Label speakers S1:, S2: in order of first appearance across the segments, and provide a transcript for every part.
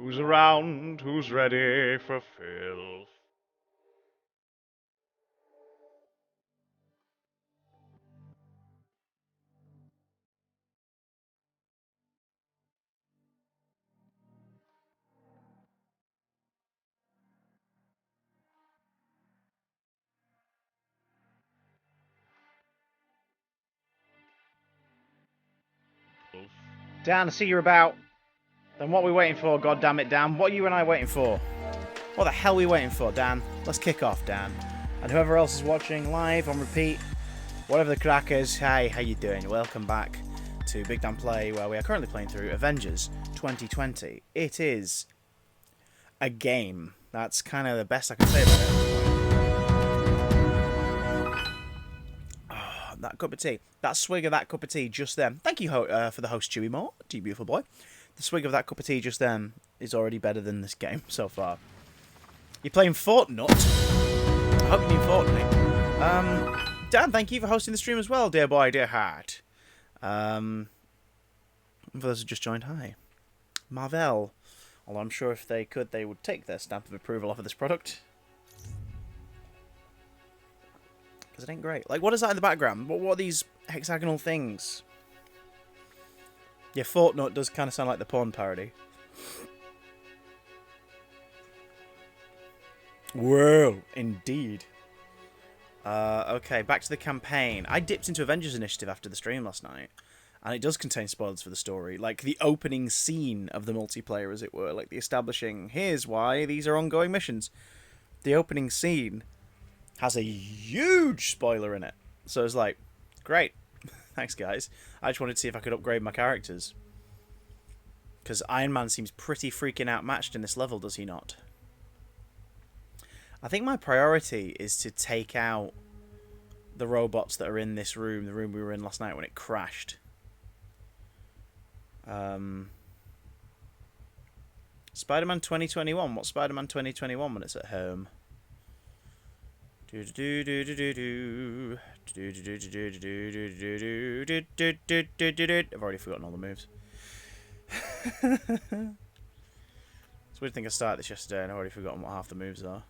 S1: Who's around? Who's ready for filth?
S2: Dan, I see you're about. Then what are we waiting for, God damn it, Dan? What are you and I waiting for? What the hell are we waiting for, Dan? Let's kick off, Dan. And whoever else is watching live, on repeat, whatever the crack is, hi, how you doing? Welcome back to Big Dan Play, where we are currently playing through Avengers 2020. It is a game. That's kind of the best I can say about it. Oh, that cup of tea. That swig of that cup of tea just then. Thank you for the host, Chewy Moore. To you, beautiful boy. The swig of that cup of tea just then is already better than this game so far. You're playing Fortnite? I hope you mean Fortnite. Dan, thank you for hosting the stream as well, dear boy, dear heart. For those who just joined, hi. Marvel. Although I'm sure if they could, they would take their stamp of approval off of this product. Because it ain't great. Like, what is that in the background? What are these hexagonal things? Yeah, Fortnite does kind of sound like the porn parody. Whoa, indeed. Okay, back to the campaign. I dipped into Avengers Initiative after the stream last night, and it does contain spoilers for the story, like the opening scene of the multiplayer, as it were, like the establishing, here's why these are ongoing missions. The opening scene has a huge spoiler in it, so it's like, great, thanks guys. I just wanted to see if I could upgrade my characters, because Iron Man seems pretty freaking outmatched in this level, does he not? I think my priority is to take out the robots that are in this room, the room we were in last night when it crashed. Spider-Man 2021. What's Spider-Man 2021 when it's at home? I've already forgotten all the moves. It's a weird thing I started this yesterday and I've already forgotten what half the moves are.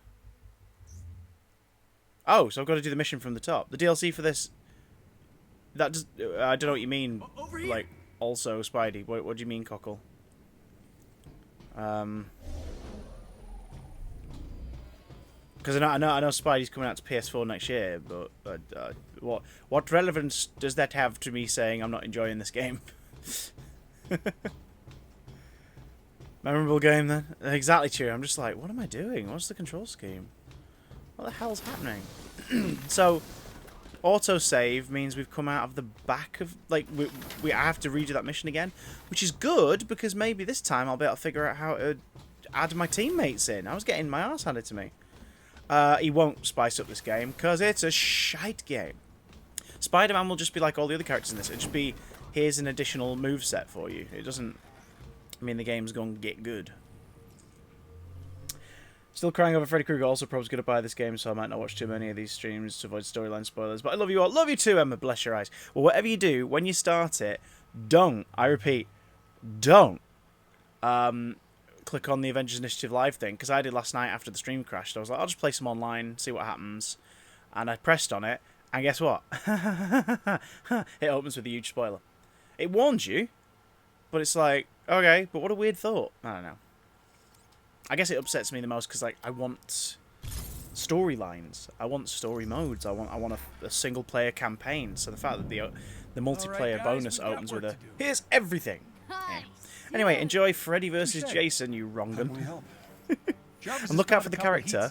S2: Oh, so I've got to do the mission from the top. The DLC for this... That does... I don't know what you mean. Like, also, Spidey. What do you mean, Cockle? Because I know Spidey's coming out to PS4 next year, but what relevance does that have to me saying I'm not enjoying this game? Memorable game, then? Exactly true. I'm just like, what am I doing? What's the control scheme? What the hell's happening? So, autosave means we've come out of the back of... Like, we have to redo that mission again, which is good, because maybe this time I'll be able to figure out how to add my teammates in. I was getting my arse handed to me. He won't spice up this game, because it's a shite game. Spider-Man will just be like all the other characters in this. It'll just be, here's an additional moveset for you. It doesn't mean the game's going to get good. Still crying over Freddy Krueger. Also, probably going to buy this game, so I might not watch too many of these streams to avoid storyline spoilers. But I love you all. Love you too, Emma. Bless your eyes. Well, whatever you do, when you start it, don't, I repeat, don't click on the Avengers Initiative Live thing, because I did last night after the stream crashed. I was like, I'll just play some online, see what happens. And I pressed on it, and guess what? It opens with a huge spoiler. It warns you, but it's like, okay, but what a weird thought. I don't know. I guess it upsets me the most because, like, I want storylines. I want story modes. I want a single player campaign. So the fact that the multiplayer bonus opens with a here's everything. Yeah. Anyway, enjoy Freddy versus Jason, you wrongun. And look out for the character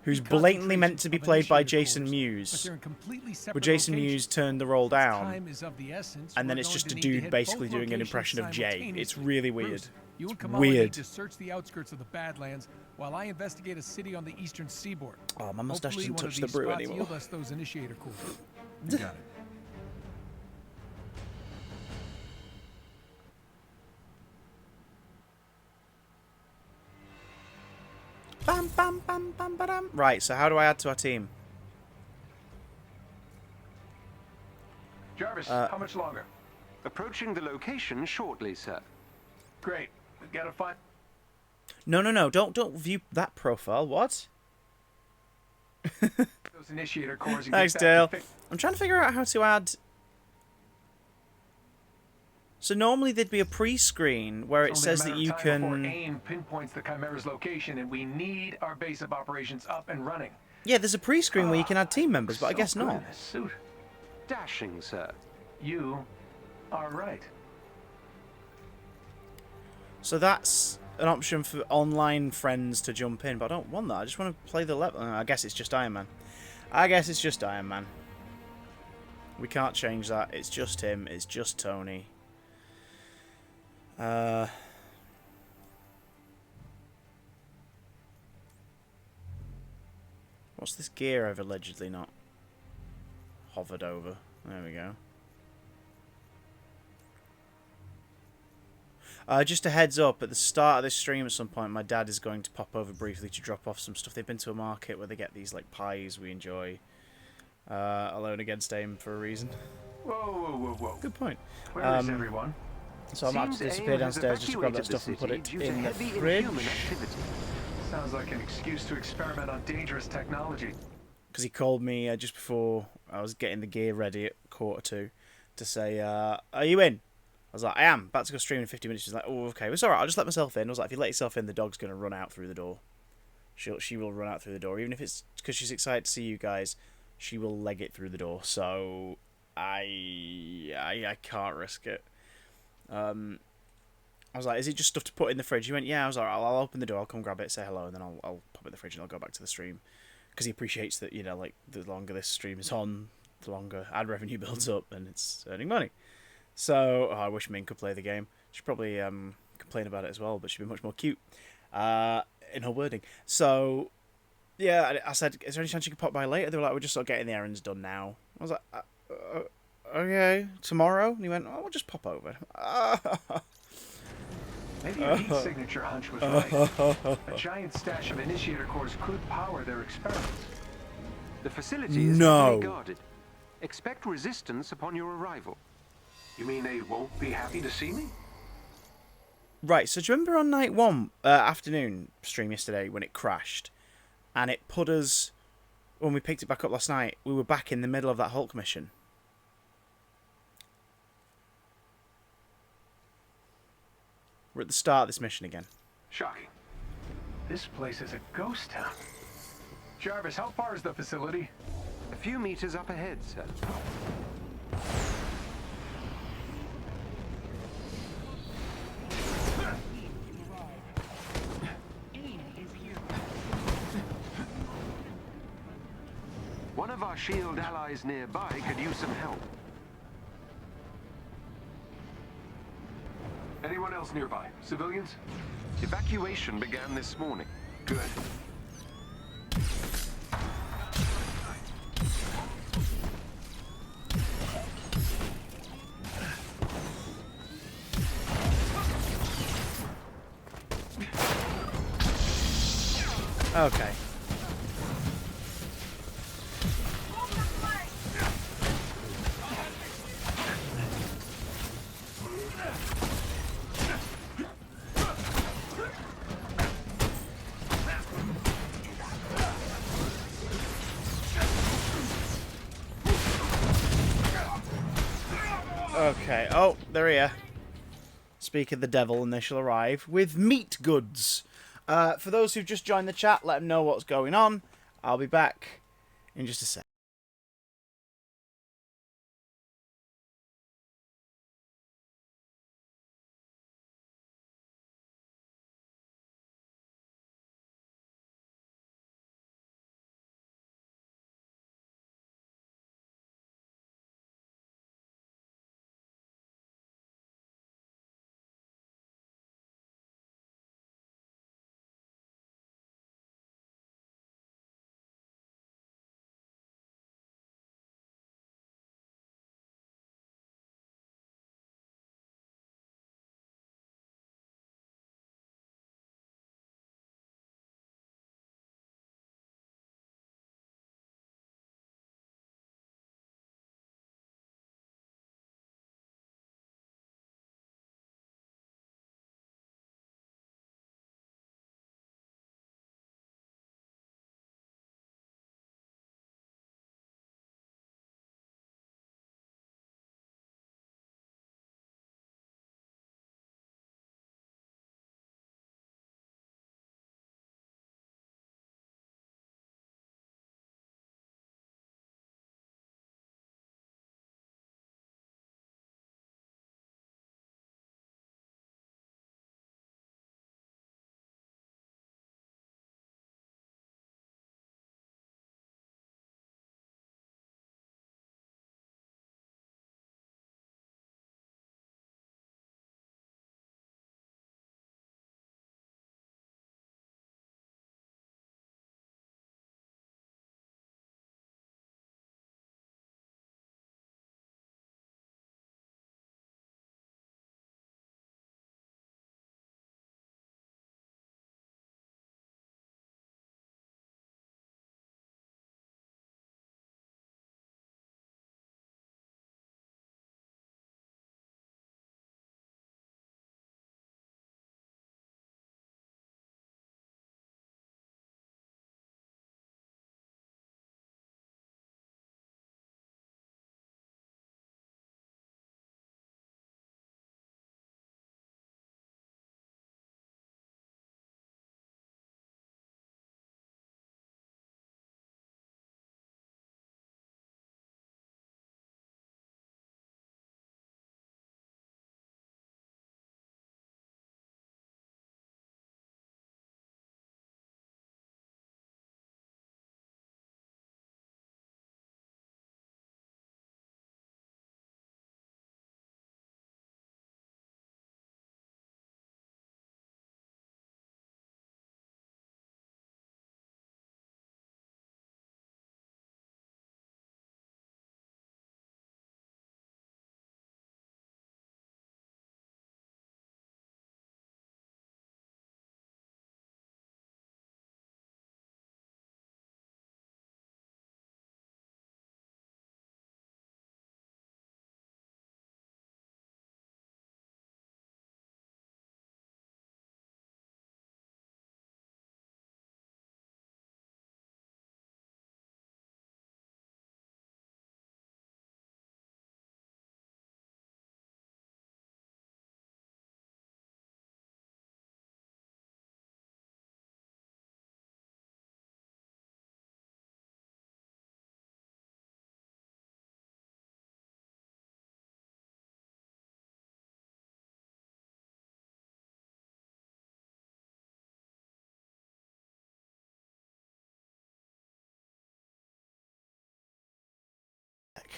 S2: who's blatantly meant to be played by Jason Mewes. But Jason Mewes turned the role down, and then it's just a dude basically doing an impression of Jay. It's really weird.
S3: You and
S2: It's
S3: Kamala
S2: weird.
S3: need to search the outskirts of the Badlands while I investigate a city on the eastern seaboard.
S2: Oh, my mustache
S3: Hopefully,
S2: doesn't
S3: one of
S2: touch the
S3: these
S2: brew
S3: spots
S2: anymore.
S3: yield us those initiator cores. You got it.
S2: Bam, bam, bam, bam, ba-dam. Right, so how do I add to our team?
S4: Jarvis, how much longer? Approaching the location shortly, sir.
S3: Great. We gotta find.
S2: No. Don't view that profile. What?
S3: Those initiator cores and
S2: Thanks,
S3: get back
S2: Dale. I'm trying to figure out how to add. So normally there'd be a pre-screen where it says that you can.
S3: AIM pinpoints the Chimera's location, and we need our base of operations up and running.
S2: Yeah, there's a pre-screen where you can add team members, but I guess
S3: So good
S2: not.
S3: in this suit.
S4: Dashing, sir.
S3: You are right.
S2: So that's an option for online friends to jump in, but I don't want that. I just want to play the level. I guess it's just Iron Man. I guess it's just Iron Man. We can't change that. It's just him. It's just Tony. What's this gear I've allegedly not hovered over? There we go. Just a heads up, at the start of this stream at some point, my dad is going to pop over briefly to drop off some stuff. They've been to a market where they get these like pies we enjoy. Alone Against AIM for a reason.
S3: Whoa.
S2: Good point.
S3: Where is everyone?
S2: So I might have to disappear downstairs just to grab that stuff and put it in the fridge.
S3: Sounds like an excuse to experiment on dangerous technology.
S2: Because he called me just before I was getting the gear ready at 1:45 to say, are you in? I was like, I am. About to go stream in 50 minutes. She's like, oh, okay. It's alright. I'll just let myself in. I was like, if you let yourself in, the dog's going to run out through the door. She will run out through the door. Even if it's because she's excited to see you guys, she will leg it through the door. So I can't risk it. I was like, is it just stuff to put in the fridge? He went, yeah. I was like, I'll open the door. I'll come grab it, say hello, and then I'll pop it in the fridge and I'll go back to the stream. Because he appreciates that, you know, like, the longer this stream is on, the longer ad revenue builds up and it's earning money. So, I wish Min could play the game. She'd probably complain about it as well, but she'd be much more cute in her wording. So, yeah, I said, is there any chance you could pop by later? They were like, we're just sort of getting the errands done now. I was like, okay, tomorrow? And he went, oh, we'll just pop over.
S3: Maybe your heat signature hunch was right. A giant stash of initiator cores could power their experiments.
S4: The facility is
S2: No.
S4: heavily guarded. Expect resistance upon your arrival.
S3: You mean they won't be happy to see me?
S2: Right, so do you remember on night one, afternoon stream yesterday when it crashed? And it put us, when we picked it back up last night, we were back in the middle of that Hulk mission. We're at the start of this mission again.
S3: Shocking. This place is a ghost town. Jarvis, how far is the facility?
S4: A few meters up ahead, sir. One of our SHIELD allies nearby could use some help.
S3: Anyone else nearby? Civilians?
S4: Evacuation began this morning.
S3: Good.
S2: Okay. Okay. Oh, they're here. Speak of the devil, and they shall arrive with meat goods. For those who've just joined the chat, let them know what's going on. I'll be back in just a sec.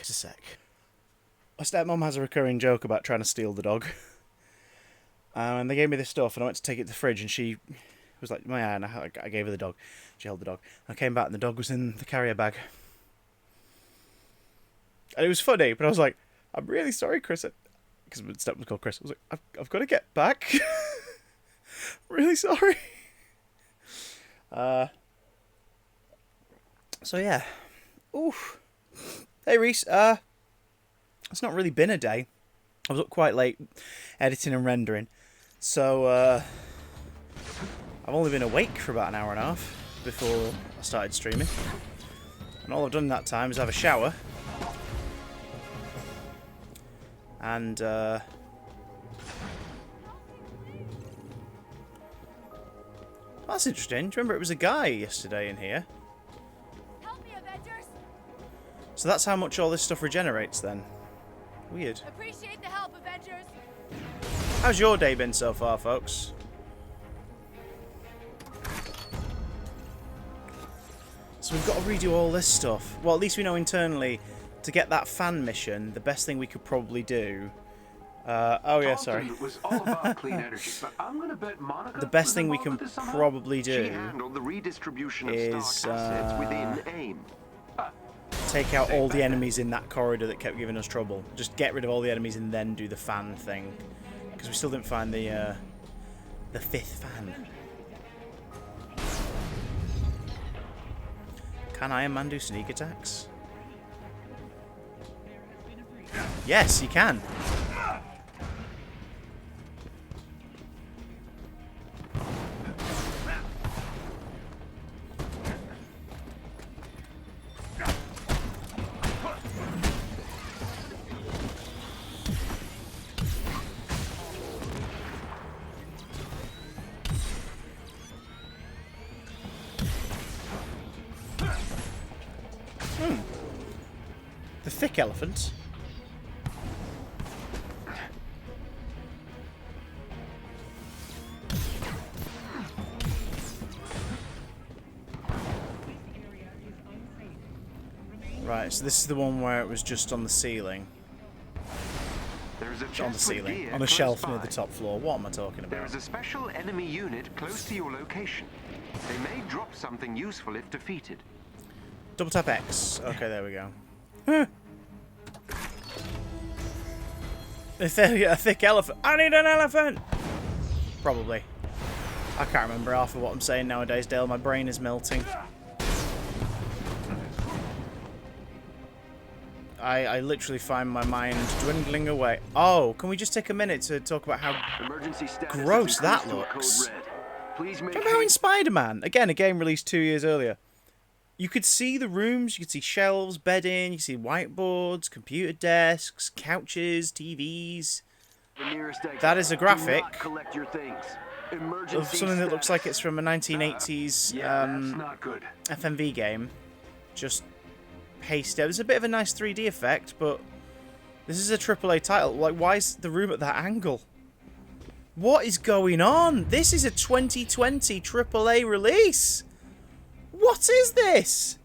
S2: Just a sec. My stepmom has a recurring joke about trying to steal the dog. And they gave me this stuff, and I went to take it to the fridge, and she was like, "Yeah," and I gave her the dog. She held the dog. I came back, and the dog was in the carrier bag. And it was funny, but I was like, "I'm really sorry, Chris," because my stepmom was called Chris. I was like, "I've got to get back." Really sorry. So yeah. Oof. Hey Reese. It's not really been a day. I was up quite late editing and rendering. So I've only been awake for about an hour and a half before I started streaming. And all I've done in that time is have a shower. And that's interesting. Do you remember it was a guy yesterday in here?
S5: Help me, Avengers!
S2: So that's how much all this stuff regenerates then. Weird.
S5: Appreciate the help, Avengers!
S2: How's your day been so far, folks? So we've got to redo all this stuff. Well, at least we know internally, to get that fan mission, the best thing we could probably do... oh yeah, sorry.
S3: Was all about clean energy, but I'm gonna bet Monica
S2: The best
S3: was
S2: thing we
S3: involved
S2: can
S3: with this somehow?
S2: probably
S4: She
S2: do
S4: handled the redistribution of
S2: is
S4: stock assets within AIM.
S2: take out all the enemies in that corridor that kept giving us trouble. Just get rid of all the enemies and then do the fan thing. Because we still didn't find the fifth fan. Can Iron Man do sneak attacks? Yes, he can. The thick elephant. Right, so this is the one where it was just on the ceiling.
S4: There's a chest
S2: On the
S4: with
S2: ceiling.
S4: gear
S2: On a
S4: close
S2: shelf near
S4: by.
S2: the top floor. What am I talking
S4: There
S2: about?
S4: is a special enemy unit close to your location. They may drop something useful if defeated.
S2: Double tap X. Okay, there we go. A thick elephant. I need an elephant! Probably. I can't remember half of what I'm saying nowadays, Dale. My brain is melting. I literally find my mind dwindling away. Oh, can we just take a minute to talk about how
S4: Emergency status
S2: gross
S4: is
S2: that
S4: increased to a
S2: looks?
S4: code red. Please make
S2: Remember how in
S4: haste.
S2: Spider-Man, again, a game released 2 years earlier, you could see the rooms, you could see shelves, bedding, you could see whiteboards, computer desks, couches, TVs.
S4: The nearest exit.
S2: That is a
S4: Do
S2: graphic
S4: not collect your things. Emergency
S2: of something that looks like
S4: status.
S2: it's from a 1980s
S3: Yeah, that's not good.
S2: FMV game. Just pasted. There's a bit of a nice 3D effect, but this is a AAA title. Like, why is the room at that angle? What is going on? This is a 2020 AAA release. What is this?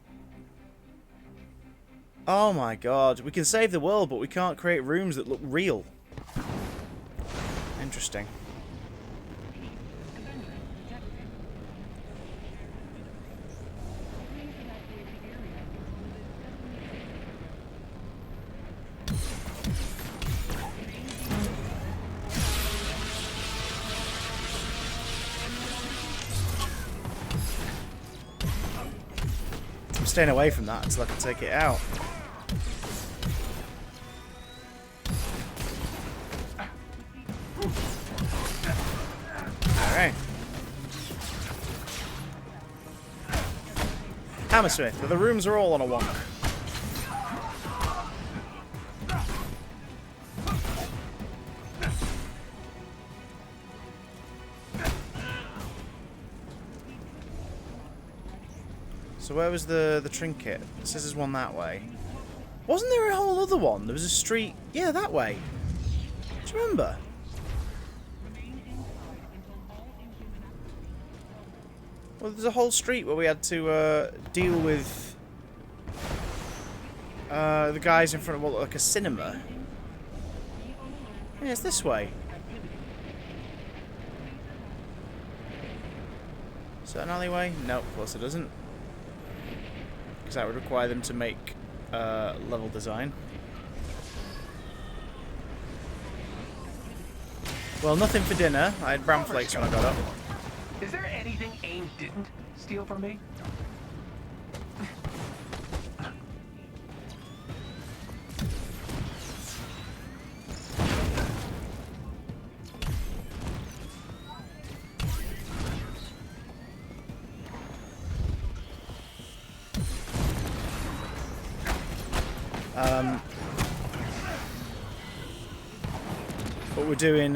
S2: Oh my god. We can save the world, but we can't create rooms that look real. Interesting. I'm staying away from that until I can take it out. Alright. Hammersmith, the rooms are all on a wonk. So where was the trinket? It says there's one that way. Wasn't there a whole other one? There was a street... Yeah, that way. Do you remember? Well, there's a whole street where we had to deal with The guy's in front of what looked like a cinema. Yeah, it's this way. Is that an alleyway? No, of course it doesn't. Because that would require them to make level design. Well, nothing for dinner. I had bran flakes when I got up.
S3: Is there anything AIM didn't steal from me?
S2: But we're doing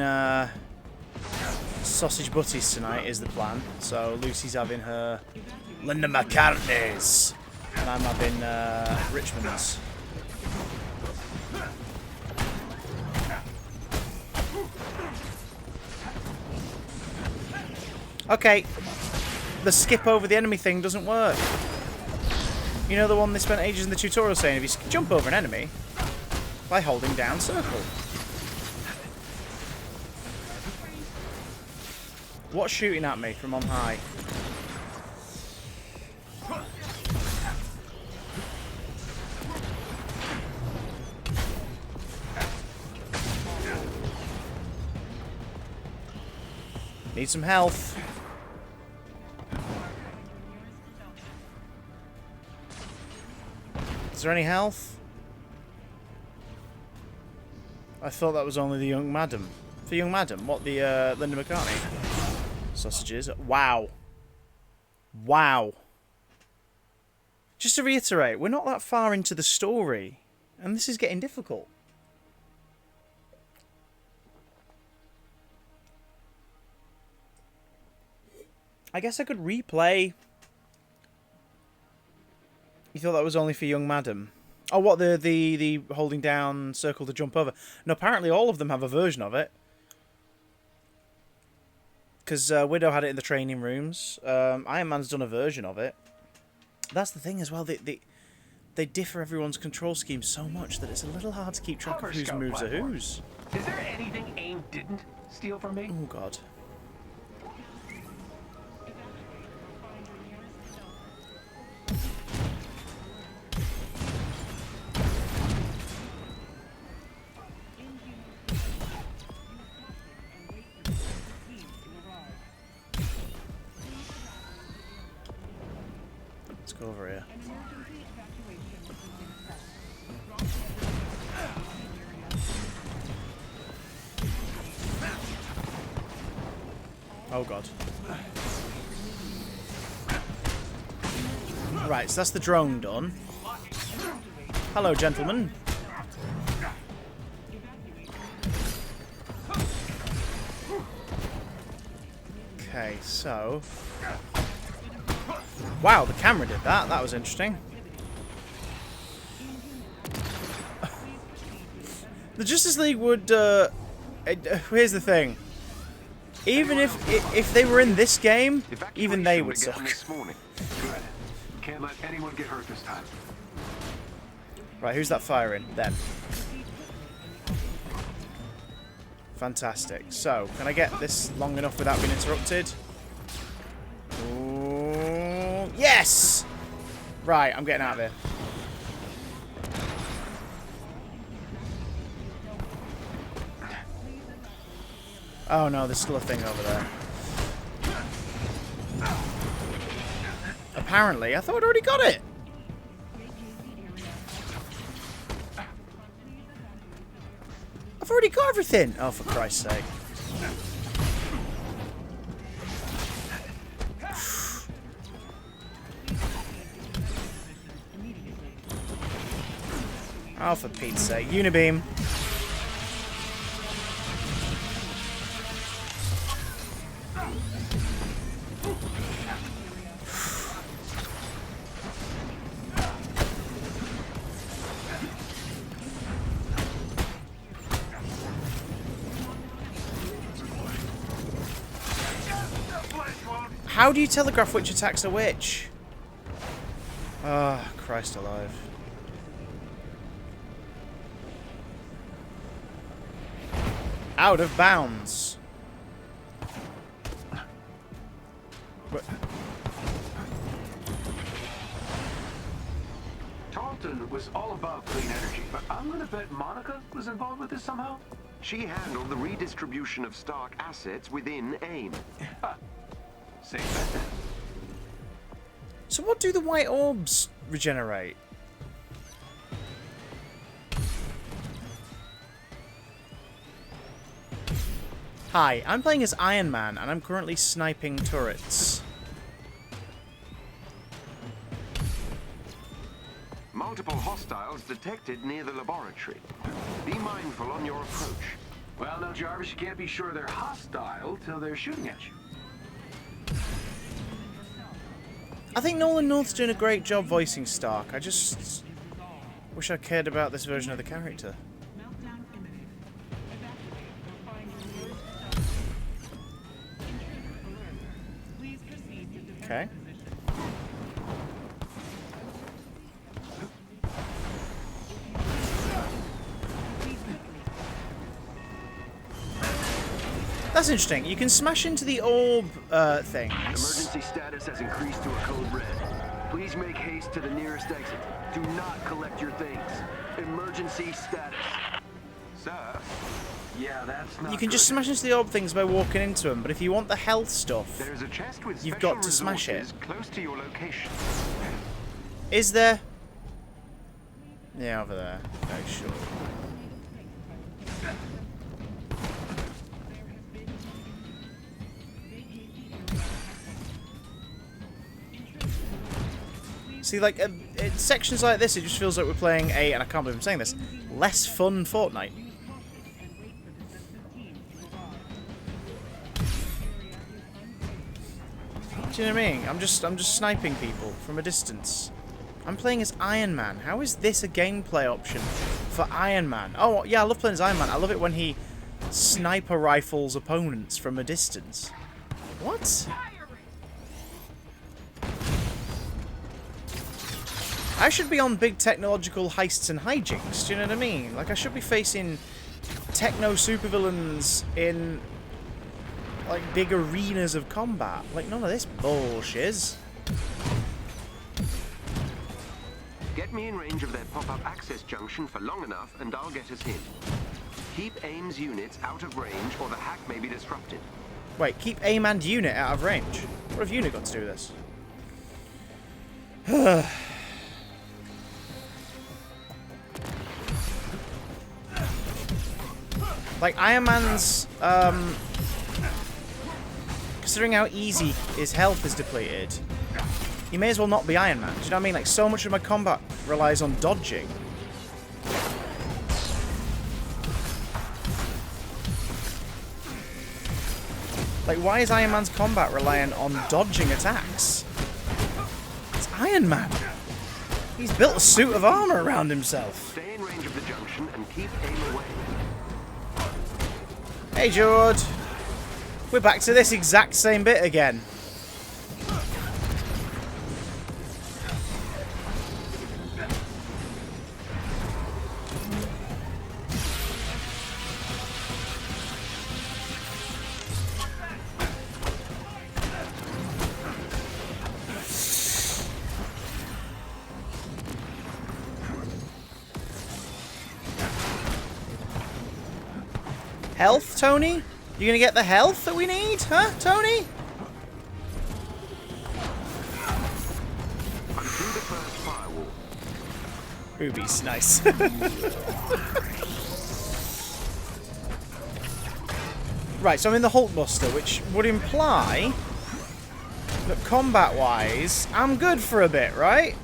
S2: sausage butties tonight is the plan. So Lucy's having her Linda McCartney's, and I'm having Richmond's. Okay, the skip over the enemy thing doesn't work. You know the one they spent ages in the tutorial saying if you jump over an enemy by holding down circle. What's shooting at me from on high? Need some health. Is there any health? I thought that was only the young madam. For young madam? What, the Linda McCartney? Sausages. Wow. Wow. Just to reiterate, we're not that far into the story, and this is getting difficult. I guess I could replay. You thought that was only for young madam? Oh, what, the holding down circle to jump over? No, apparently all of them have a version of it. Because Widow had it in the training rooms. Iron Man's done a version of it. That's the thing as well. They differ everyone's control scheme so much that it's a little hard to keep track of whose moves are whose.
S3: Is there anything AIM didn't steal from me?
S2: Oh, God. Let's go over here. Oh, God. Right, so that's the drone done. Hello, gentlemen. Okay, so... Wow, the camera did that. That was interesting. The Justice League would... here's the thing. Even if they were in this game, even they would suck.
S3: Good. Can't let anyone get hurt this time.
S2: Right, who's that firing? Them. Fantastic. So, can I get this long enough without being interrupted? Ooh, yes! Right, I'm getting out of here. Oh no, there's still a thing over there. Apparently, I thought I'd already got it. I've already got everything. Oh, for Christ's sake. Oh, for Pete's sake. Unibeam. How do you telegraph which attack's a which? Ah, oh, Christ alive. Out of bounds. But
S3: Tarleton was all about clean energy, but I'm gonna bet Monica was involved with this somehow.
S4: She handled the redistribution of Stark assets within AIM.
S3: Same bet then.
S2: so what do the white orbs regenerate? Hi, I'm playing as Iron Man, and I'm currently sniping turrets.
S4: Multiple hostiles detected near the laboratory. Be mindful on your approach.
S3: Well, no, Jarvis, you can't be sure they're hostile till they're shooting at you.
S2: I think Nolan North's doing a great job voicing Stark. I just wish I cared about this version of the character. Okay. That's interesting. You can smash into the orb things.
S6: Emergency status has increased to a code red. Please make haste to the nearest exit. Do not collect your things. Emergency status.
S4: Sir,
S3: Yeah, that's not
S2: You can
S3: good.
S2: just smash into the orb things by walking into them, but if you want the health stuff,
S4: there is a chest with
S2: You've
S4: special
S2: got to smash it.
S4: resources close to your location.
S2: is there? Yeah, over there. Okay, sure. See, like, sections like this, it just feels like we're playing a, and I can't believe I'm saying this, less fun Fortnite. Do you know what I mean? I'm just sniping people from a distance. I'm playing as Iron Man. How is this a gameplay option for Iron Man? Oh, yeah, I love playing as Iron Man. I love it when he sniper rifles opponents from a distance. What? I should be on big technological heists and hijinks, do you know what I mean? Like, I should be facing techno supervillains in, like, big arenas of combat. Like, none of this bullshit.
S4: Get me in range of their pop-up access junction for long enough, and I'll get us in. Keep AIM's units out of range, or the hack may be disrupted.
S2: Wait, keep aim and unit out of range. What have unit got to do with this? Like, Iron Man's, considering how easy his health is depleted, he may as well not be Iron Man. Do you know what I mean? Like, so much of my combat relies on dodging. Like, why is Iron Man's combat reliant on dodging attacks? It's Iron Man. He's built a suit of armor around himself.
S4: Stay in range of the junction and keep AIM away.
S2: Hey, George. We're back to this exact same bit again. Health, Tony? You gonna get the health that we need, huh, Tony?
S4: I'm through the first firewall.
S2: Boobies, nice. Right, so I'm in the Hulkbuster, which would imply that combat-wise, I'm good for a bit, right?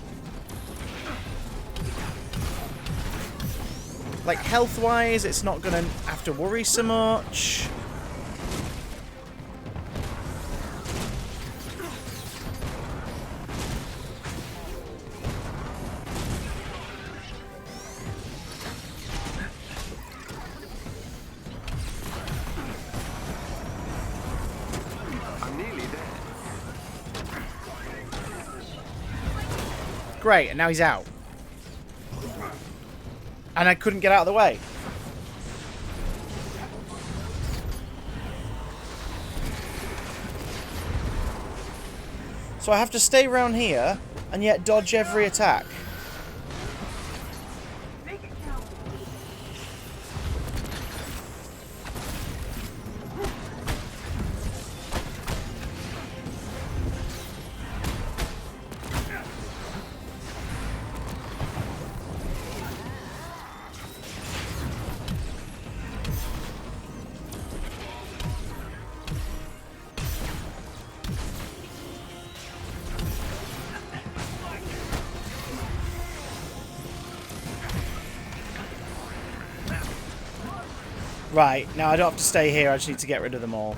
S2: Like, health-wise, it's not gonna have to worry so much.
S4: I'm nearly there.
S2: Great, and now he's out. And I couldn't get out of the way. So I have to stay around here and yet dodge every attack. Right, now I don't have to stay here, I just need to get rid of them all.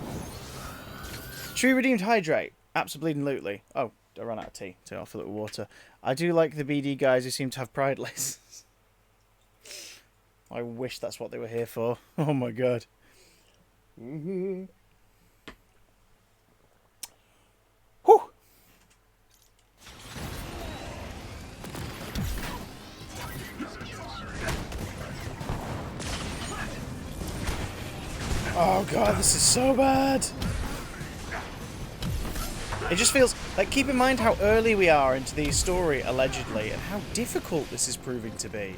S2: True redeemed hydrate. Absolutely. Oh, I ran out of tea, so I'll fill it with water. I do like the BD guys who seem to have pride lists. I wish that's what they were here for. Oh my god. Whew. Oh god, this is so bad. It just feels like, keep in mind how early we are into the story, allegedly, and how difficult this is proving to be.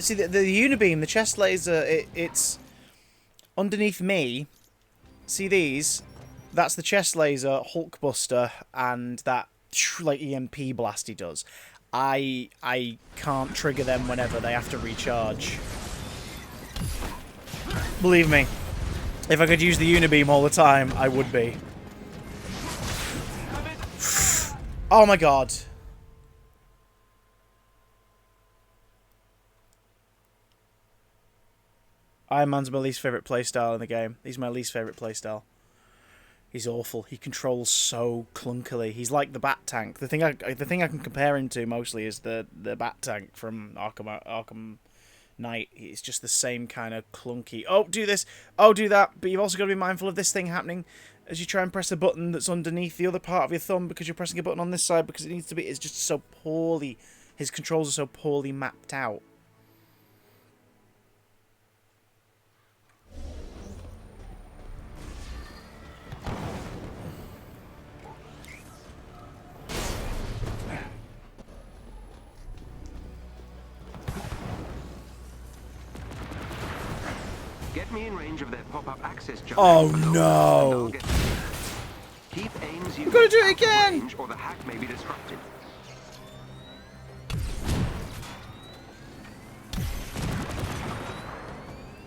S2: See, the unibeam, the chest laser, it's underneath me. See these? That's the chest laser, Hulkbuster, and that like EMP blast he does. I can't trigger them whenever they have to recharge. Believe me, if I could use the unibeam all the time, I would be. Oh my god. Iron Man's my least favourite playstyle in the game. He's my least favourite playstyle. He's awful. He controls so clunkily. He's like the Bat Tank. The thing I can compare him to mostly is the Bat Tank from Arkham Knight. It's just the same kind of clunky. Oh, do this. Oh, do that. But you've also got to be mindful of this thing happening as you try and press a button that's underneath the other part of your thumb because you're pressing a button on this side because it needs to be. It's just so poorly. His controls are so poorly mapped out.
S4: Get me in range of their pop-up access junction.
S2: Oh no!
S4: Keep Ames
S2: We're gonna do it again!
S4: or the hack may be disrupted.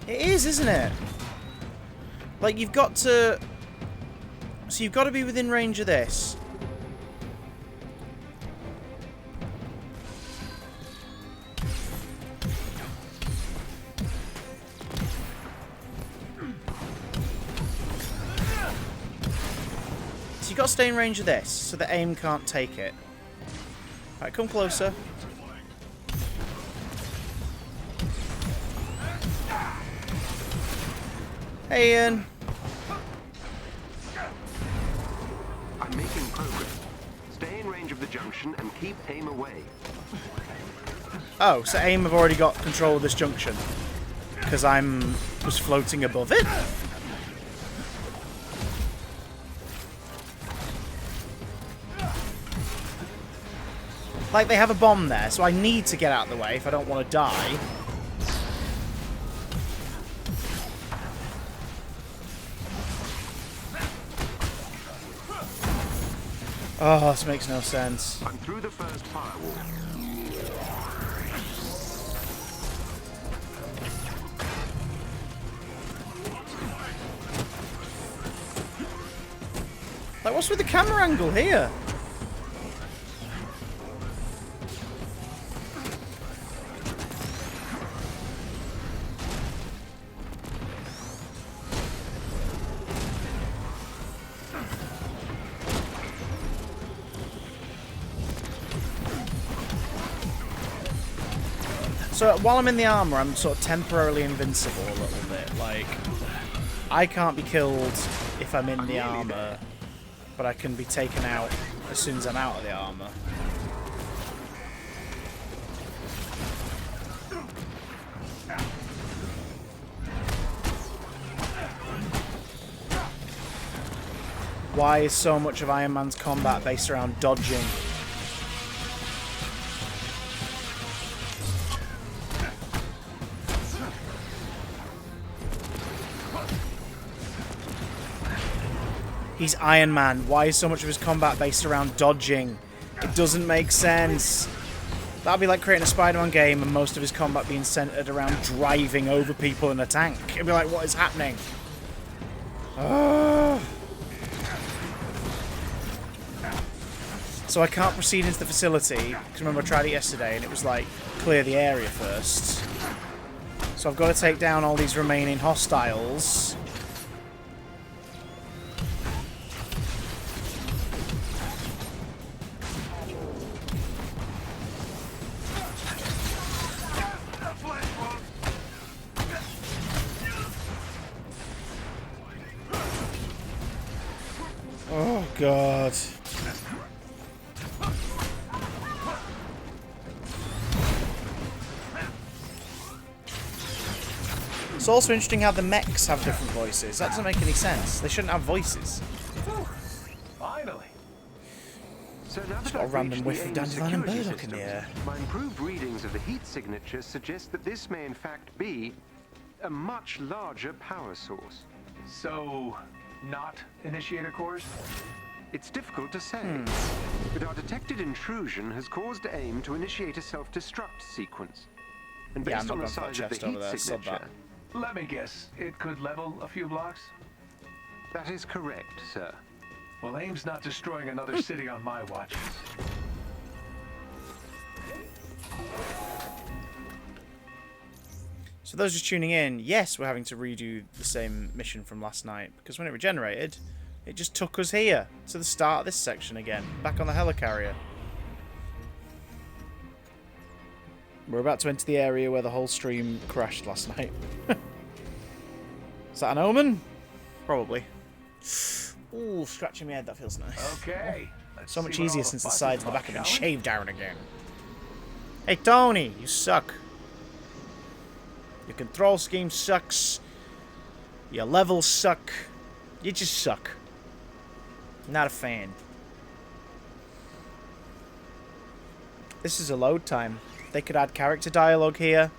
S2: It is, isn't it? Like, you've got to... So you've got to be within range of this. So you've got to stay in range of this, so the aim can't take it. Right, come closer. Hey, Ian.
S4: I'm making progress. Stay in range of the junction and keep aim away.
S2: Oh, so aim have already got control of this junction. Because was floating above it? Like, they have a bomb there, so I need to get out of the way if I don't want to die. Oh, this makes no sense.
S4: I'm through the first firewall.
S2: Like, what's with the camera angle here? So while I'm in the armor, I'm sort of temporarily invincible a little bit. Like, I can't be killed if I'm in the armor, but I can be taken out as soon as I'm out of the armor. Why is so much of Iron Man's combat based around dodging? He's Iron Man. Why is so much of his combat based around dodging? It doesn't make sense. That'd be like creating a Spider-Man game and most of his combat being centered around driving over people in a tank. It'd be like, what is happening? So I can't proceed into the facility, because remember I tried it yesterday and it was like, clear the area first. So I've got to take down all these remaining hostiles. Oh, God. It's also interesting how the mechs have different voices. That doesn't make any sense. They shouldn't have voices.
S3: Finally.
S4: So now that
S2: Got a
S4: I've
S2: random
S4: reached
S2: whiff of
S4: the AIM
S2: Dandelion and
S4: security
S2: Burdock in the
S4: systems,
S2: air.
S4: my improved readings of the heat signatures suggest that this may in fact be a much larger power source.
S3: So, not initiator cores?
S4: It's difficult to say, but our detected intrusion has caused AIM to initiate a self-destruct sequence. And
S2: Yeah, I'm
S4: based
S2: not
S4: on the
S2: going for that
S4: size of the
S2: chest over
S4: heat
S2: there. Sod
S4: signature,
S2: that.
S3: Let me guess. It could level a few blocks?
S4: that is correct, sir.
S3: Well, AIM's not destroying another city on my watch.
S2: So those just tuning in, yes, we're having to redo the same mission from last night, because when it regenerated, it just took us here, to the start of this section again, back on the helicarrier. We're about to enter the area where the whole stream crashed last night. Is that an omen? Probably. Ooh, scratching my head, that feels nice.
S3: Okay.
S2: So much easier since the sides and the back have been shaved down again. Hey Tony, you suck. Your control scheme sucks. Your levels suck. You just suck. Not a fan. This is a load time. They could add character dialogue here.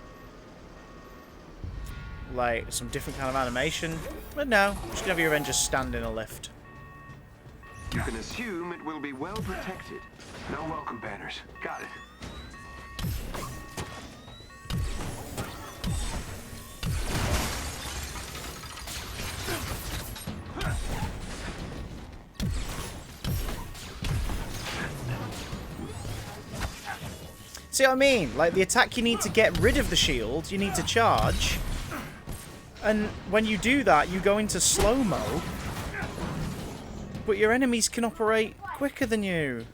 S2: Like some different kind of animation. But no, just gonna have your Avengers stand in a lift.
S4: You can assume it will be well protected.
S3: No welcome banners. Got it.
S2: See what I mean? Like the attack you need to get rid of the shield, you need to charge. And when you do that, you go into slow-mo. But your enemies can operate quicker than you.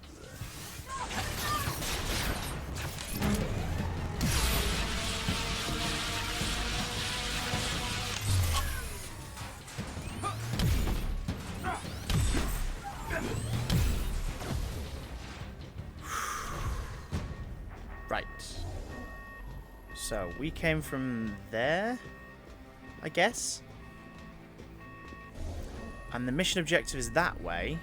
S2: Right. So, we came from there, I guess? And the mission objective is that way,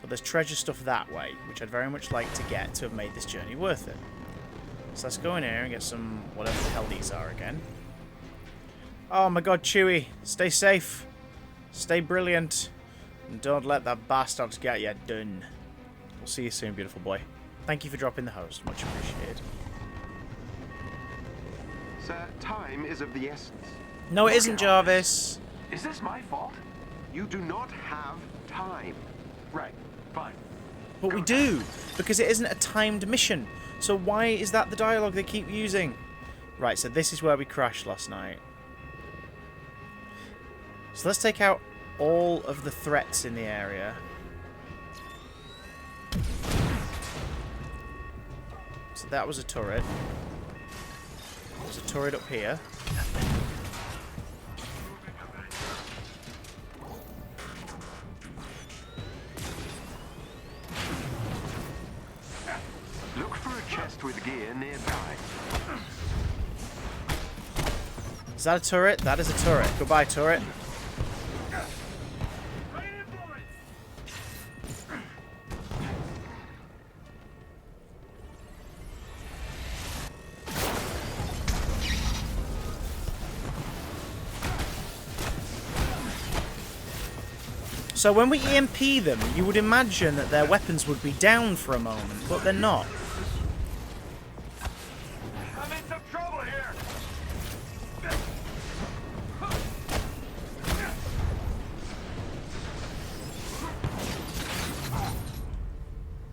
S2: but there's treasure stuff that way, which I'd very much like to get to have made this journey worth it. So let's go in here and get some whatever the hell these are again. Oh my god, Chewie, stay safe, stay brilliant, and don't let that bastards get you done. We'll see you soon, beautiful boy. Thank you for dropping the host, much appreciated.
S4: Sir, time is of the essence.
S2: No, it isn't, Jarvis.
S3: Is this my fault?
S4: You do not have time.
S3: Right. Fine.
S2: But we do, because it isn't a timed mission. So why is that the dialogue they keep using? Right, so this is where we crashed last night. So let's take out all of the threats in the area. So that was a turret. There's a turret up here.
S4: Look for a chest with gear nearby.
S2: Is that a turret? That is a turret. Goodbye, turret. So when we EMP them, you would imagine that their weapons would be down for a moment, but they're not.
S3: I'm in some trouble here.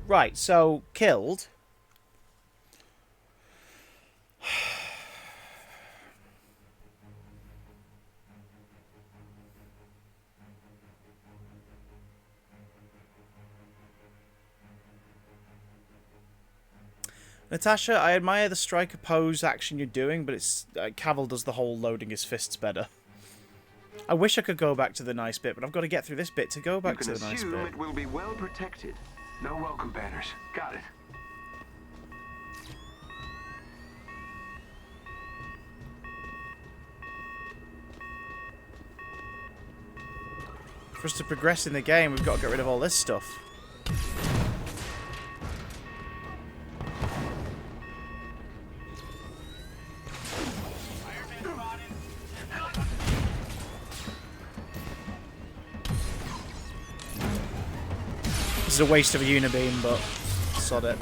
S2: Right, so killed. Natasha, I admire the striker pose action you're doing, but it's Cavill does the whole loading his fists better. I wish I could go back to the nice bit, but I've got to get through this bit to go back to the nice
S4: You can assume
S2: bit.
S4: it will be well protected.
S3: No welcome banners. Got it.
S2: For us to progress in the game, we've got to get rid of all this stuff. This is a waste of a unibeam, but sod it.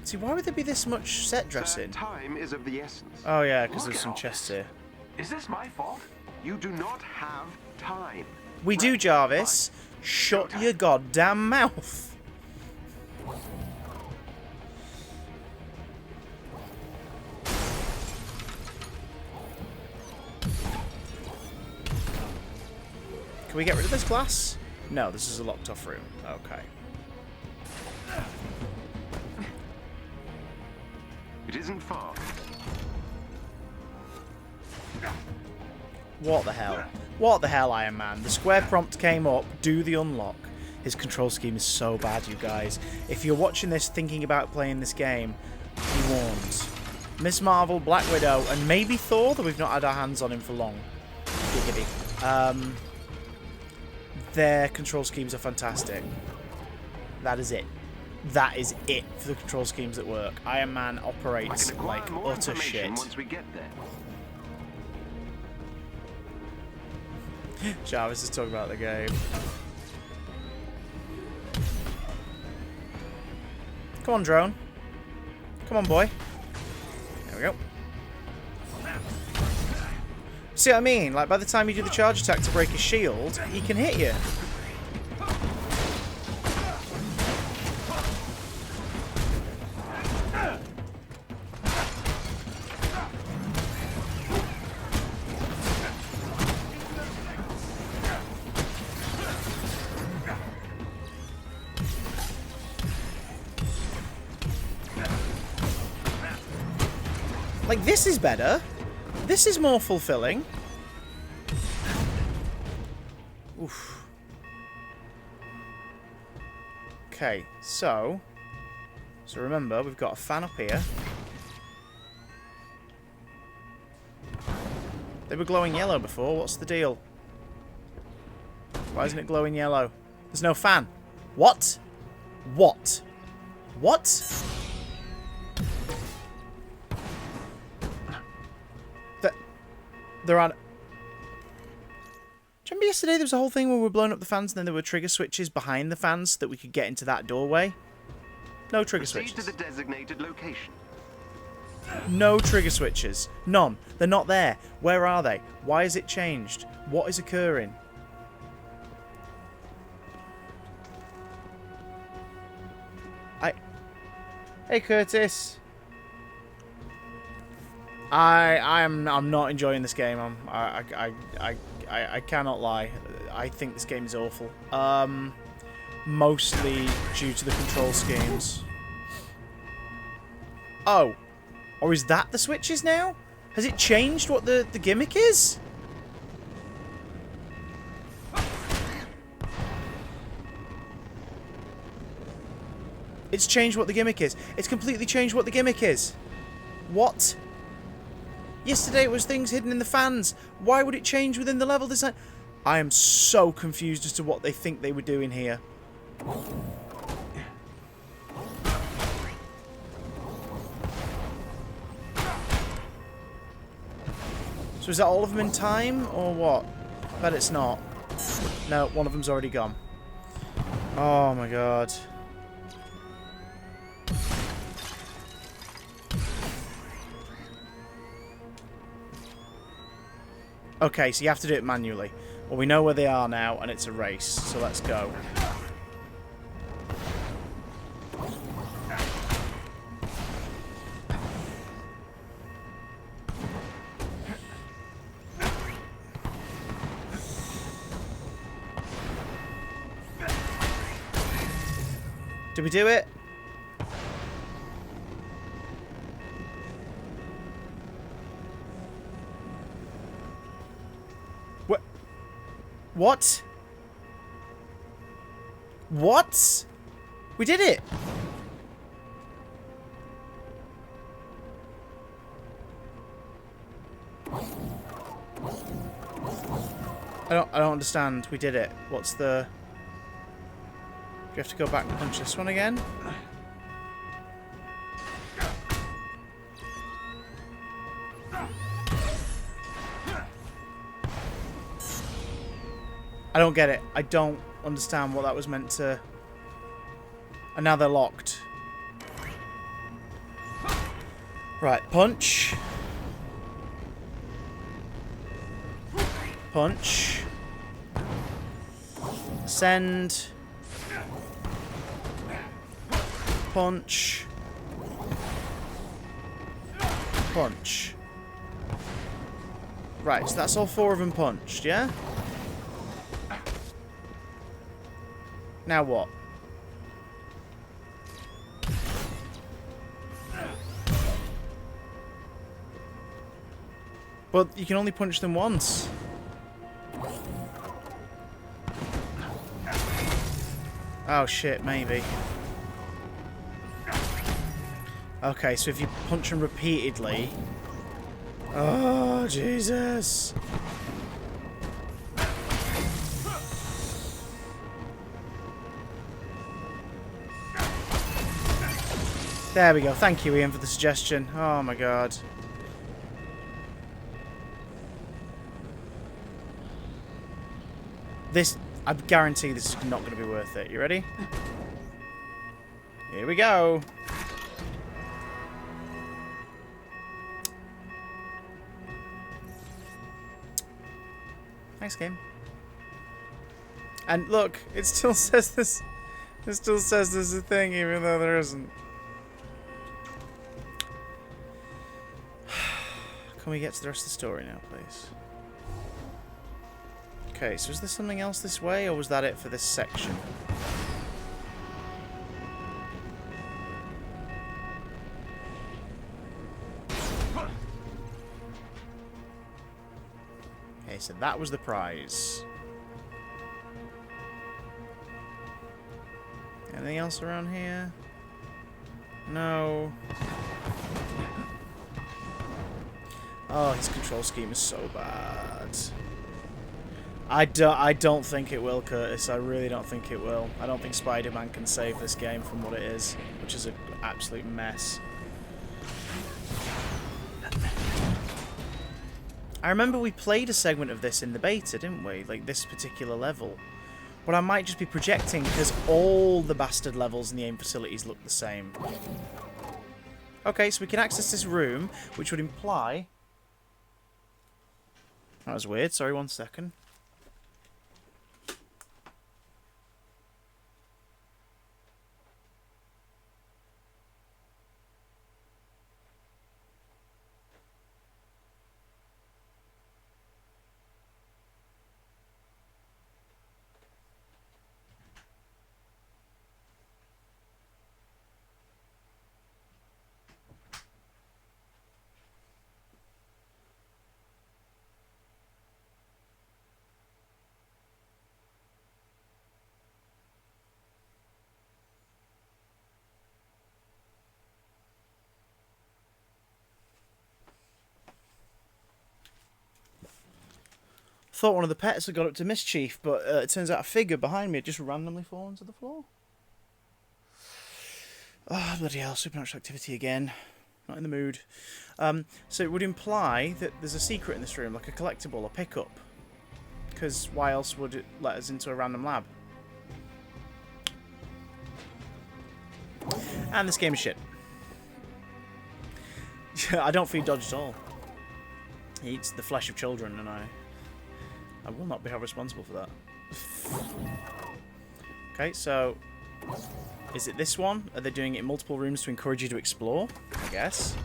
S2: See, why would there be this much set dressing?
S4: Time is of the essence.
S2: Oh yeah, because
S3: Look
S2: there's
S3: at
S2: some
S3: all
S2: chests
S3: this.
S2: here.
S3: Is this my fault?
S4: You do not have time.
S2: We do, Jarvis. Shut your goddamn mouth. Can we get rid of this glass? No, this is a locked off room. Okay.
S4: It isn't far.
S2: What the hell? What the hell, Iron Man? The square prompt came up, do the unlock. His control scheme is so bad, you guys. If you're watching this thinking about playing this game, be warned. Miss Marvel, Black Widow, and maybe Thor, though we've not had our hands on him for long. Giggity. Their control schemes are fantastic. That is it. That is it for the control schemes that work. Iron Man
S4: I
S2: operates
S4: can acquire
S2: like
S4: more
S2: utter
S4: information
S2: shit.
S4: once we get there.
S2: Jarvis is talking about the game. Come on, drone. Come on, boy. There we go. See what I mean? Like, by the time you do the charge attack to break his shield, he can hit you. Like, this is better. This is more fulfilling. Oof. Okay, so remember, we've got a fan up here. They were glowing yellow before. What's the deal? Why isn't it glowing yellow? There's no fan. What? What? What? They're on. Do you remember yesterday there was a whole thing where we were blowing up the fans and then there were trigger switches behind the fans so that we could get into that doorway? No trigger
S4: Proceed
S2: switches.
S4: to the designated location.
S2: No trigger switches. None. They're not there. Where are they? Why has it changed? What is occurring? Hey, Curtis. I'm not enjoying this game. I cannot lie. I think this game is awful. Mostly due to the control schemes. Oh. Or is that the switches now? Has it changed what the gimmick is? It's changed what the gimmick is. It's completely changed what the gimmick is. What? Yesterday it was things hidden in the fans. Why would it change within the level design? I am so confused as to what they think they were doing here. So is that all of them in time, or what? Bet it's not. No, one of them's already gone. Oh my god. Okay, so you have to do it manually. Well, we know where they are now, and it's a race, so let's go. Did we do it? What? What? We did it! I don't understand. We did it. What's the... Do you have to go back and punch this one again? I don't get it. I don't understand what that was meant to... And now they're locked. Right, punch. Punch. Send. Punch. Punch. Right, so that's all four of them punched, yeah? Now what? But you can only punch them once. Oh shit, maybe. Okay, so if you punch them repeatedly... Oh, Jesus. There we go. Thank you, Ian, for the suggestion. Oh my god. This, I guarantee this is not going to be worth it. You ready? Here we go. Thanks, game. And look, it still says this. It still says there's a thing, even though there isn't. Can we get to the rest of the story now, please? Okay, so is there something else this way, or was that it for this section? Okay, so that was the prize. Anything else around here? No. Oh, his control scheme is so bad. I don't think it will, Curtis. I really don't think it will. I don't think Spider-Man can save this game from what it is, which is an absolute mess. I remember we played a segment of this in the beta, didn't we? Like, this particular level. But I might just be projecting, because all the bastard levels in the AIM facilities look the same. Okay, so we can access this room, which would imply... That was weird. Sorry, 1 second. Thought one of the pets had got up to mischief, but it turns out a figure behind me had just randomly fallen to the floor. Oh, bloody hell, supernatural activity again. Not in the mood. So it would imply that there's a secret in this room, like a collectible, a pickup. Because why else would it let us into a random lab? And this game is shit. I don't feed Dodge at all. He eats the flesh of children, and I will not be held responsible for that. Okay, so is it this one? Are they doing it in multiple rooms to encourage you to explore? I guess.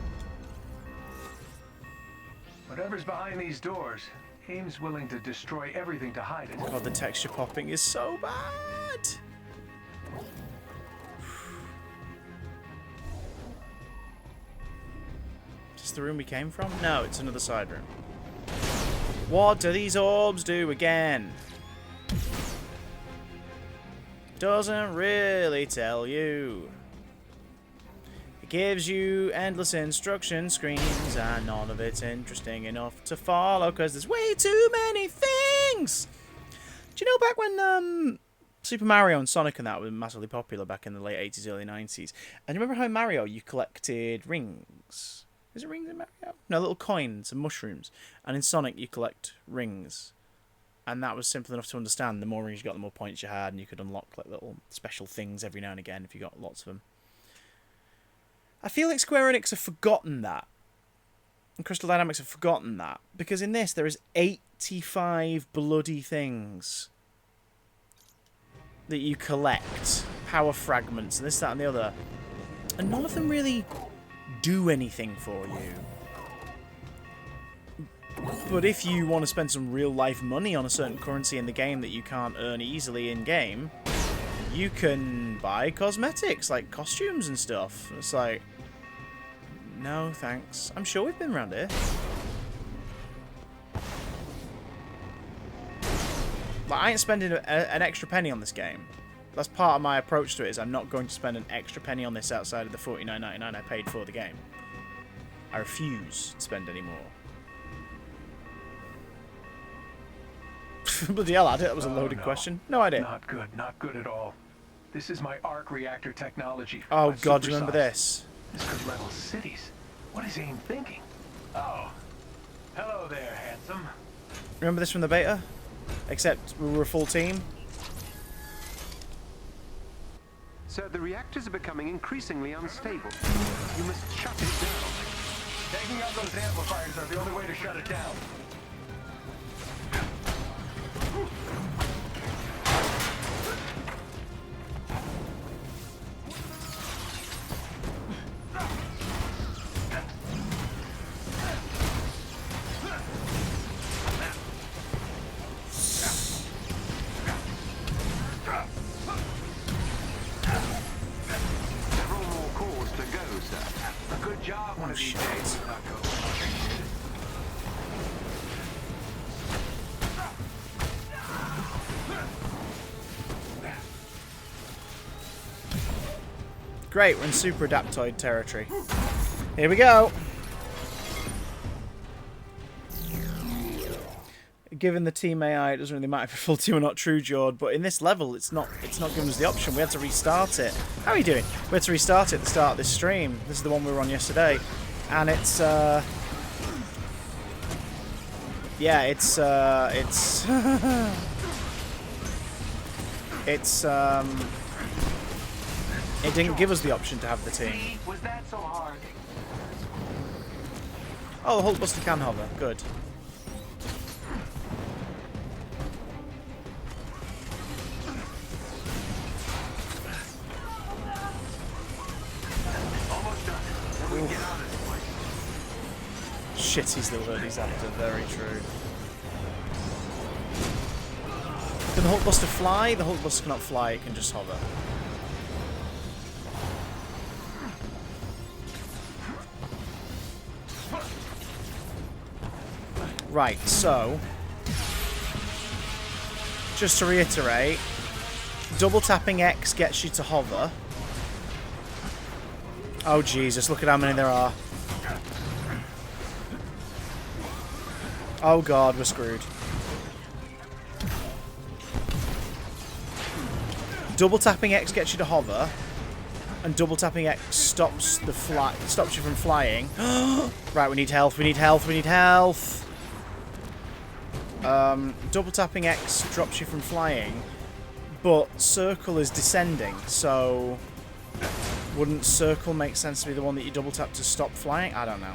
S3: Whatever's behind these doors, AIM's willing to destroy everything to hide it.
S2: God, the texture popping is so bad. Is this the room we came from? No, it's another side room. What do these orbs do again? Doesn't really tell you. It gives you endless instruction screens and none of it's interesting enough to follow because there's way too many things. Do you know back when Super Mario and Sonic and that were massively popular back in the late 80s, early 90s? And you remember how in Mario you collected rings? Is it rings in Mario? No, little coins and mushrooms. And in Sonic you collect rings. And that was simple enough to understand. The more rings you got, the more points you had, and you could unlock like little special things every now and again if you got lots of them. I feel like Square Enix have forgotten that. And Crystal Dynamics have forgotten that. Because in this, there is 85 bloody things that you collect. Power fragments, and this, that, and the other. And none of them really do anything for you. But if you want to spend some real-life money on a certain currency in the game that you can't earn easily in-game, you can buy cosmetics, like costumes and stuff. It's like, no thanks. I'm sure we've been around here. Like, I ain't spending an extra penny on this game. That's part of my approach to it, is I'm not going to spend an extra penny on this outside of the $49.99 I paid for the game. I refuse to spend any more. Bloody hell, that was a loaded question. No idea.
S3: Not good at all. This is my arc reactor technology.
S2: Oh god, do you remember this?
S3: This could level cities. What is AIM thinking? Oh, hello there, handsome.
S2: Remember this from the beta? Except we were a full team.
S4: Sir, the reactors are becoming increasingly unstable. You must shut it down.
S3: Taking out those amplifiers are the only way to shut it down.
S4: Several more cores to go, sir.
S3: A good job one of these days. Not go.
S2: Great, we're in Super Adaptoid territory. Here we go. Given the team AI, it doesn't really matter if you're full team or not, true, Jord. But in this level, it's not giving us the option. We had to restart it. How are you doing? We had to restart it at the start of this stream. This is the one we were on yesterday, and it's yeah, it's it didn't give us the option to have the team.
S3: Was that so hard?
S2: Oh, the Hulkbuster can hover. Good.
S3: Almost done. Then we can get out of this place.
S2: Shit, he's the word he's after. Very true. Can the Hulkbuster fly? The Hulkbuster cannot fly. It can just hover. Right, so just to reiterate, double tapping X gets you to hover. Oh Jesus, look at how many there are. Oh god, we're screwed. Double tapping X gets you to hover, and double tapping X stops you from flying. Right, we need health. We need health. We need health. Double tapping X drops you from flying, but circle is descending. So, wouldn't circle make sense to be the one that you double tap to stop flying? I don't know.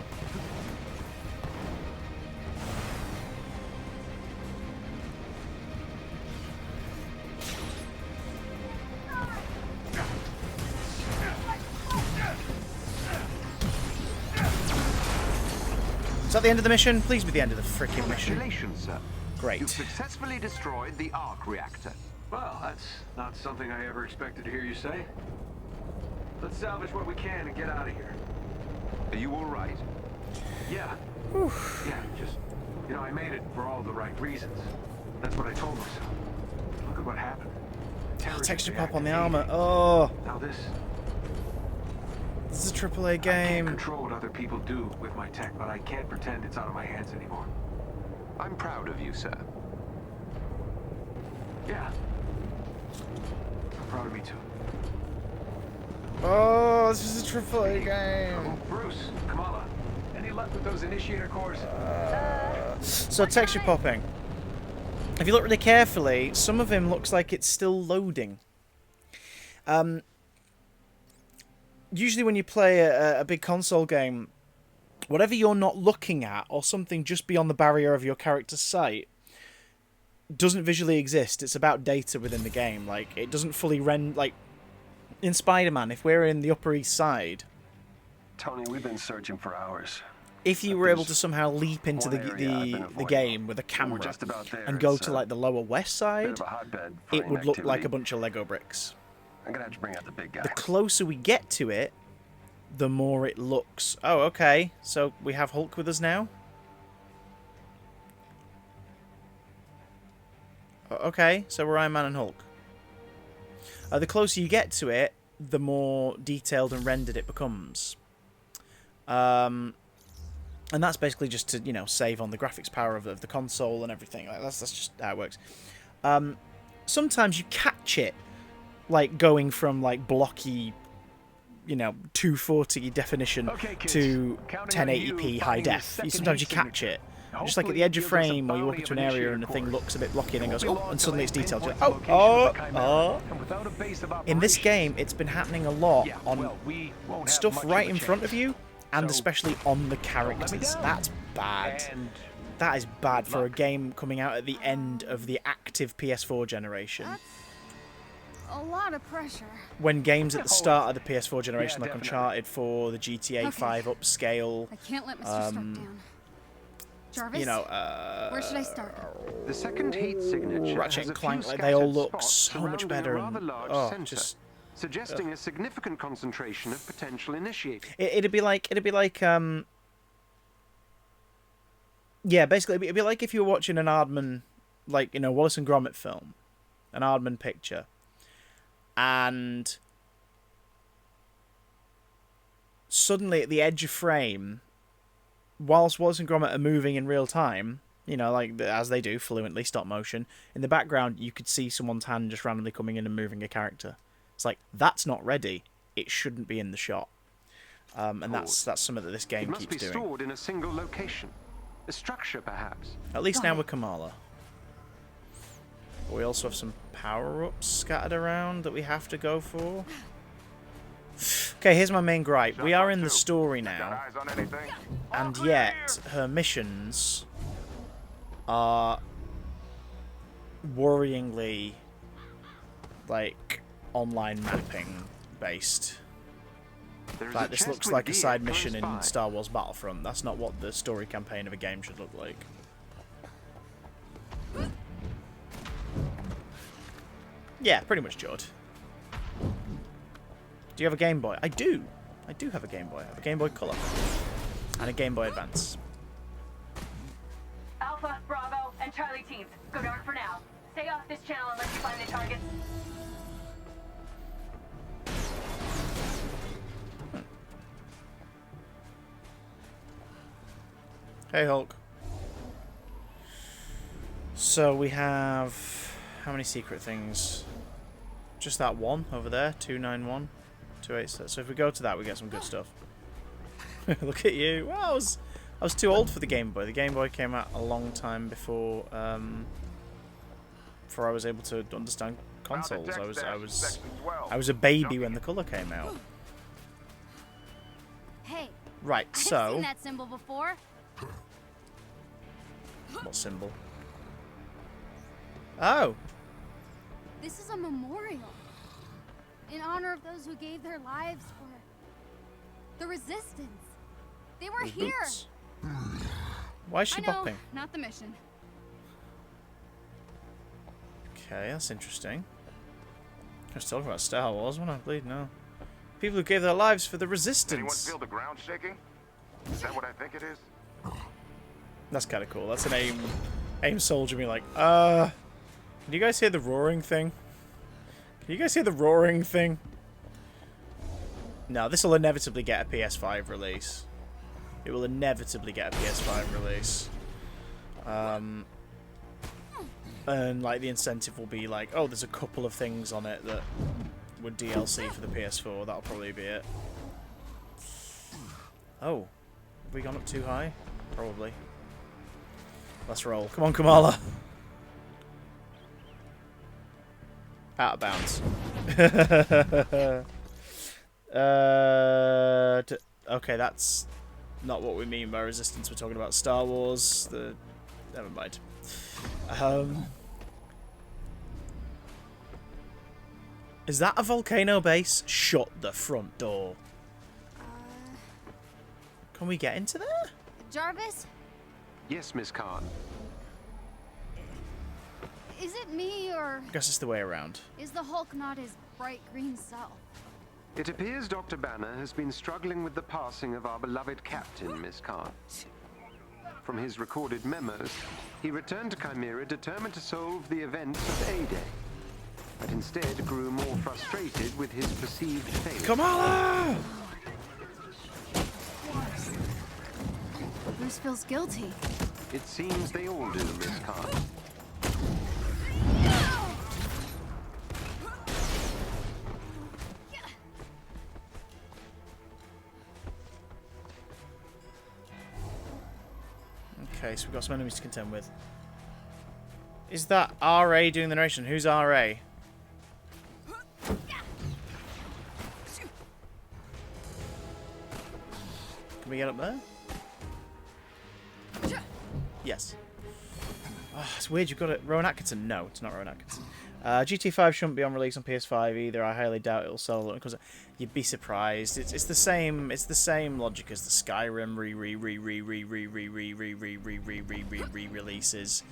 S2: Is that the end of the mission? Please be the end of the freaking mission.
S4: Congratulations, sir.
S2: Great.
S4: You've successfully destroyed the arc reactor.
S3: Well, that's not something I ever expected to hear you say. Let's salvage what we can and get out of here.
S4: Are you all right?
S3: Yeah. Yeah, just, you know, I made it for all the right reasons. That's what I told myself. Look at what happened.
S2: Texture pop on the armor. Oh,
S3: Now this
S2: this is a AAA
S3: I can't
S2: game.
S3: control what other people do with my tech, but I can't pretend it's out of my hands anymore.
S4: I'm proud of you, sir.
S3: Yeah. I'm proud of me too.
S2: Oh, this is a AAA
S3: Oh,
S2: game.
S3: Bruce, Kamala, any luck with those initiator cores?
S2: So texture popping. If you look really carefully, some of him looks like it's still loading. Usually when you play a big console game, whatever you're not looking at, or something just beyond the barrier of your character's sight, doesn't visually exist. It's about data within the game. Like, it doesn't fully render... Like, in Spider-Man, if we're in the Upper East Side,
S6: Tony, we've been searching for hours.
S2: if you were able to somehow leap into the game with a camera
S6: just about there.
S2: and go
S6: It's,
S2: to, like, the Lower West Side,
S6: Bit of a hotbed for
S2: it would look like
S6: inactivity.
S2: a bunch of Lego bricks.
S6: I'm gonna have to bring out the big guy.
S2: The closer we get to it, the more it looks... Oh, okay. So we have Hulk with us now? Okay, so we're Iron Man and Hulk. The closer you get to it, the more detailed and rendered it becomes. And that's basically just to, you know, save on the graphics power of the console and everything. Like, that's just how it works. Sometimes you catch it, like, going from, like, blocky, you know, 240 definition
S3: Okay, kids.
S2: to
S3: Counting on you
S2: 1080p high
S3: finding the
S2: def.
S3: second
S2: Sometimes you
S3: heat
S2: catch
S3: signature.
S2: it. Just like at the edge of
S3: Hopefully it gives us
S2: frame,
S3: a
S2: or you walk
S3: bounty
S2: into
S3: of
S2: an area
S3: initiator
S2: and the thing
S3: cores.
S2: looks a bit blocky and then goes,
S3: It won't
S2: oh,
S3: be
S2: and suddenly
S3: long
S2: it's
S3: till they
S2: detailed.
S3: pinpoint
S2: You're
S3: the
S2: like,
S3: location of the Chimera,
S2: oh.
S3: and without a base of
S2: In this
S3: operations-
S2: game, it's been happening a lot
S3: Yeah,
S2: on
S3: well, we won't have
S2: stuff
S3: much of
S2: right
S3: a
S2: in front of
S3: chance.
S2: you, and
S3: So,
S2: especially on the
S3: let me
S2: characters.
S3: down.
S2: That's bad.
S3: And
S2: That is bad
S3: good
S2: for a
S3: luck.
S2: game coming out at the end of the active PS4 generation.
S5: A lot of pressure.
S2: When games at the start of the PS4 generation,
S3: Yeah,
S2: like
S3: definitely.
S2: Uncharted 4, the GTA
S5: Okay.
S2: 5 upscale,
S5: I can't let Mr. Stark down. Jarvis,
S2: you know,
S5: where should I start?
S4: The second heat signature
S2: Ratchet
S4: has
S2: and
S4: a
S2: Clank,
S4: few
S2: like, they all
S4: scattered
S2: look
S4: spots
S2: so much
S4: surrounding
S2: better
S4: a rather
S2: and-
S4: large
S2: oh,
S4: center,
S2: just-
S4: suggesting a significant concentration of potential initiators.
S2: it'd be like, yeah, basically, it'd be like if you were watching an Aardman, like, you know, Wallace and Gromit film, an Aardman picture, and suddenly at the edge of frame, whilst Wallace and Gromit are moving in real time, you know, like, as they do, fluently, stop motion, in the background, you could see someone's hand just randomly coming in and moving a character. It's like, that's not ready. It shouldn't be in the shot. And that's something that this
S4: It
S2: game
S4: must be
S2: keeps doing.
S4: stored in a single location. A structure, perhaps.
S2: At least now with Kamala. But we also have some power-ups scattered around that we have to go for. Okay, here's my main gripe. We are in the story now,
S1: Eyes on anything?
S2: and yet her missions are worryingly, like, online mapping based.
S4: There's
S2: Like,
S4: a
S2: this
S4: chest
S2: looks
S4: with
S2: like a
S4: gear
S2: side
S4: close
S2: mission in
S4: by.
S2: Star Wars Battlefront. That's not what the story campaign of a game should look like. Yeah, pretty much, Jord. Do you have a Game Boy? I do. I do have a Game Boy. I have a Game Boy Color. And a Game Boy Advance.
S7: Alpha, Bravo, and Charlie teams, go dark for now. Stay off this channel unless you find the targets.
S2: Hey, Hulk. So we have... How many secret things? Just that one over there, 291, 286. So if we go to that, we get some good stuff. Look at you. Well, I was too old for the Game Boy. The Game Boy came out a long time before before I was able to understand consoles. I was a baby when the Color came out.
S5: Hey,
S2: Right,
S5: I've
S2: so
S5: seen that symbol before.
S2: what symbol? Oh,
S5: This is a memorial in honor of those who gave their lives for the resistance. They were here.
S2: boots. Why is she
S5: I know,
S2: bopping?
S5: not the mission.
S2: Okay, that's interesting. I was talking about Star Wars, when I believe no. People who gave their lives for the
S8: Anyone
S2: resistance.
S8: feel the ground shaking? Is that what I think it is?
S2: That's kind of cool. That's an aim soldier being like, can you guys hear the roaring thing? Can you guys hear the roaring thing? No, this will inevitably get a PS5 release. It will inevitably get a PS5 release. And like the incentive will be like, oh, there's a couple of things on it that would DLC for the PS4. That'll probably be it. Oh, have we gone up too high? Probably. Let's roll. Come on, Kamala. Out of bounds. Okay, that's not what we mean by resistance. We're talking about Star Wars. Never mind. Is that a volcano base? Shut the front door. Can we get into there?
S5: Jarvis,
S4: Yes, Miss Khan.
S5: is it me or
S2: I guess it's the way around.
S5: is the Hulk not his bright green self?
S4: It appears Dr. Banner has been struggling with the passing of our beloved captain, Miss Khan. From his recorded memos, he returned to Chimera determined to solve the events of A-Day, but instead grew more frustrated with his perceived failure.
S2: Kamala!
S5: Bruce feels guilty.
S4: It seems they all do, Miss Khan.
S2: Okay, so we've got some enemies to contend with. Is that RA doing the narration? Who's RA? Can we get up there? Yes. Oh, it's weird, you've got it. Rowan Atkinson? No, it's not Rowan Atkinson. GTA 5 shouldn't be on release on PS5 either. I highly doubt it'll sell because you'd be surprised. It's the same logic as the Skyrim releases.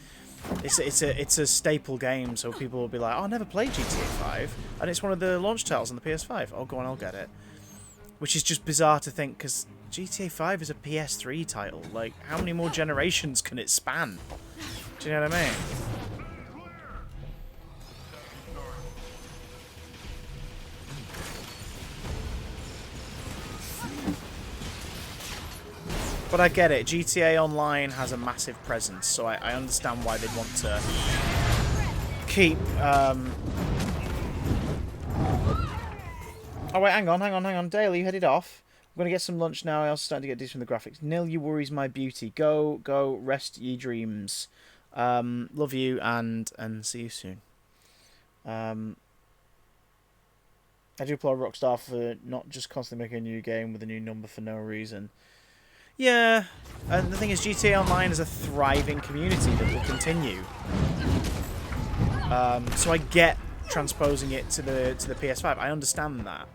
S2: It's a staple game, so people will be like, "Oh, I never played GTA 5," and it's one of the launch titles on the PS5. Oh, go on, I'll get it. Which is just bizarre to think because GTA 5 is a PS3 title. Like, how many more generations can it span? Do you know what I mean? But I get it. GTA Online has a massive presence, so I understand why they'd want to keep... Oh, wait, hang on. Dale, you headed off? I'm going to get some lunch now. I also starting to get this from the graphics. Nil, you worries my beauty. Go, rest ye dreams. Love you, and see you soon. I do applaud Rockstar for not just constantly making a new game with a new number for no reason. Yeah, and the thing is, GTA Online is a thriving community that will continue. So I get transposing it to the PS5. I understand that,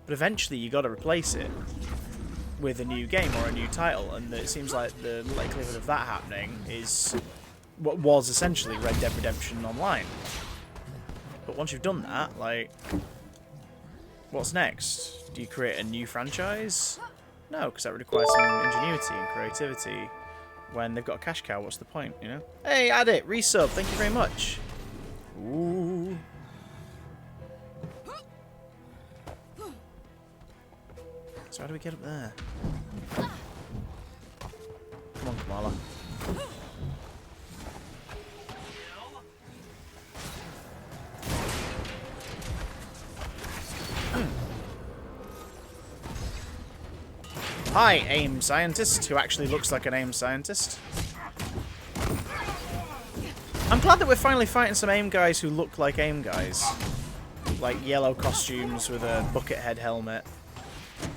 S2: but eventually you got to replace it with a new game or a new title, and it seems like the likelihood of that happening is what was essentially Red Dead Redemption Online. But once you've done that, like, what's next? Do you create a new franchise? No, because that would require some ingenuity and creativity. When they've got a cash cow, what's the point, you know? Hey, Adit, resub, thank you very much. Ooh. So how do we get up there? Come on, Kamala. Hi, AIM scientist, who actually looks like an AIM scientist. I'm glad that we're finally fighting some AIM guys who look like AIM guys. Like yellow costumes with a bucket head helmet.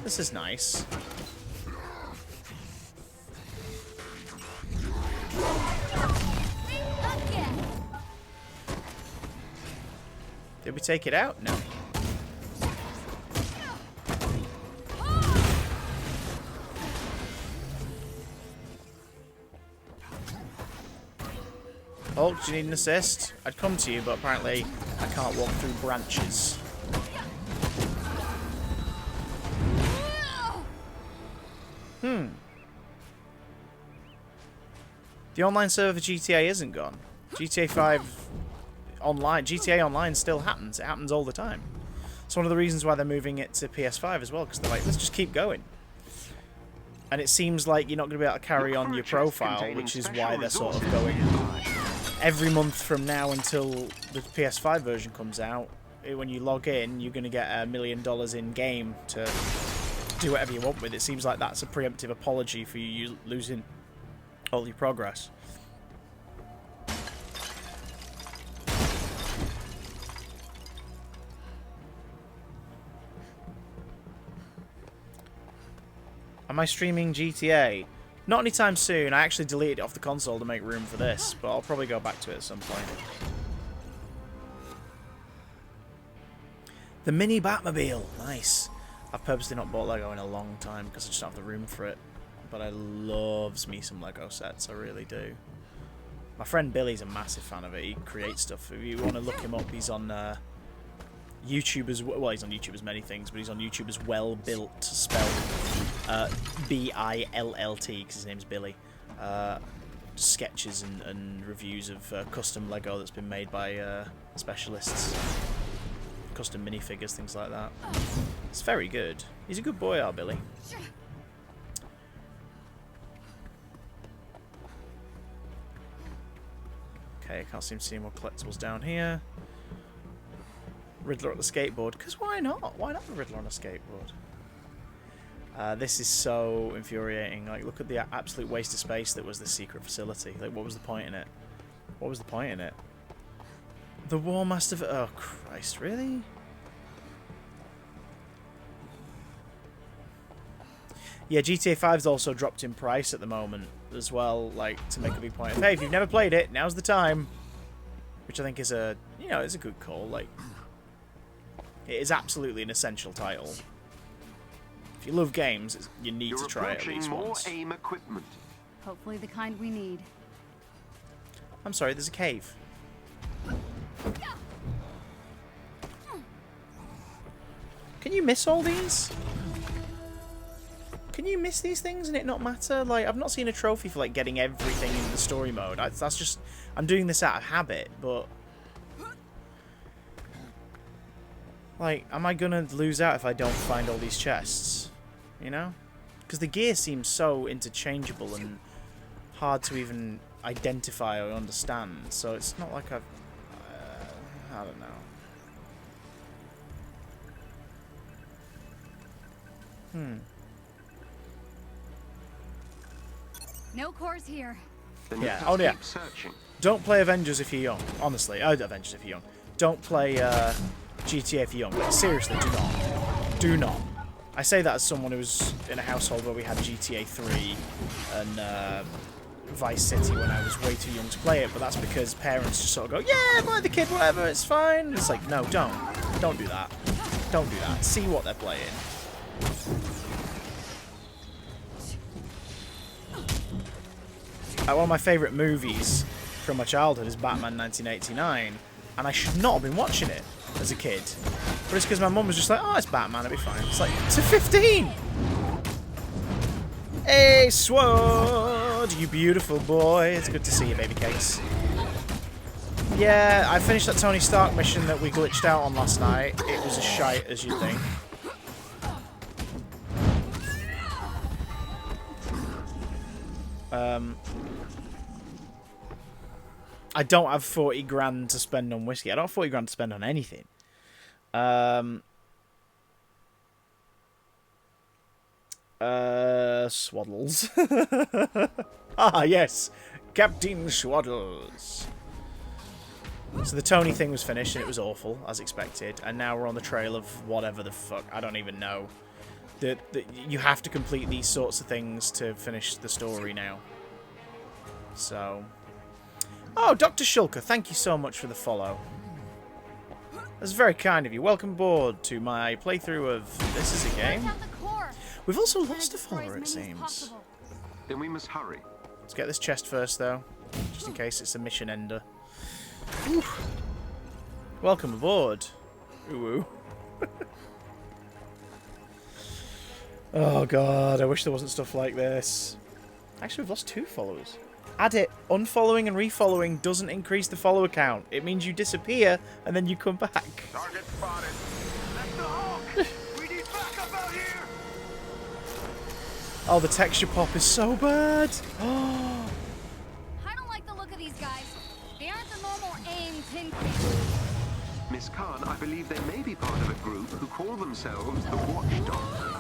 S2: This is nice. Did we take it out? No. Hulk, do you need an assist? I'd come to you, but apparently I can't walk through branches. The online server for GTA isn't gone. GTA 5 online, GTA Online still happens. It happens all the time. It's one of the reasons why they're moving it to PS5 as well, because they're like, let's just keep going. And it seems like you're not going to be able to carry on your profile, which is why they're sort of going every month from now until the PS5 version comes out. When you log in, you're going to get $1 million in game to do whatever you want with. It seems like that's a preemptive apology for you losing all your progress. Am I streaming GTA? Not anytime soon. I actually deleted it off the console to make room for this, but I'll probably go back to it at some point. The mini Batmobile. Nice. I've purposely not bought Lego in a long time because I just don't have the room for it. But I loves me some Lego sets. I really do. My friend Billy's a massive fan of it. He creates stuff. If you want to look him up, he's on YouTube as well. Well, he's on YouTube as many things, but he's on YouTube as Well Built, spelled Billt, because his name's Billy. Sketches and reviews of custom Lego that's been made by specialists. Custom minifigures, things like that. It's very good. He's a good boy, our Billy. Okay, I can't seem to see any more collectibles down here. Riddler on the skateboard, because why not? Why not the Riddler on a skateboard? This is so infuriating. Like, look at the absolute waste of space that was this secret facility. Like, what was the point in it? What was the point in it? The War Master... Oh, Christ, really? Yeah, GTA 5's also dropped in price at the moment as well, like, to make a big point. Hey, if you've never played it, now's the time. Which I think is a, you know, it's a good call. Like, it is absolutely an essential title. If you love games, you need to try it at least once.
S4: AIM equipment.
S5: Hopefully the kind we need.
S2: I'm sorry, there's a cave. Can you miss all these? Can you miss these things and it not matter? Like, I've not seen a trophy for, like, getting everything in the story mode. That's just... I'm doing this out of habit, but... Like, am I gonna lose out if I don't find all these chests? You know? Because the gear seems so interchangeable and hard to even identify or understand. So it's not like I've... I don't know.
S5: No cores here.
S4: Then
S2: Yeah,
S4: let us
S2: oh yeah.
S4: keep searching.
S2: Don't play Avengers if you're young. Honestly, Avengers if you're young. Don't play GTA if you're young. Like, seriously, do not. Do not. I say that as someone who was in a household where we had GTA 3 and Vice City when I was way too young to play it, but that's because parents just sort of go, yeah, buy the kid whatever, it's fine. It's like, no, don't. Don't do that. Don't do that. See what they're playing. One of my favourite movies from my childhood is Batman 1989, and I should not have been watching it as a kid. But it's because my mum was just like, oh, it's Batman, it'll be fine. It's like, to 15! Hey, Sword! You beautiful boy. It's good to see you, baby cakes. Yeah, I finished that Tony Stark mission that we glitched out on last night. It was a shite, as you'd think. I don't have 40 grand to spend on whiskey. I don't have 40 grand to spend on anything. Swaddles. Ah, yes. Captain Swaddles. So the Tony thing was finished and it was awful, as expected. And now we're on the trail of whatever the fuck. I don't even know. You have to complete these sorts of things to finish the story now. So... Oh, Dr. Shulker, thank you so much for the follow. That's very kind of you. Welcome aboard to my playthrough of This Is a Game. We've also lost a follower, it seems.
S4: Then we must hurry.
S2: Let's get this chest first, though, just in case it's a mission ender. Oof. Welcome aboard. Ooh. Oh, God, I wish there wasn't stuff like this. Actually, we've lost 2 followers. Add it. Unfollowing and refollowing doesn't increase the follower count. It means you disappear and then you come back.
S8: Target spotted.
S6: That's the Hulk! We need backup out here!
S2: Oh, the texture pop is so bad.
S5: I don't like the look of these guys. They aren't the normal AIM tin creatures.
S4: Miss Khan, I believe they may be part of a group who call themselves the Watchdogs.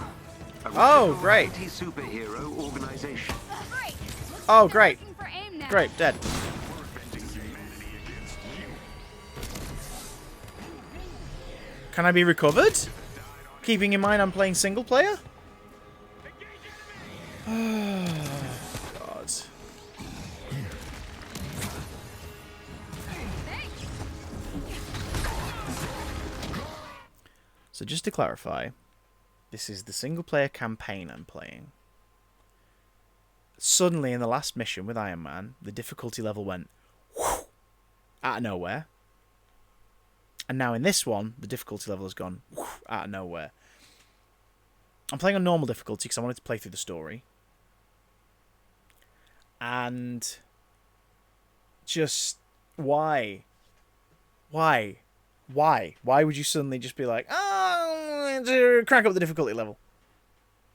S2: Oh, great.
S4: Anti-superhero organization.
S5: Great.
S2: Oh, great.
S5: Looking for AIM now.
S2: Great, dead. Can I be recovered? Keeping in mind I'm playing single player? Oh, God. So just to clarify, this is the single player campaign I'm playing. Suddenly in the last mission with Iron Man, the difficulty level went whoosh, out of nowhere. And now in this one, the difficulty level has gone whoosh, out of nowhere. I'm playing on normal difficulty because I wanted to play through the story. And just why? Why would you suddenly just be like, oh, crank up the difficulty level?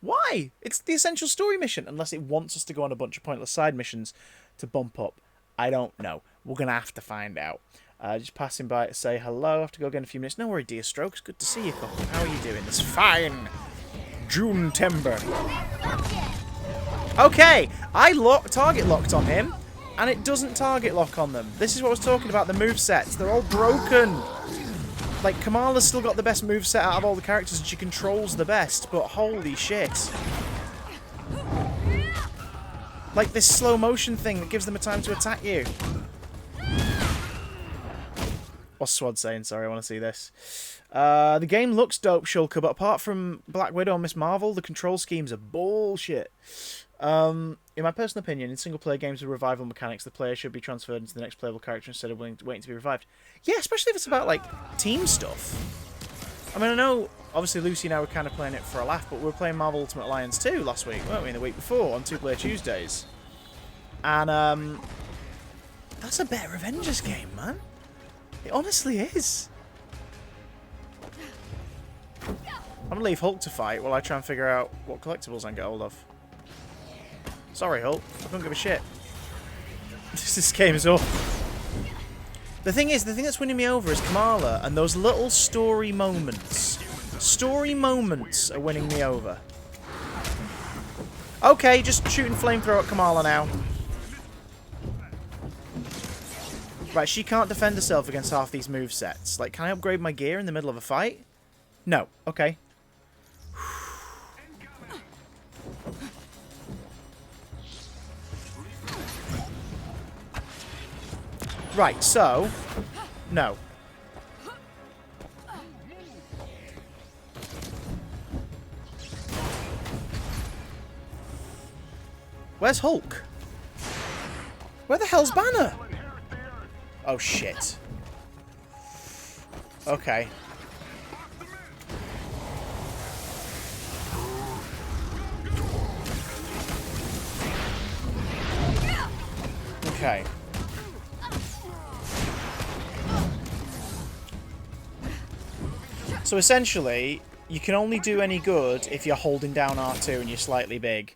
S2: Why? It's the essential story mission, unless it wants us to go on a bunch of pointless side missions to bump up. I don't know. We're going to have to find out. Just passing by to say hello. I have to go again in a few minutes. No worry, dear Strokes. Good to see you, couple. How are you doing this fine June timber? Okay, I target locked on him, and it doesn't target lock on them. This is what I was talking about, the movesets. They're all broken. Like, Kamala's still got the best moveset out of all the characters, and she controls the best, but holy shit. Like, this slow motion thing that gives them a time to attack you. What's Swad saying? Sorry, I want to see this. The game looks dope, Shulker, but apart from Black Widow and Miss Marvel, the control schemes are bullshit. In my personal opinion, in single-player games with revival mechanics, the player should be transferred into the next playable character instead of waiting to be revived. Yeah, especially if it's about, like, team stuff. I mean, I know, obviously, Lucy and I were kind of playing it for a laugh, but we were playing Marvel Ultimate Alliance 2 last week, weren't we, and the week before, on 2-player Tuesdays. And, that's a better Avengers game, man. It honestly is. I'm going to leave Hulk to fight while I try and figure out what collectibles I can get hold of. Sorry, Hulk. I don't give a shit. This game is awful. The thing is, the thing that's winning me over is Kamala and those little story moments. Story moments are winning me over. Okay, just shooting flamethrower at Kamala now. Right, she can't defend herself against half these movesets. Like, can I upgrade my gear in the middle of a fight? No. Okay. Right, so... No. Where's Hulk? Where the hell's Banner? Oh, shit. Okay. Okay. So essentially, you can only do any good if you're holding down R2 and you're slightly big.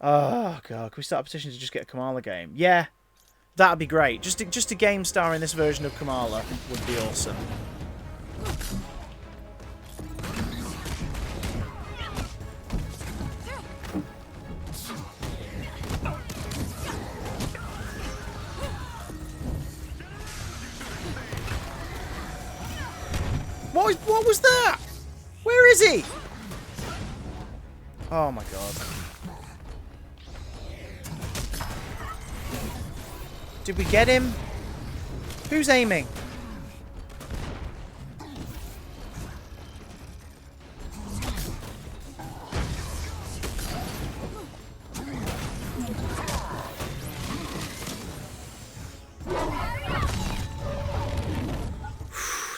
S2: Oh, God. Can we start a petition to just get a Kamala game? Yeah. That'd be great. Just a game star in this version of Kamala would be awesome. What was that? Where is he? Oh my god. Did we get him? Who's aiming?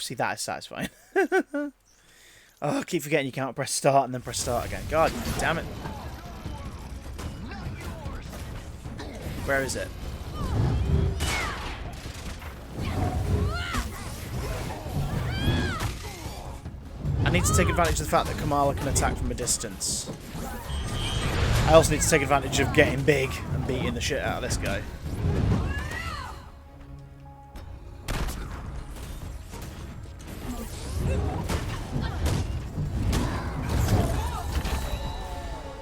S2: See, that is satisfying. Oh, I keep forgetting you can't press start and then press start again. God damn it. Where is it? I need to take advantage of the fact that Kamala can attack from a distance. I also need to take advantage of getting big and beating the shit out of this guy.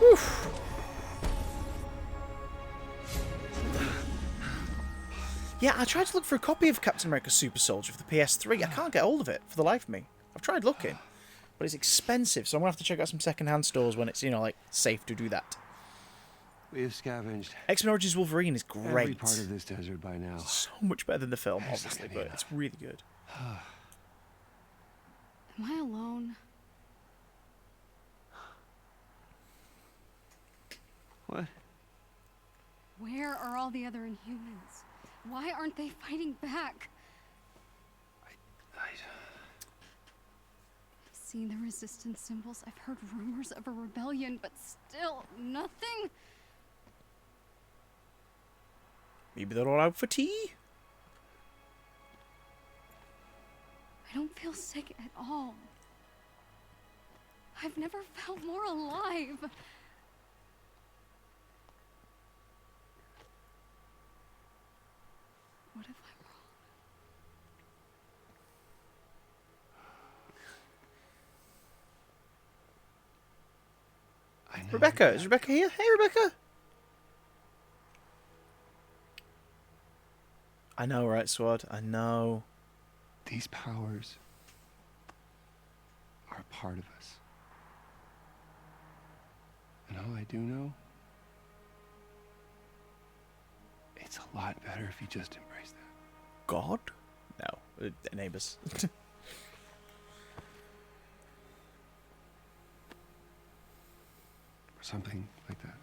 S2: Oof. Yeah, I tried to look for a copy of Captain America Super Soldier for the PS3. I can't get hold of it for the life of me. I've tried looking, but it's expensive, so I'm going to have to check out some second-hand stores when it's, you know, like, safe to do that.
S4: We have scavenged
S2: X-Men Origins Wolverine is great.
S4: every part of this desert by now.
S2: So much better than the film, obviously, but it's really good.
S5: Am I alone?
S4: What?
S5: Where are all the other Inhumans? Why aren't they fighting back? I've seen the resistance symbols. I've heard rumors of a rebellion, but still nothing.
S2: Maybe they're all out for tea?
S5: I don't feel sick at all. I've never felt more alive. What if I'm wrong?
S2: Rebecca, is Rebecca here? Hey, Rebecca! I know, right, Sword? I know.
S4: These powers are a part of us. And all I do know, it's a lot better if you just embrace that.
S2: God? No, neighbours.
S4: Or something like that.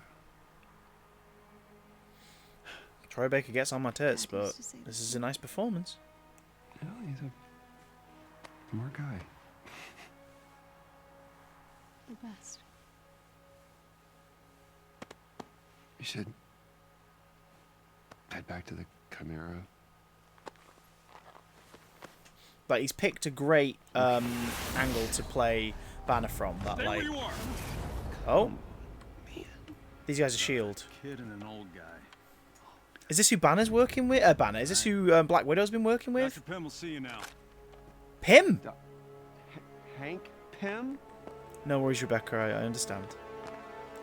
S2: Troy Baker gets on my tits, but this is a nice performance.
S4: No, he's a smart guy.
S5: The best.
S4: You should head back to the Chimera.
S2: Like, he's picked a great angle to play Banner from. That, like, oh, these guys are S.H.I.E.L.D.
S9: Kid and an old guy.
S2: Is this who Banner's working with? Banner. Is this who Black Widow's been working with?
S9: Dr. Pym will see you now.
S2: Pym?
S4: Hank Pym?
S2: No worries, Rebecca. I understand.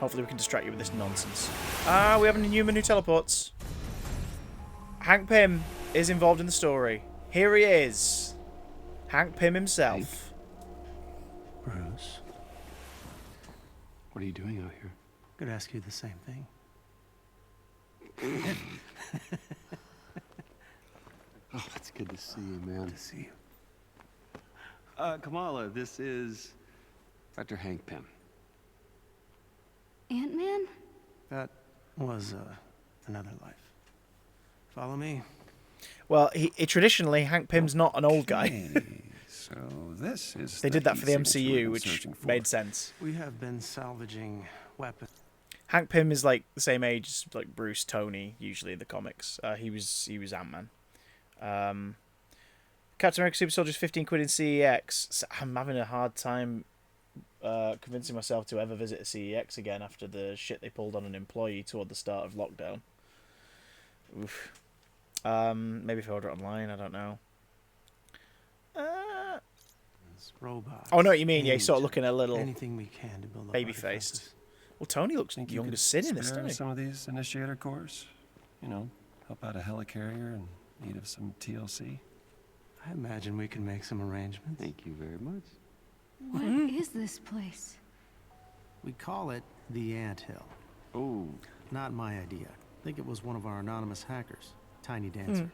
S2: Hopefully we can distract you with this nonsense. We have an Inhuman who teleports. Hank Pym is involved in the story. Here he is. Hank Pym himself.
S10: Bruce,
S4: What are you doing out here?
S10: I'm gonna ask you the same thing.
S4: Oh, it's good to see you, man.
S10: To see you.
S4: Kamala, this is Dr. Hank Pym.
S5: Ant-Man?
S10: That was another life. Follow me.
S2: Well, traditionally, Hank Pym's not an old guy.
S11: Hey, so this is
S2: They did that for the
S11: heat signature we've
S2: MCU,
S11: been
S2: which
S11: searching for.
S2: made sense.
S10: We have been salvaging weapons.
S2: Hank Pym is like the same age as like Bruce, Tony, usually in the comics. He was Ant-Man. Captain America Super Soldier is 15 quid in CEX. So I'm having a hard time convincing myself to ever visit a CEX again after the shit they pulled on an employee toward the start of lockdown. Oof. Maybe if I order it online, I don't know.
S10: Robots.
S2: Oh, I know what you mean. Yeah, he's sort of looking a little
S10: anything we can to build up
S2: baby-faced.
S10: our defenses.
S2: Well, Tony looks
S11: Think you
S2: young
S11: could
S2: as sin in this,
S11: spare
S2: doesn't he?
S11: some of these initiator cores? You know, help out a helicarrier in need of some TLC?
S10: I imagine we can make some arrangements.
S6: Thank you very much.
S5: What is this place?
S10: We call it the Anthill.
S6: Oh.
S10: Not my idea. I think it was one of our anonymous hackers, Tiny Dancer.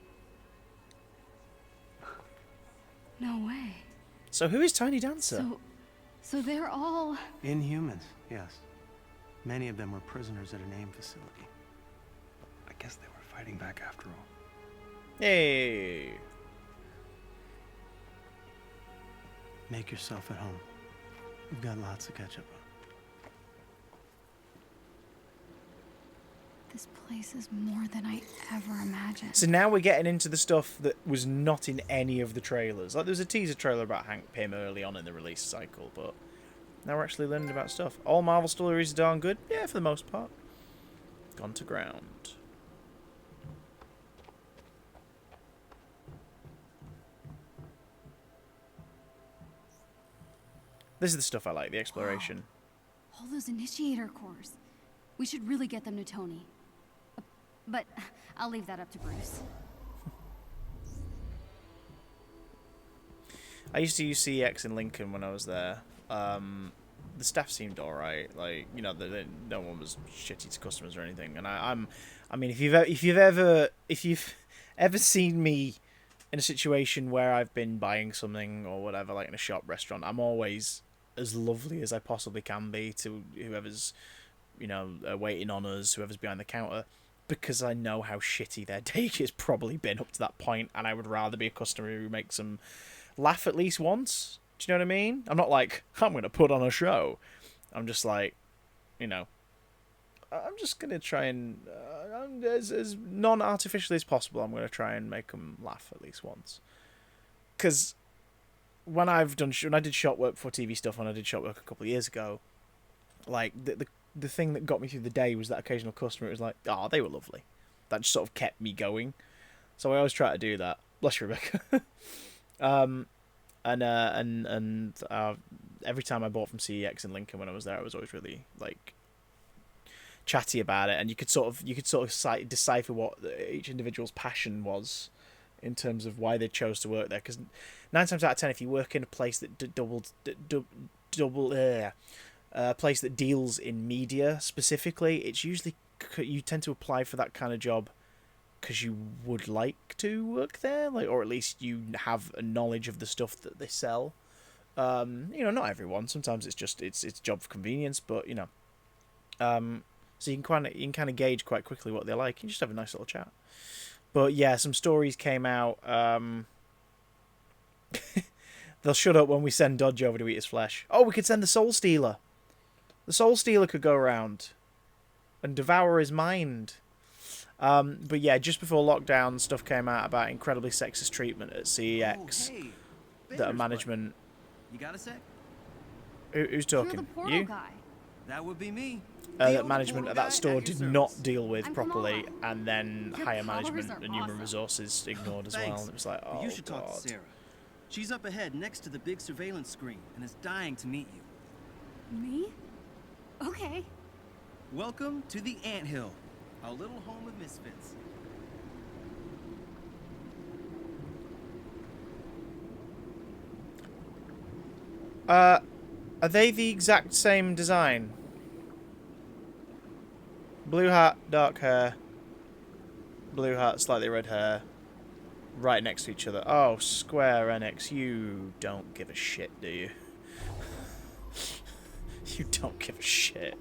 S5: No way.
S2: So who is Tiny Dancer?
S5: So they're all...
S10: Inhumans, yes. Many of them were prisoners at an AIM facility.
S11: I guess they were fighting back after all.
S2: Hey.
S10: Make yourself at home. We've got lots to catch up on.
S5: This place is more than I ever imagined.
S2: So now we're getting into the stuff that was not in any of the trailers. Like, there was a teaser trailer about Hank Pym early on in the release cycle, but now we're actually learning about stuff. All Marvel stories are darn good. Yeah, for the most part. Gone to ground. This is the stuff I like, the exploration.
S5: All those initiator cores. We should really get them to Tony. But I'll leave that up to Bruce.
S2: I used to use CEX in Lincoln when I was there. The staff seemed alright. Like, you know, no one was shitty to customers or anything. And I mean, if you've ever seen me in a situation where I've been buying something or whatever, like in a shop, restaurant, I'm always as lovely as I possibly can be to whoever's, you know, waiting on us, whoever's behind the counter, because I know how shitty their day has probably been up to that point, and I would rather be a customer who makes them laugh at least once. Do you know what I mean? I'm not like, I'm going to put on a show. I'm just like, you know, I'm just going to try and, as non-artificially as possible, I'm going to try and make them laugh at least once. Because when I did shop work for TV stuff, when I did shop work a couple of years ago, like, the thing that got me through the day was that occasional customer. It was like, oh, they were lovely. That just sort of kept me going. So I always try to do that. Bless you, Rebecca. Every time I bought from CEX in Lincoln when I was there, I was always really like chatty about it, and you could sort of decipher what each individual's passion was in terms of why they chose to work there. Because 9 times out of 10, if you work in a place that place that deals in media specifically, it's usually you tend to apply for that kind of job because you would like to work there, like, or at least you have a knowledge of the stuff that they sell. You know, not everyone. Sometimes it's just it's job for convenience, but you know, so you can kind of gauge quite quickly what they like. You just have a nice little chat. But yeah, some stories came out. They'll shut up when we send Dodge over to eat his flesh. Oh, we could send the Soul Stealer. The Soul Stealer could go around and devour his mind. But yeah, just before lockdown, stuff came out about incredibly sexist treatment at CEX.
S12: Oh, hey,
S2: That management...
S12: You got a sec?
S2: Who's talking?
S5: You're the portal
S2: You?
S5: guy.
S12: That would be me.
S2: That management at that store did not deal with properly, and then
S5: Your
S2: higher
S5: powers
S2: management
S5: are
S2: and human
S5: awesome.
S2: resources ignored as well.
S12: Thanks.
S2: And it was like,
S12: But
S2: oh,
S12: you should talk
S2: God.
S12: to Sarah. She's up ahead next to the big surveillance screen and is dying to meet you.
S5: Me? Okay.
S12: Welcome to the Anthill, our little home of misfits.
S2: Are they the exact same design? Blue hat, dark hair. Blue hat, slightly red hair. Right next to each other. Oh, Square Enix, you don't give a shit, do you? You don't give a shit.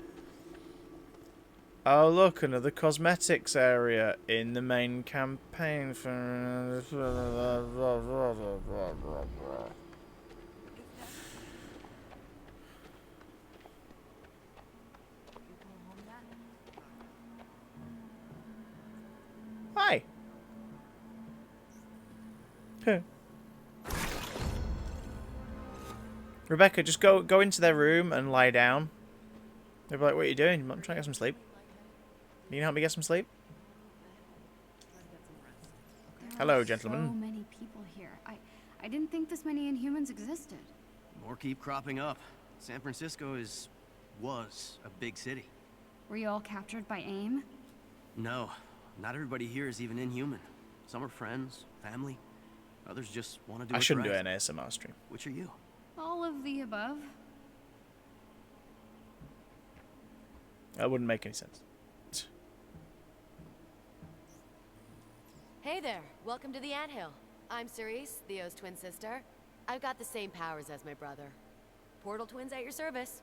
S2: Oh, look, another cosmetics area in the main campaign for... Hi. Rebecca, just go into their room and lie down. They'll be like, what are you doing? I'm trying to get some sleep. Can you help me get some sleep? Hello, gentlemen.
S5: So many people here. I didn't think this many Inhumans existed.
S12: More keep cropping up. San Francisco was a big city.
S5: Were you all captured by AIM?
S12: No, not everybody here is even inhuman. Some are friends, family. Others just want to do
S2: I
S12: what's
S2: shouldn't
S12: right.
S2: do an ASMR stream.
S12: Which are you?
S5: All of the above.
S2: That wouldn't make any sense.
S13: Hey there, welcome to the Anthill. I'm Cerise, Theo's twin sister. I've got the same powers as my brother. Portal twins at your service.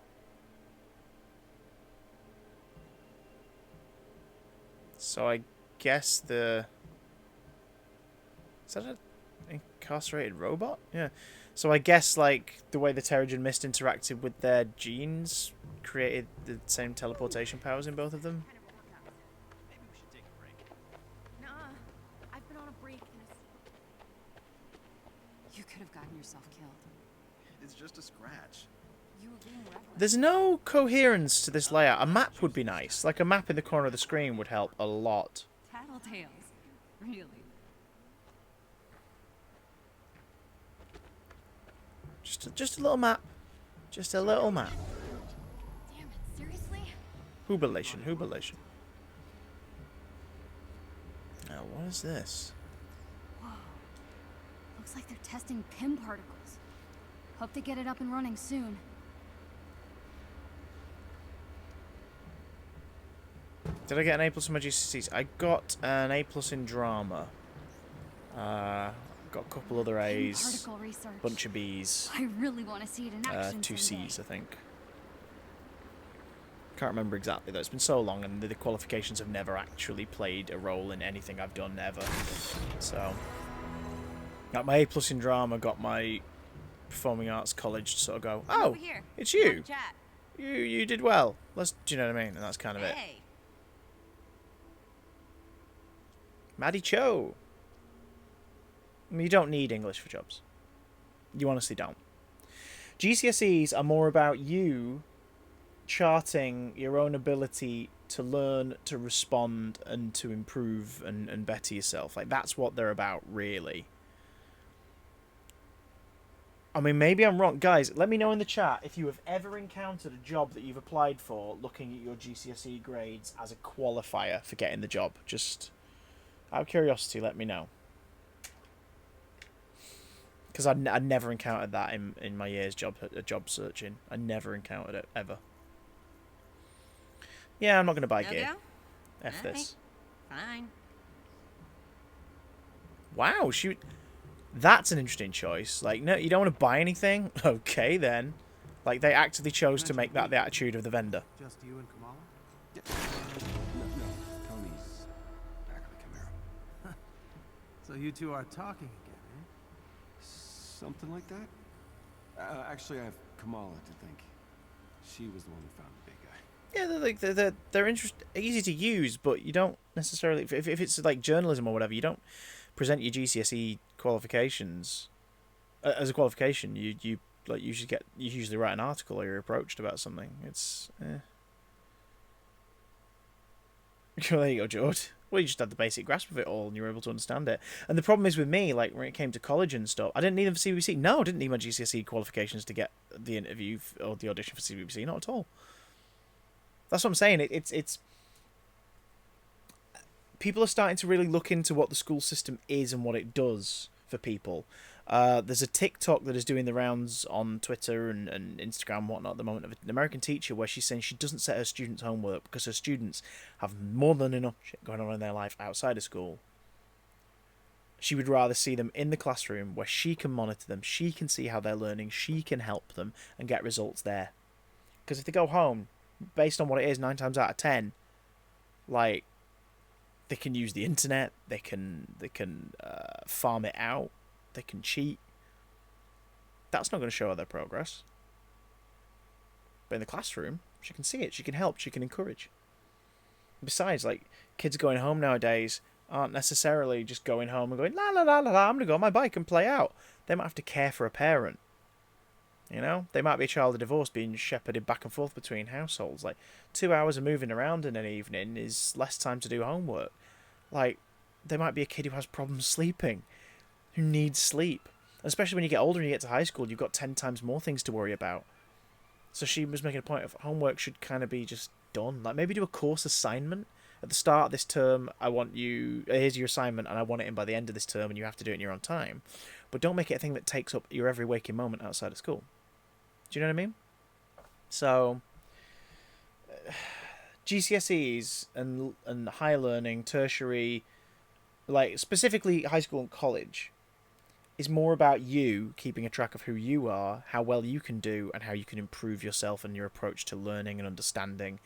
S2: So I guess the... Is that an incarcerated robot? Yeah. So I guess, like, the way the Terrigen Mist interacted with their genes created the same teleportation powers in both of them?
S12: Maybe we should take a break.
S5: Nuh-uh. I've been on a break and you could have gotten yourself killed.
S12: It's just a scratch.
S5: You were being reckless.
S2: There's no coherence to this layout. A map would be nice. Like, a map in the corner of the screen would help a lot.
S5: Tattletales. Really.
S2: Just a little map. Just a little map.
S5: Damn it, seriously?
S2: Hubilation. Now, what is this?
S5: Whoa. Looks like they're testing Pym particles. Hope they get it up and running soon.
S2: Did I get an A+ on my GCSEs? I got an A+ in drama. Got a couple other A's.
S5: Particle research.
S2: Bunch of B's.
S5: I really want to see it in action
S2: 2
S5: someday.
S2: C's, I think. Can't remember exactly though. It's been so long, and the qualifications have never actually played a role in anything I've done ever. So, got my A+ in drama. Got my performing arts college to sort of go. Oh,
S5: Over here.
S2: it's you.
S5: Chat.
S2: You did well. Do you know what I mean? And that's kind of it.
S5: Hey.
S2: Maddie Cho. I mean, you don't need English for jobs. You honestly don't. GCSEs are more about you charting your own ability to learn, to respond, and to improve and better yourself. Like, that's what they're about, really. I mean, maybe I'm wrong. Guys, let me know in the chat if you have ever encountered a job that you've applied for looking at your GCSE grades as a qualifier for getting the job. Just out of curiosity, let me know. Because I never encountered that in my years job searching. I never encountered it, ever. Yeah, I'm not going to buy gear. F this.
S5: Fine.
S2: Wow, shoot. That's an interesting choice. Like, no, you don't want to buy anything? Okay, then. Like, they actively chose to make that the attitude of the vendor.
S10: Just you and Kamala?
S11: No. Tony's back on the Camaro.
S10: So you two are talking again, eh?
S11: Something like that? Actually, I have Kamala to thank. She was the one who found the big guy.
S2: Yeah, they're easy to use, but you don't necessarily... If it's, like, journalism or whatever, you don't present your GCSE qualifications as a qualification. You usually write an article or you're approached about something. It's... There you go, George. Well, you just had the basic grasp of it all and you were able to understand it. And the problem is with me, like, when it came to college and stuff, I didn't need them for CBBC. No, I didn't need my GCSE qualifications to get the interview or the audition for CBBC. Not at all. That's what I'm saying. It's people are starting to really look into what the school system is and what it does for people. There's a TikTok that is doing the rounds on Twitter and Instagram and whatnot at the moment of an American teacher where she's saying she doesn't set her students' homework because her students have more than enough shit going on in their life outside of school. She would rather see them in the classroom where she can monitor them, she can see how they're learning, she can help them and get results there. Because if they go home, based on what it is, 9 times out of 10, like, they can use the internet, they can farm it out, they can cheat. That's not going to show her their progress. But in the classroom, she can see it, she can help, she can encourage. Besides, like, kids going home nowadays aren't necessarily just going home and going, la la la la la, I'm going to go on my bike and play out. They might have to care for a parent. You know, they might be a child of divorce being shepherded back and forth between households. Like, 2 hours of moving around in an evening is less time to do homework. Like, there might be a kid who has problems sleeping, who needs sleep. Especially when you get older and you get to high school, you've got 10 times more things to worry about. So she was making a point of homework should kind of be just done. Like, maybe do a course assignment at the start of this term, I want you, here's your assignment, and I want it in by the end of this term, and you have to do it in your own time. But don't make it a thing that takes up your every waking moment outside of school. Do you know what I mean? So, GCSEs and higher learning, tertiary, like specifically high school and college, is more about you keeping a track of who you are, how well you can do, and how you can improve yourself and your approach to learning and understanding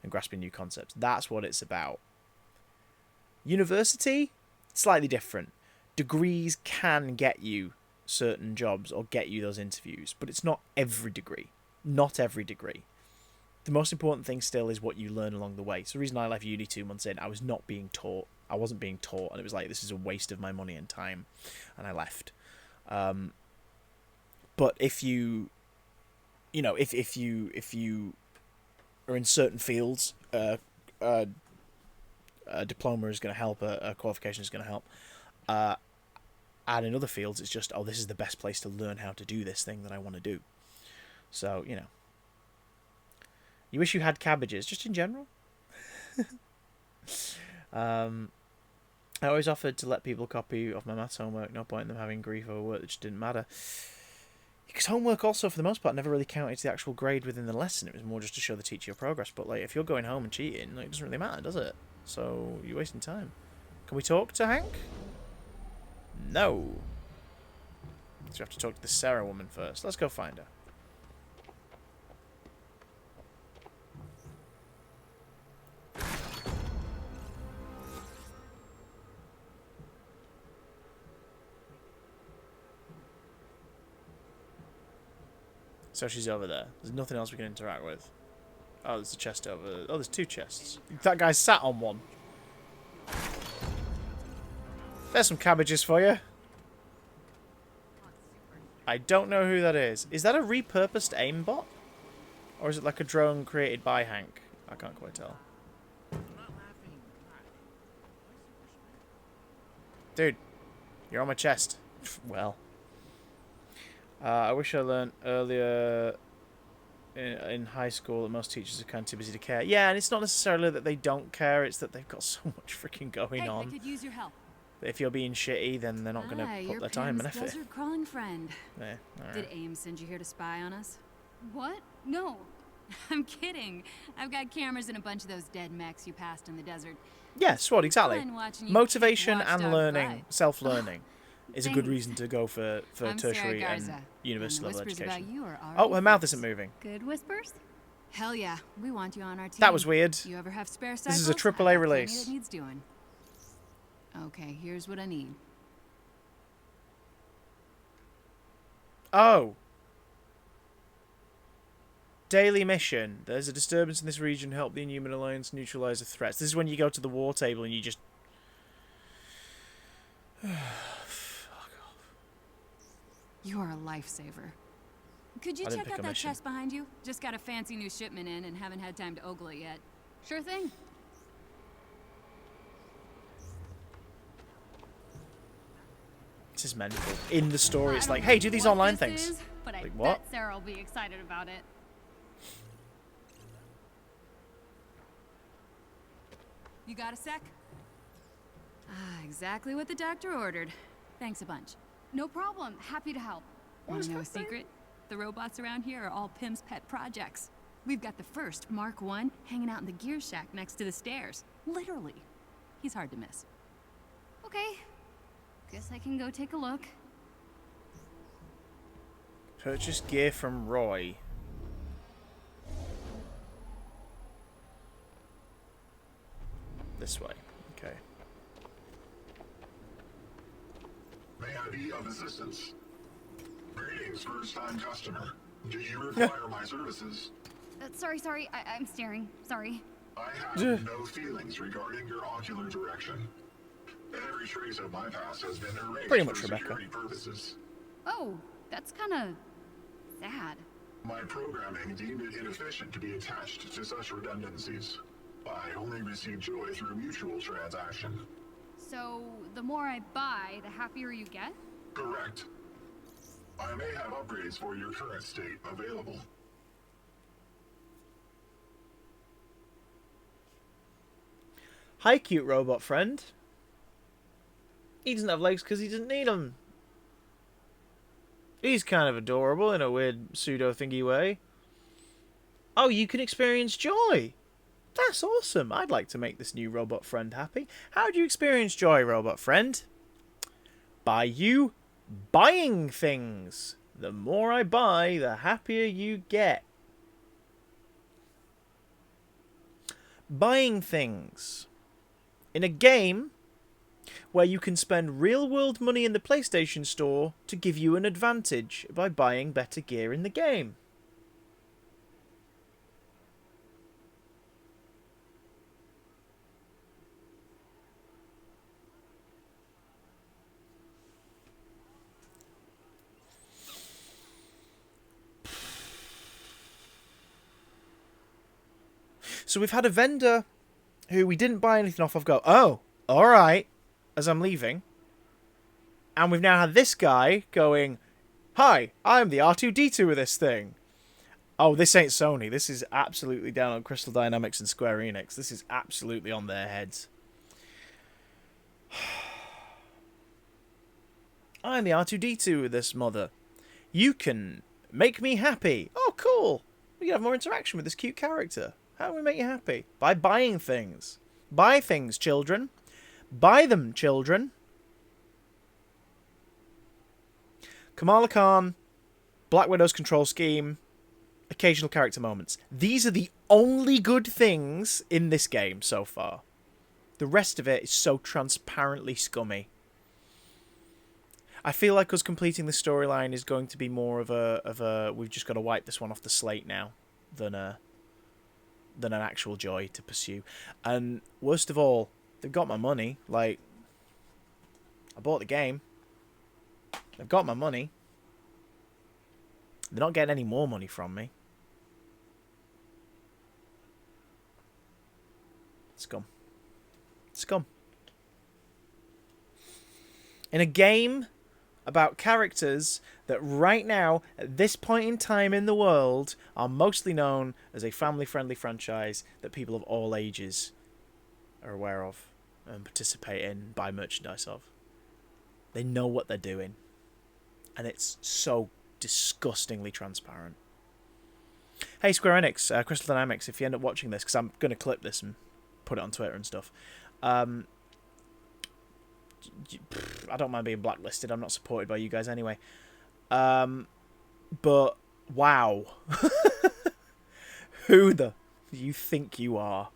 S2: and grasping new concepts. That's what it's about. University, slightly different. Degrees can get you certain jobs or get you those interviews, but it's not every degree. Not every degree. The most important thing still is what you learn along the way. So the reason I left uni 2 months in, I was not being taught. I wasn't being taught, and it was like, this is a waste of my money and time, and I left. But if you know, if you are in certain fields, a diploma is going to help, a qualification is going to help. And in other fields, it's just, oh, this is the best place to learn how to do this thing that I want to do. So, you know. You wish you had cabbages, just in general. I always offered to let people copy of my maths homework, no point in them having grief over work that just didn't matter. Because homework also, for the most part, never really counted to the actual grade within the lesson. It was more just to show the teacher your progress. But like, if you're going home and cheating, like, it doesn't really matter, does it? So, you're wasting time. Can we talk to Hank? No. So we have to talk to this Sarah woman first. Let's go find her. So she's over there. There's nothing else we can interact with. Oh, there's a chest over there. Oh, there's 2 chests. That guy sat on one. There's some cabbages for you. I don't know who that is. Is that a repurposed aimbot? Or is it like a drone created by Hank? I can't quite tell. Dude, you're on my chest. Well. I wish I learned earlier in high school that most teachers are kind of too busy to care. Yeah, and it's not necessarily that they don't care, it's that they've got so much freaking going on.
S14: I could use your help.
S2: That if you're being shitty, then they're not going to put their time and effort.
S14: Desert crawling friend.
S2: Yeah, right.
S14: Did AIM send you here to spy on us?
S5: What? No.
S14: I'm kidding. I've got cameras in a bunch of those dead mechs you passed in the desert.
S2: Yeah, SWAT, exactly.
S14: Fun watching you
S2: Motivation and
S14: watchdog
S2: learning,
S14: fight.
S2: self-learning, is a good
S14: Thanks.
S2: reason to go for
S14: I'm
S2: tertiary
S14: Sarah
S2: and
S14: Garza,
S2: university
S14: and the
S2: level
S14: whispers about
S2: education.
S14: you are
S2: Oh,
S14: already
S2: her mouth
S14: fixed.
S2: isn't moving.
S5: Good whispers?
S14: Hell yeah, we want you on our team.
S2: That was weird.
S14: You ever have spare
S2: This is a
S14: cycles?
S2: AAA
S14: I've got
S2: release.
S14: plenty that needs doing. Okay, here's what I need.
S2: Oh. Daily mission. There's a disturbance in this region. Help the Inhuman Alliance neutralize the threats. This is when you go to the war table and you just...
S14: You are a lifesaver. Could you
S2: I didn't
S14: check
S2: pick
S14: out
S2: a
S14: that
S2: mission.
S14: chest behind you? Just got a fancy new shipment in and haven't had time to ogle it yet.
S5: Sure thing.
S2: This is mental. In the story, it's
S5: I
S2: like,
S5: don't
S2: hey,
S5: know
S2: do these
S5: what
S2: online
S5: this
S2: things.
S5: is, but I
S2: Like,
S5: bet
S2: what?
S5: Sarah will be excited about it.
S14: You got a sec? Ah, exactly what the doctor ordered. Thanks a bunch.
S5: No problem. Happy to help.
S14: Want to know a secret? The robots around here are all Pym's pet projects. We've got the first, Mark 1, hanging out in the gear shack next to the stairs. Literally. He's hard to miss.
S5: Okay. Guess I can go take a look.
S2: Purchase gear from Roy. This way. Okay.
S8: May I be of assistance? Greetings, first-time customer. Do you require my services?
S5: Sorry. I'm staring. Sorry.
S8: I have no feelings regarding your ocular direction. Every trace of my past has been erased
S2: Pretty much,
S8: for
S2: Rebecca.
S8: security purposes.
S5: Oh, that's kind of sad.
S8: My programming deemed it inefficient to be attached to such redundancies. I only receive joy through mutual transaction.
S5: So, the more I buy, the happier you get?
S8: Correct. I may have upgrades for your current state available.
S2: Hi, cute robot friend. He doesn't have legs because he doesn't need them. He's kind of adorable in a weird pseudo-thingy way. Oh, you can experience joy. That's awesome. I'd like to make this new robot friend happy. How do you experience joy, robot friend? By you buying things. The more I buy, the happier you get. Buying things. In a game where you can spend real-world money in the PlayStation Store to give you an advantage by buying better gear in the game. So we've had a vendor who we didn't buy anything off of go, oh, alright, as I'm leaving. And we've now had this guy going, hi, I'm the R2-D2 of this thing. Oh, this ain't Sony. This is absolutely down on Crystal Dynamics and Square Enix. This is absolutely on their heads. I'm the R2-D2 of this mother. You can make me happy. Oh, cool. We can have more interaction with this cute character. How do we make you happy? By buying things. Buy things, children. Buy them, children. Kamala Khan, Black Widow's control scheme, occasional character moments. These are the only good things in this game so far. The rest of it is so transparently scummy. I feel like us completing the storyline is going to be more of a we've just got to wipe this one off the slate now than an actual joy to pursue. And worst of all, they've got my money. Like, I bought the game. They've got my money. They're not getting any more money from me. Scum. Scum. In a game about characters that right now, at this point in time in the world, are mostly known as a family-friendly franchise that people of all ages are aware of and participate in, buy merchandise of. They know what they're doing. And it's so disgustingly transparent. Hey, Square Enix, Crystal Dynamics, if you end up watching this, because I'm going to clip this and put it on Twitter and stuff. I don't mind being blacklisted. I'm not supported by you guys anyway. But, wow. Who the you think you are?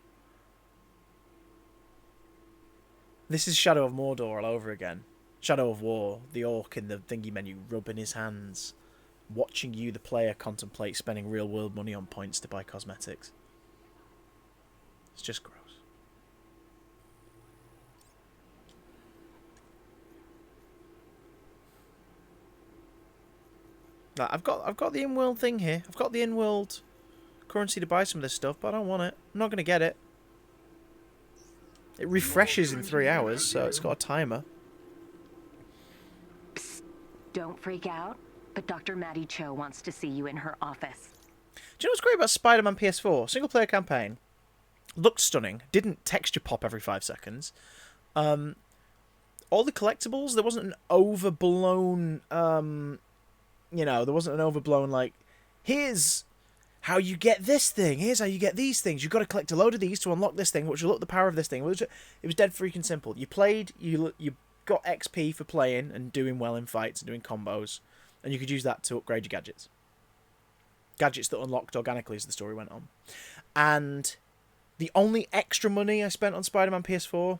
S2: This is Shadow of Mordor all over again. Shadow of War, the orc in the thingy menu rubbing his hands, watching you, the player, contemplate spending real-world money on points to buy cosmetics. It's just gross. Like, I've got the in-world thing here. I've got the in-world currency to buy some of this stuff, but I don't want it. I'm not going to get it. It refreshes in 3 hours, so it's got a timer.
S15: Psst, don't freak out, but Dr. Maddie Cho wants to see you in her office.
S2: Do you know what's great about Spider-Man PS4? Single-player campaign. Looked stunning. Didn't texture pop every 5 seconds. All the collectibles, there wasn't an overblown... there wasn't an overblown, like, here's how you get this thing, here's how you get these things, you've got to collect a load of these to unlock this thing, which will up the power of this thing. It was dead freaking simple. You played, you got XP for playing and doing well in fights and doing combos, and you could use that to upgrade your gadgets. Gadgets that unlocked organically as the story went on. And the only extra money I spent on Spider-Man PS4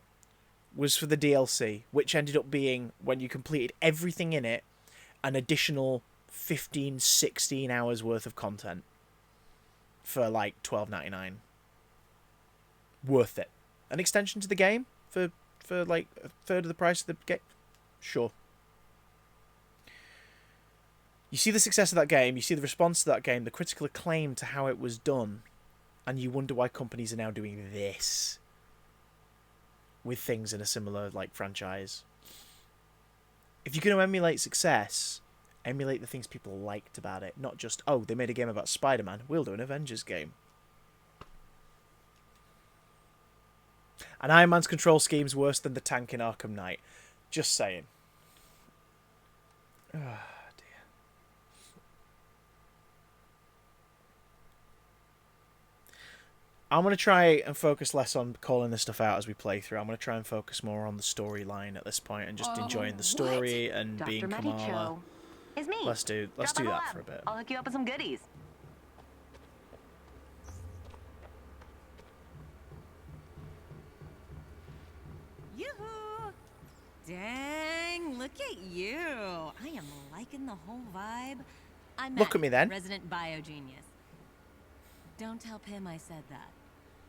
S2: was for the DLC, which ended up being, when you completed everything in it, an additional 15, 16 hours worth of content for like $12.99. Worth it. An extension to the game for like a third of the price of the game? Sure. You see the success of that game, you see the response to that game, the critical acclaim to how it was done, and you wonder why companies are now doing this with things in a similar like franchise. If you're going to emulate success, emulate the things people liked about it, not just, oh, they made a game about Spider-Man, we'll do an Avengers game. And Iron Man's control scheme's worse than the tank in Arkham Knight. Just saying. Oh, dear. I'm going to try and focus less on calling this stuff out as we play through. I'm going to try and focus more on the storyline at this point and just enjoying the story and
S15: Dr.
S2: being
S15: Maddie
S2: Kamala.
S15: Cho. It's me.
S2: Let's do that for a bit.
S15: I'll hook you up with some goodies.
S16: Yoo-hoo! Dang, look at you. I am liking the whole vibe. I'm
S2: Look at me then.
S16: Resident biogenius. Don't tell Pym I said that.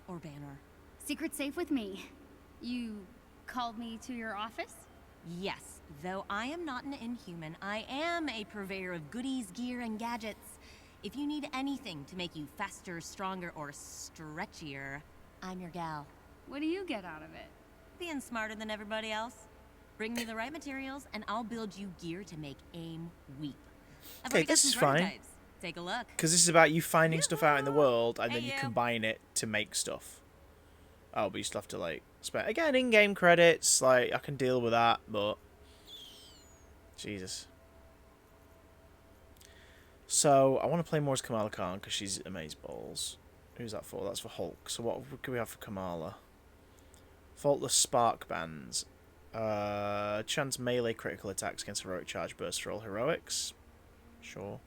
S16: Or Banner.
S5: Secret safe with me. You called me to your office?
S16: Yes, though I am not an inhuman, I am a purveyor of goodies, gear, and gadgets. If you need anything to make you faster, stronger, or stretchier, I'm your gal.
S5: What do you get out of it?
S16: Being smarter than everybody else. Bring me the right materials, and I'll build you gear to make AIM weep. I've
S2: Okay,
S16: already got
S2: this
S16: some
S2: is fine.
S16: prototypes. Take a look.
S2: Because this is about you finding stuff out in the world and then
S16: Hey,
S2: you
S16: you.
S2: combine it to make stuff. Oh, but you still have to, like, spend... Again, in-game credits, like, I can deal with that, but... Jesus. So, I want to play more as Kamala Khan because she's amazeballs. Who's that for? That's for Hulk. So what can we have for Kamala? Faultless Spark Bands. Chance melee critical attacks against heroic charge bursts for all heroics. Sure.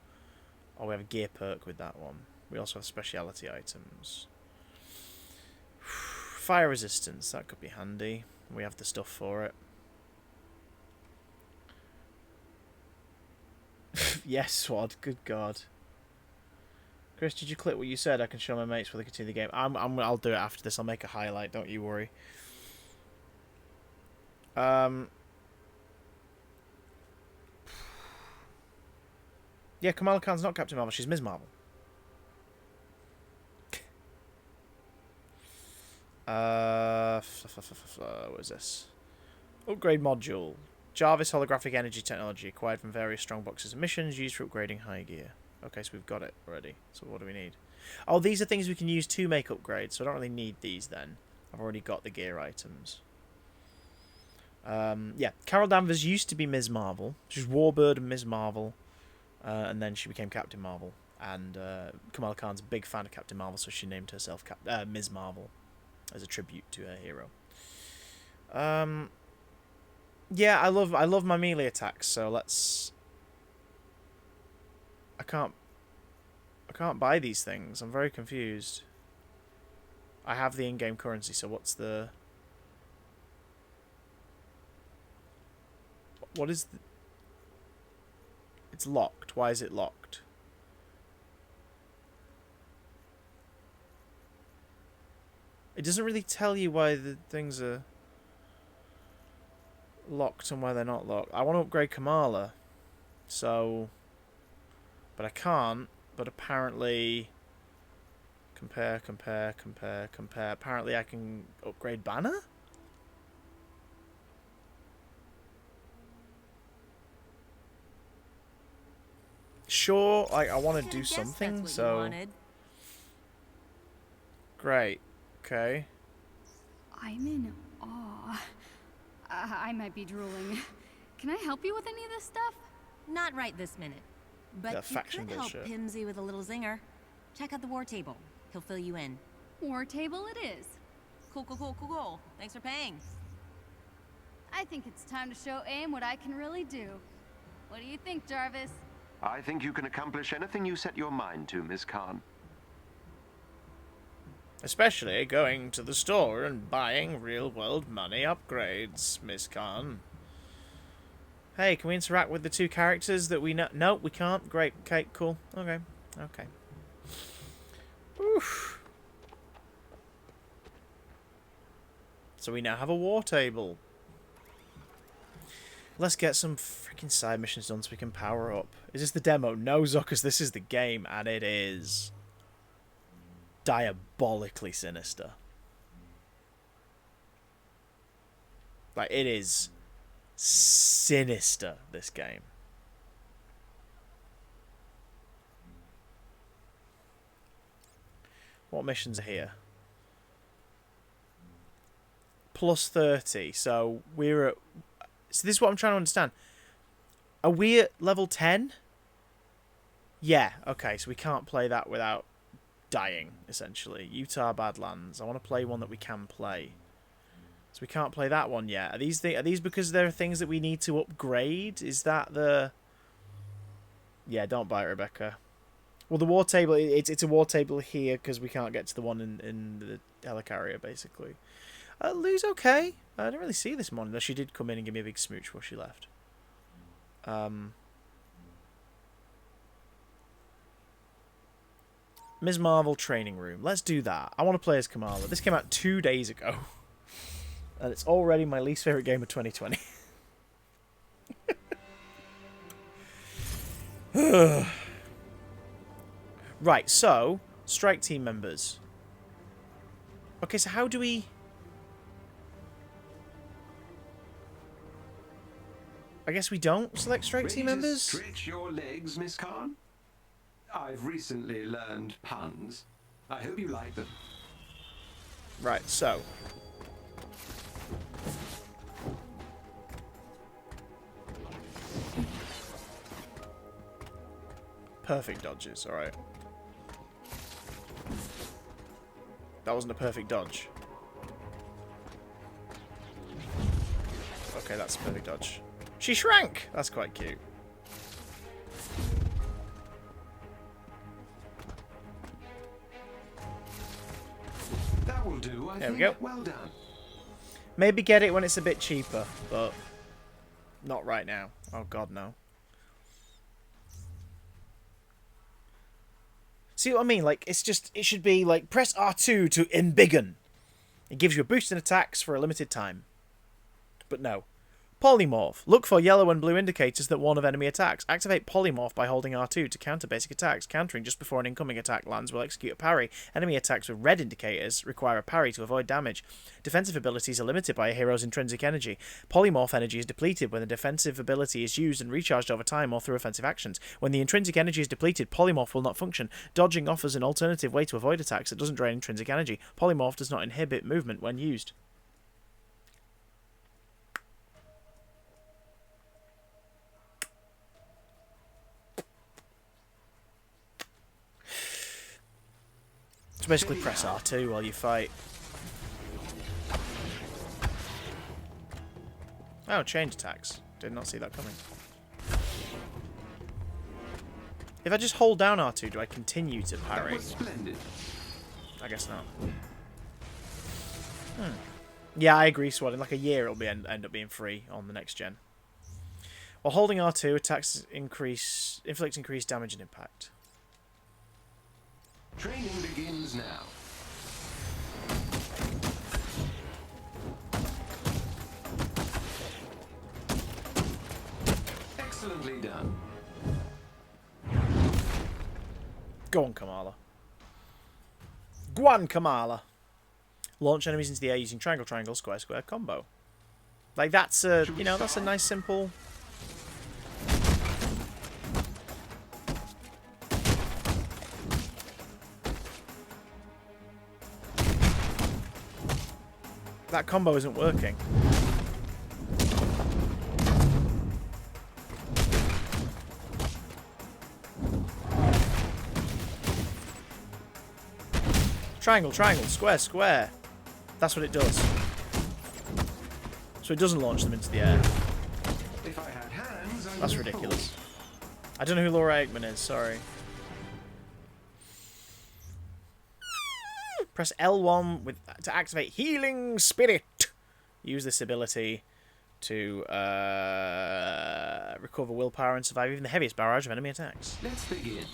S2: Oh, we have a gear perk with that one. We also have speciality items. Fire resistance, that could be handy. We have the stuff for it. Yes, Swad, good god. Chris, did you click what you said? I can show my mates where they continue the game. I'll do it after this. I'll make a highlight, don't you worry. Yeah, Kamala Khan's not Captain Marvel, she's Ms. Marvel. What is this? Upgrade module. Jarvis holographic energy technology acquired from various strong boxes of missions used for upgrading high gear. Okay, so we've got it already. So what do we need? Oh, these are things we can use to make upgrades, so I don't really need these then. I've already got the gear items. Yeah, Carol Danvers used to be Ms. Marvel. She was Warbird and Ms. Marvel. And then she became Captain Marvel. And Kamala Khan's a big fan of Captain Marvel, so she named herself Ms. Marvel as a tribute to her hero. Yeah, I love my melee attacks, so let's... I can't buy these things. I'm very confused. I have the in-game currency, so what's the... What is the... It's locked. Why is it locked? It doesn't really tell you why the things are locked and why they're not locked. I want to upgrade Kamala. So... But I can't. But apparently... Compare. Apparently I can upgrade Banner? Sure, like, I want to do something, so... Great. Okay.
S5: I'm in awe. I might be drooling. Can I help you with any of this stuff?
S16: Not right this minute. But
S2: That
S16: you
S2: faction
S16: could help
S2: bullshit.
S16: Pimsy with a little zinger. Check out the war table. He'll fill you in.
S5: War table it is.
S16: Cool. Thanks for paying.
S5: I think it's time to show AIM what I can really do. What do you think, Jarvis?
S4: I think you can accomplish anything you set your mind to, Miss Khan.
S2: Especially going to the store and buying real-world money upgrades, Miss Khan. Hey, can we interact with the two characters that we know? No, we can't. Great. Okay, cool. Okay. Oof. So we now have a war table. Let's get some freaking side missions done so we can power up. Is this the demo? No, Zuckers, this is the game, and it is diabolically sinister. Like, it is sinister, this game. What missions are here? plus 30, so we're at... So this is what I'm trying to understand. Are we at level 10? Yeah, okay, so we can't play that without dying, essentially. Utah Badlands. I want to play one that we can play. So we can't play that one yet. Are these because there are things that we need to upgrade? Is that the... Yeah, don't bite, Rebecca. Well, the war table, it's a war table here because we can't get to the one in the helicarrier, basically. Lou's okay. I didn't really see this morning, though she did come in and give me a big smooch before she left. Ms. Marvel training room. Let's do that. I want to play as Kamala. This came out 2 days ago. And it's already my least favourite game of 2020. Right, so, strike team members. Okay, so how do we... I guess we don't select strike team members?
S4: Stretch your legs, Miss Khan? I've recently learned puns. I hope you like them.
S2: Right, so... Perfect dodges, alright. That wasn't a perfect dodge. Okay, that's a perfect dodge. She shrank! That's quite cute.
S4: That will do, I
S2: there
S4: think.
S2: We go.
S4: Well done.
S2: Maybe get it when it's a bit cheaper, but not right now. Oh god, no. See what I mean? Like, it's just, it should be like, press R2 to embiggen. It gives you a boost in attacks for a limited time. But no. Polymorph. Look for yellow and blue indicators that warn of enemy attacks. Activate Polymorph by holding R2 to counter basic attacks. Countering just before an incoming attack lands will execute a parry. Enemy attacks with red indicators require a parry to avoid damage. Defensive abilities are limited by a hero's intrinsic energy. Polymorph energy is depleted when the defensive ability is used and recharged over time or through offensive actions. When the intrinsic energy is depleted, Polymorph will not function. Dodging offers an alternative way to avoid attacks that doesn't drain intrinsic energy. Polymorph does not inhibit movement when used. So basically press R2 while you fight. Oh, change attacks. Did not see that coming. If I just hold down R2, do I continue to parry? I guess not. Yeah, I agree, Swad. In like a year, it'll be end up being free on the next gen. While holding R2, attacks inflict increased damage and impact.
S4: Training begins now. Excellently done.
S2: Go on, Kamala. Go on, Kamala. Launch enemies into the air using triangle, triangle, square, square combo. Like that's a, you know, that's a nice simple. That combo isn't working. Triangle, triangle, square, square. That's what it does. So it doesn't launch them into the air.
S4: If I had hands,
S2: that's ridiculous. I don't know who Laura Aikman is, sorry. Press L1 to activate Healing Spirit. Use this ability to recover willpower and survive even the heaviest barrage of enemy attacks.
S4: Let's begin.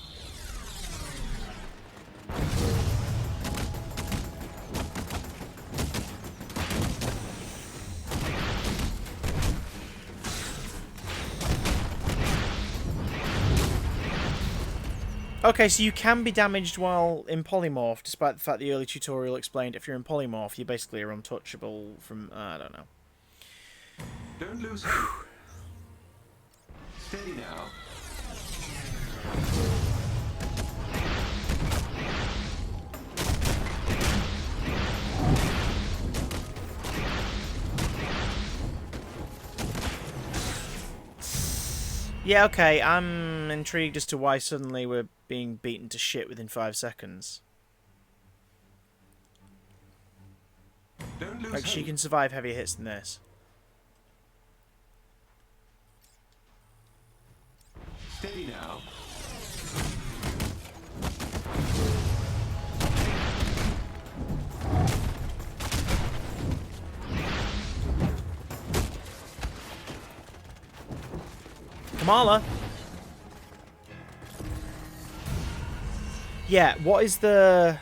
S2: Okay, so you can be damaged while in Polymorph, despite the fact the early tutorial explained if you're in Polymorph, you basically are untouchable from... I don't know.
S4: Don't lose hope. Steady now.
S2: Yeah, okay, I'm intrigued as to why suddenly we're being beaten to shit within 5 seconds.
S3: Don't lose
S2: Like, she
S3: hope.
S2: can survive heavier hits than this.
S3: Steady now.
S2: Kamala! Yeah, what is happening?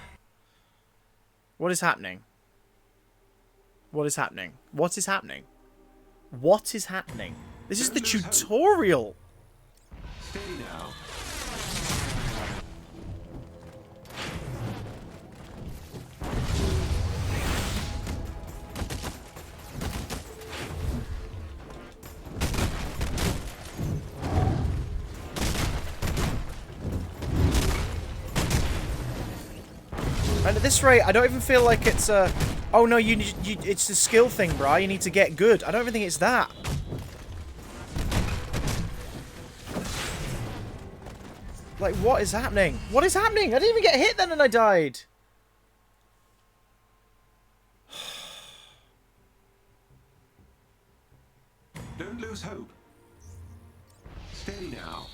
S2: What is happening? What is happening? What is happening? This is the tutorial!
S3: Steady now.
S2: And at this rate, I don't even feel like it's a... Oh no, it's a skill thing, brah. You need to get good. I don't even think it's that. Like, what is happening? What is happening? I didn't even get hit then and I died.
S3: Don't lose hope. Steady now.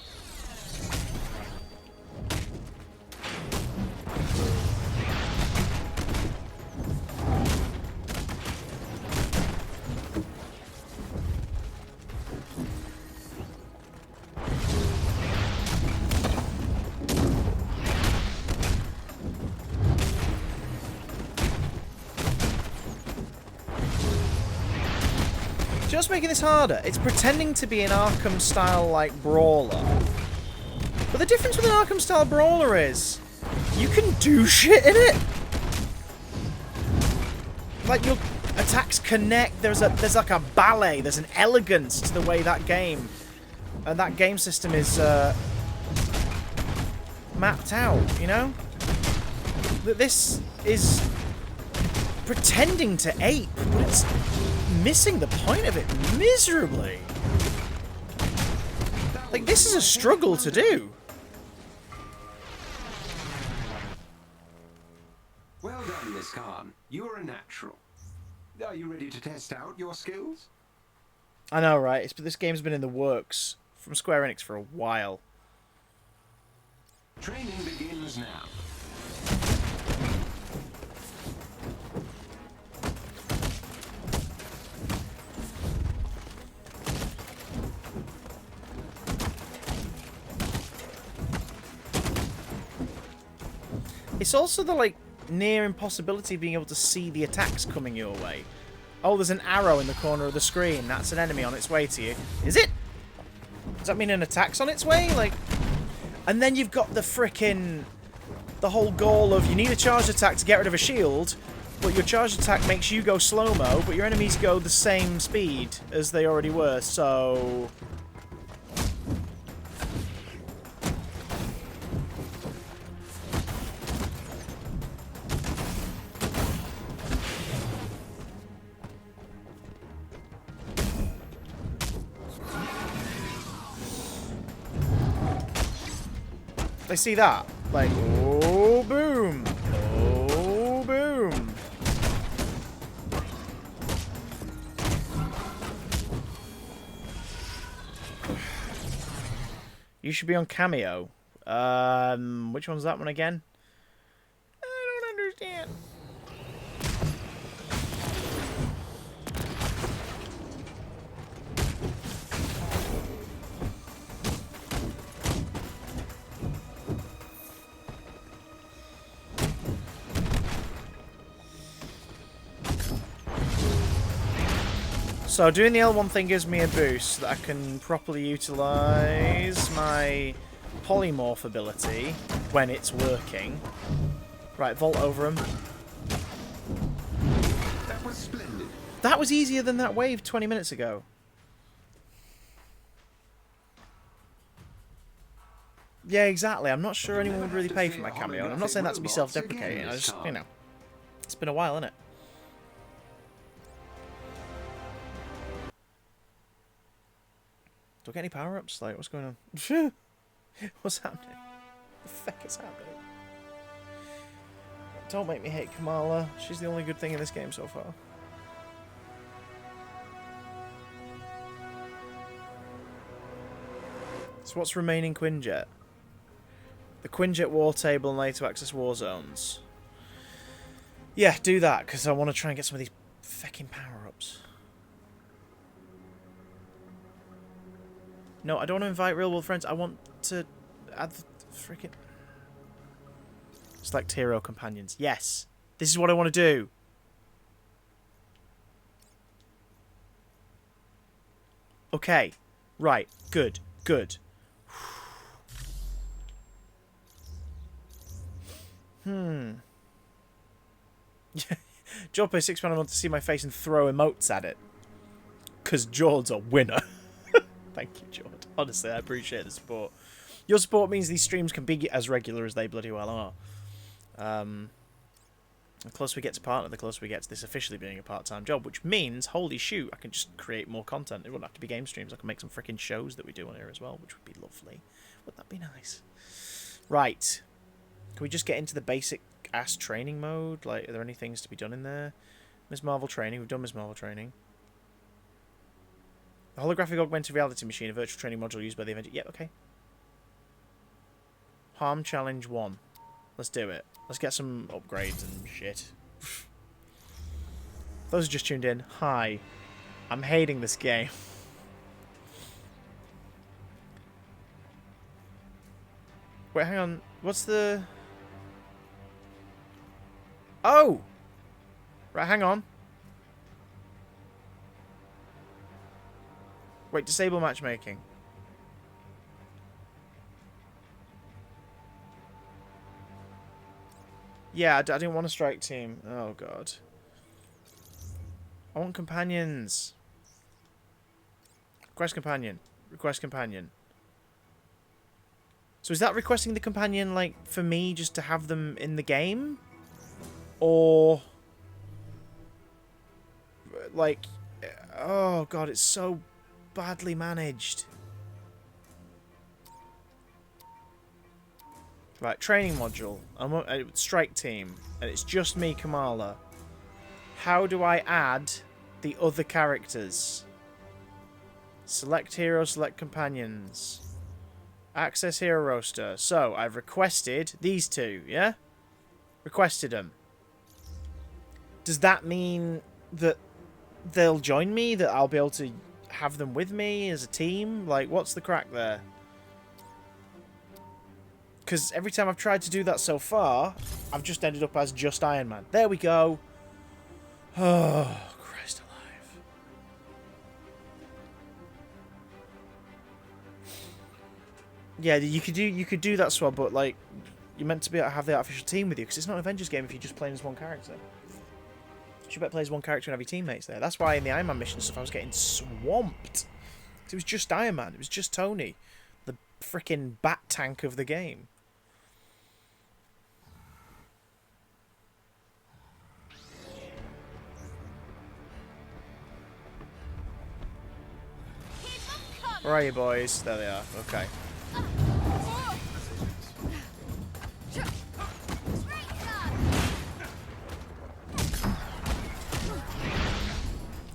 S2: Just making this harder. It's pretending to be an Arkham-style, like, brawler. But the difference with an Arkham-style brawler is you can do shit in it. Like, your attacks connect. There's like a ballet. There's an elegance to the way that game and that game system is mapped out. You know, that this is pretending to ape, but it's missing the point of it miserably. Like, this is a struggle to do.
S3: Well done, Miss Khan. You're a natural. Are you ready to test out your skills?
S2: I know, right? This game's been in the works from Square Enix for a while.
S3: Training begins now.
S2: It's also the, like, near impossibility of being able to see the attacks coming your way. Oh, there's an arrow in the corner of the screen. That's an enemy on its way to you. Is it? Does that mean an attack's on its way? Like, and then you've got the frickin'... the whole goal of you need a charged attack to get rid of a shield, but your charged attack makes you go slow-mo, but your enemies go the same speed as they already were, so... They see that? Like, oh, boom. Oh, boom. You should be on Cameo. Which one's that one again? I don't understand. So doing the L1 thing gives me a boost so that I can properly utilise my polymorph ability when it's working. Right, vault over him.
S3: That was splendid.
S2: That was easier than that wave 20 minutes ago. Yeah, exactly. I'm not sure anyone would really pay for my cameo. And I'm not saying that to be self-deprecating. I just, you know, it's been a while, innit? Do I get any power-ups? Like, what's going on? What's happening? The fuck is happening? Don't make me hate Kamala. She's the only good thing in this game so far. So what's remaining Quinjet? The Quinjet War Table and later access War Zones. Yeah, do that, because I want to try and get some of these fucking power-ups. No, I don't want to invite real-world friends. I want to add the freaking... Select hero companions. Yes! This is what I want to do! Okay. Right. Good. Good. Jord pays £6 a month to see my face and throw emotes at it. Because Jord's a winner. Thank you, Jord. Honestly, I appreciate the support. Your support means these streams can be as regular as they bloody well are. The closer we get to partner, the closer we get to this officially being a part-time job, which means, holy shoot, I can just create more content. It wouldn't have to be game streams. I can make some freaking shows that we do on here as well, which would be lovely. Wouldn't that be nice? Right. Can we just get into the basic-ass training mode? Like, are there any things to be done in there? Ms. Marvel training. We've done Ms. Marvel training. The holographic augmented reality machine, a virtual training module used by the Avengers. Yep, okay. Harm Challenge 1. Let's do it. Let's get some upgrades and shit. Those who just tuned in, hi. I'm hating this game. Wait, hang on. What's the... Oh! Right, hang on. Wait, disable matchmaking. Yeah, I didn't want a strike team. Oh, God. I want companions. Request companion. Request companion. So is that requesting the companion, like, for me just to have them in the game? Or... like... oh, God, it's so badly managed. Right, training module. I'm a strike team, and it's just me, Kamala. How do I add the other characters? Select hero, select companions. Access hero roster. So, I've requested these two, yeah? Requested them. Does that mean that they'll join me? That I'll be able to have them with me as a team? Like, what's the crack there? Because every time I've tried to do that so far, I've just ended up as just Iron Man. There we go. Oh, Christ alive. Yeah, you could do that swap, but like you're meant to be able to have the artificial team with you, because it's not an Avengers game if you're just playing as one character. You better play as one character and have your teammates there. That's why in the Iron Man mission stuff I was getting swamped. It was just Iron Man. It was just Tony, the freaking bat tank of the game. Where are you, boys? There they are. Okay.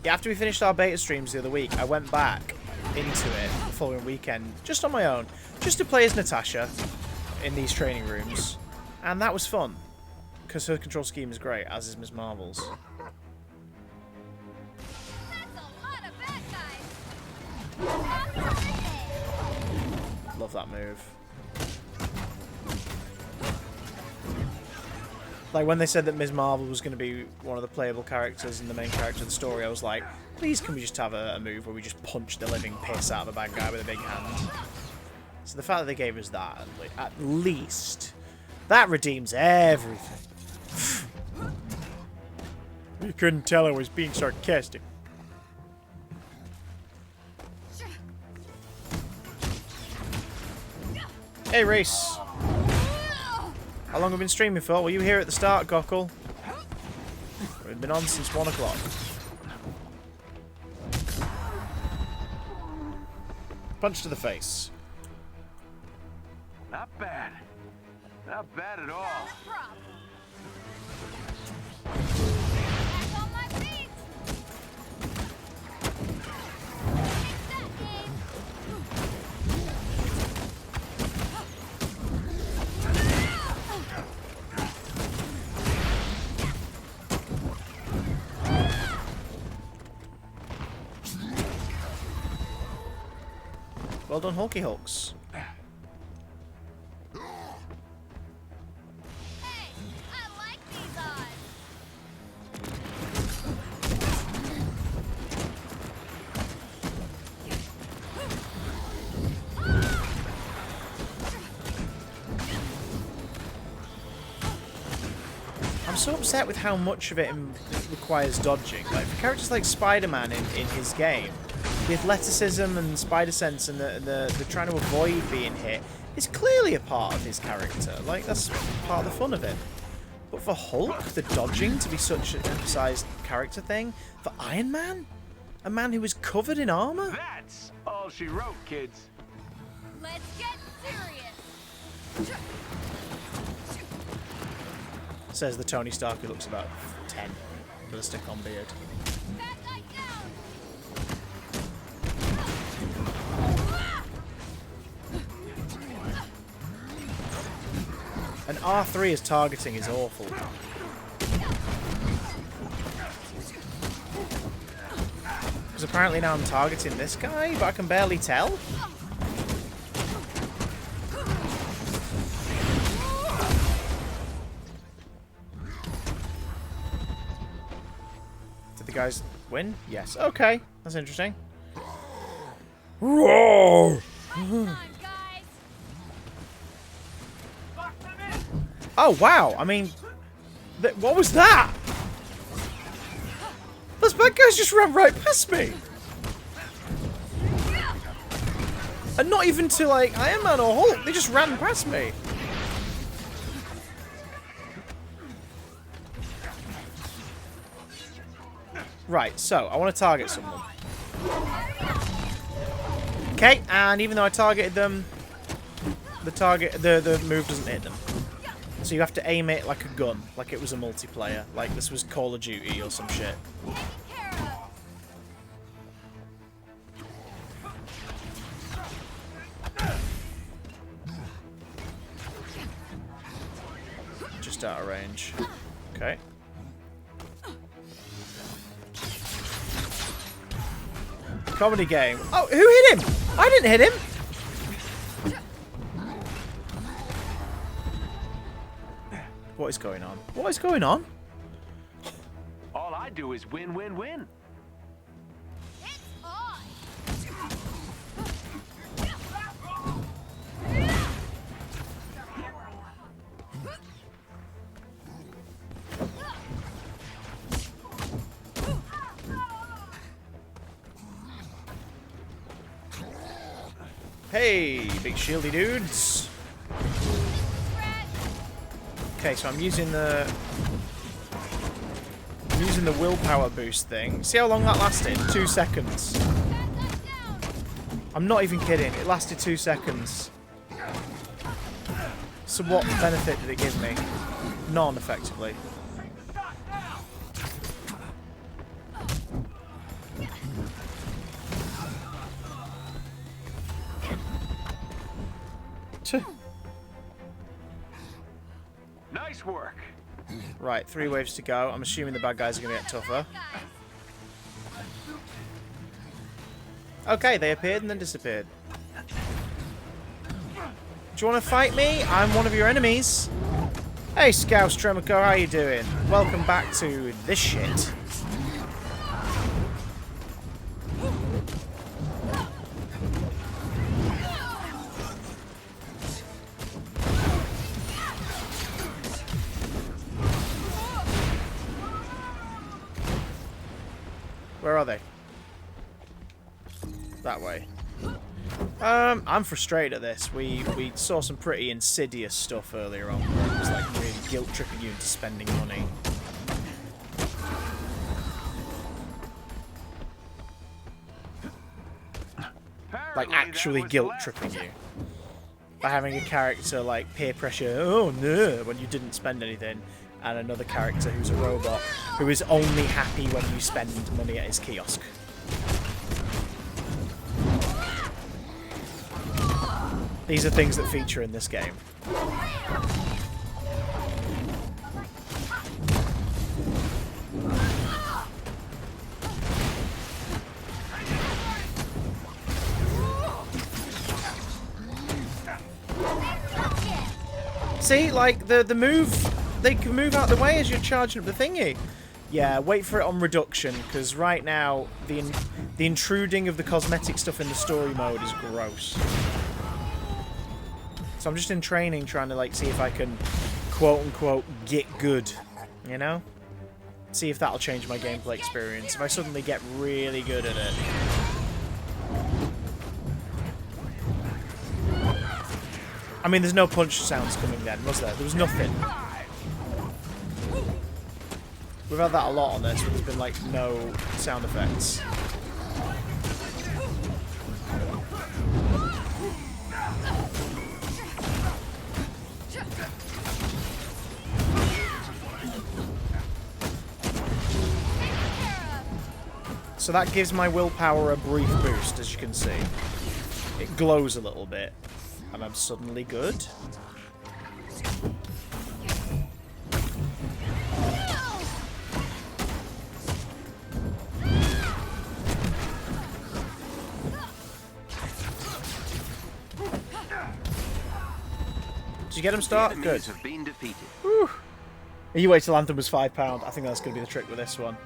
S2: Yeah, after we finished our beta streams the other week, I went back into it the following weekend, just on my own, just to play as Natasha in these training rooms. And that was fun, because her control scheme is great, as is Ms. Marvel's. Love that move. Like, when they said that Ms. Marvel was going to be one of the playable characters and the main character of the story, I was like, please can we just have a move where we just punch the living piss out of a bad guy with a big hand? So the fact that they gave us that, at least, that redeems everything. You couldn't tell I was being sarcastic. Hey, Reese. How long have we been streaming for? Were you here at the start, Gockle? We've been on since 1 o'clock. Punch to the face.
S6: Not bad. Not bad at all.
S5: Back on my feet.
S2: Well done, Hulky Hulks. I'm so upset with how much of it requires dodging. Like, for characters like Spider-Man in his game, the athleticism and spider sense and the trying to avoid being hit is clearly a part of his character. Like, that's part of the fun of it. But for Hulk, the dodging to be such an emphasized character thing, for Iron Man, a man who was covered in armor.
S6: That's all she wrote, kids.
S5: Let's get serious.
S2: Says the Tony Stark who looks about 10 with a stick-on beard. And R3 as targeting is awful. Because apparently now I'm targeting this guy, but I can barely tell. Did the guys win? Yes. Okay. That's interesting. Roar! Oh, wow. I mean, what was that? Those bad guys just ran right past me. And not even to, like, Iron Man or Hulk. They just ran past me. Right, so, I want to target someone. Okay, and even though I targeted them, the move doesn't hit them. So you have to aim it like a gun, like it was a multiplayer, like this was Call of Duty or some shit. Just out of range. Okay. Comedy game. Oh, who hit him? I didn't hit him. What is going on? What is going on?
S6: All I do is win, win, win.
S5: It's on.
S2: Hey, big shieldy dudes. Okay, so I'm using the willpower boost thing. See how long that lasted? 2 seconds. I'm not even kidding. It lasted 2 seconds. So what benefit did it give me? None, effectively.
S6: Nice work.
S2: Right, 3 waves to go. I'm assuming the bad guys are going to get tougher. Okay, they appeared and then disappeared. Do you want to fight me? I'm one of your enemies. Hey, Scouse Tremico, how you doing? Welcome back to this shit. Where are they? That way. I'm frustrated at this. We saw some pretty insidious stuff earlier on where it was like really guilt tripping you into spending money. like actually guilt tripping you by having a character like peer pressure, oh no, when you didn't spend anything, and another character who's a robot who is only happy when you spend money at his kiosk. These are things that feature in this game. See, like, the move, they can move out the way as you're charging up the thingy. Yeah, wait for it on reduction, because right now, the intruding of the cosmetic stuff in the story mode is gross. So I'm just in training trying to, like, see if I can, quote-unquote, get good, you know? See if that'll change my gameplay experience. If I suddenly get really good at it. I mean, there's no punch sounds coming then, was there? There was nothing. We've had that a lot on this, but there's been, like, no sound effects. So that gives my willpower a brief boost, as you can see. It glows a little bit. And I'm suddenly good. Did you get him start? Good. Whew. You wait till Anthem was £5. I think that's going to be the trick with this one.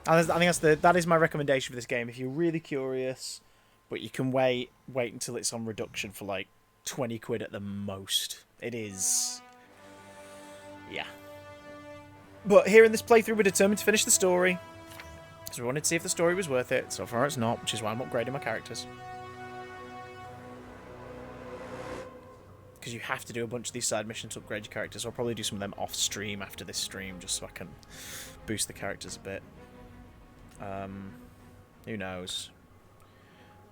S2: I think that is my recommendation for this game. If you're really curious, but you can wait until it's on reduction for like 20 quid at the most. It is, yeah. But here in this playthrough, we're determined to finish the story, because we wanted to see if the story was worth it. So far, it's not, which is why I'm upgrading my characters. Because you have to do a bunch of these side missions to upgrade your characters. I'll probably do some of them off stream after this stream, just so I can boost the characters a bit. Who knows?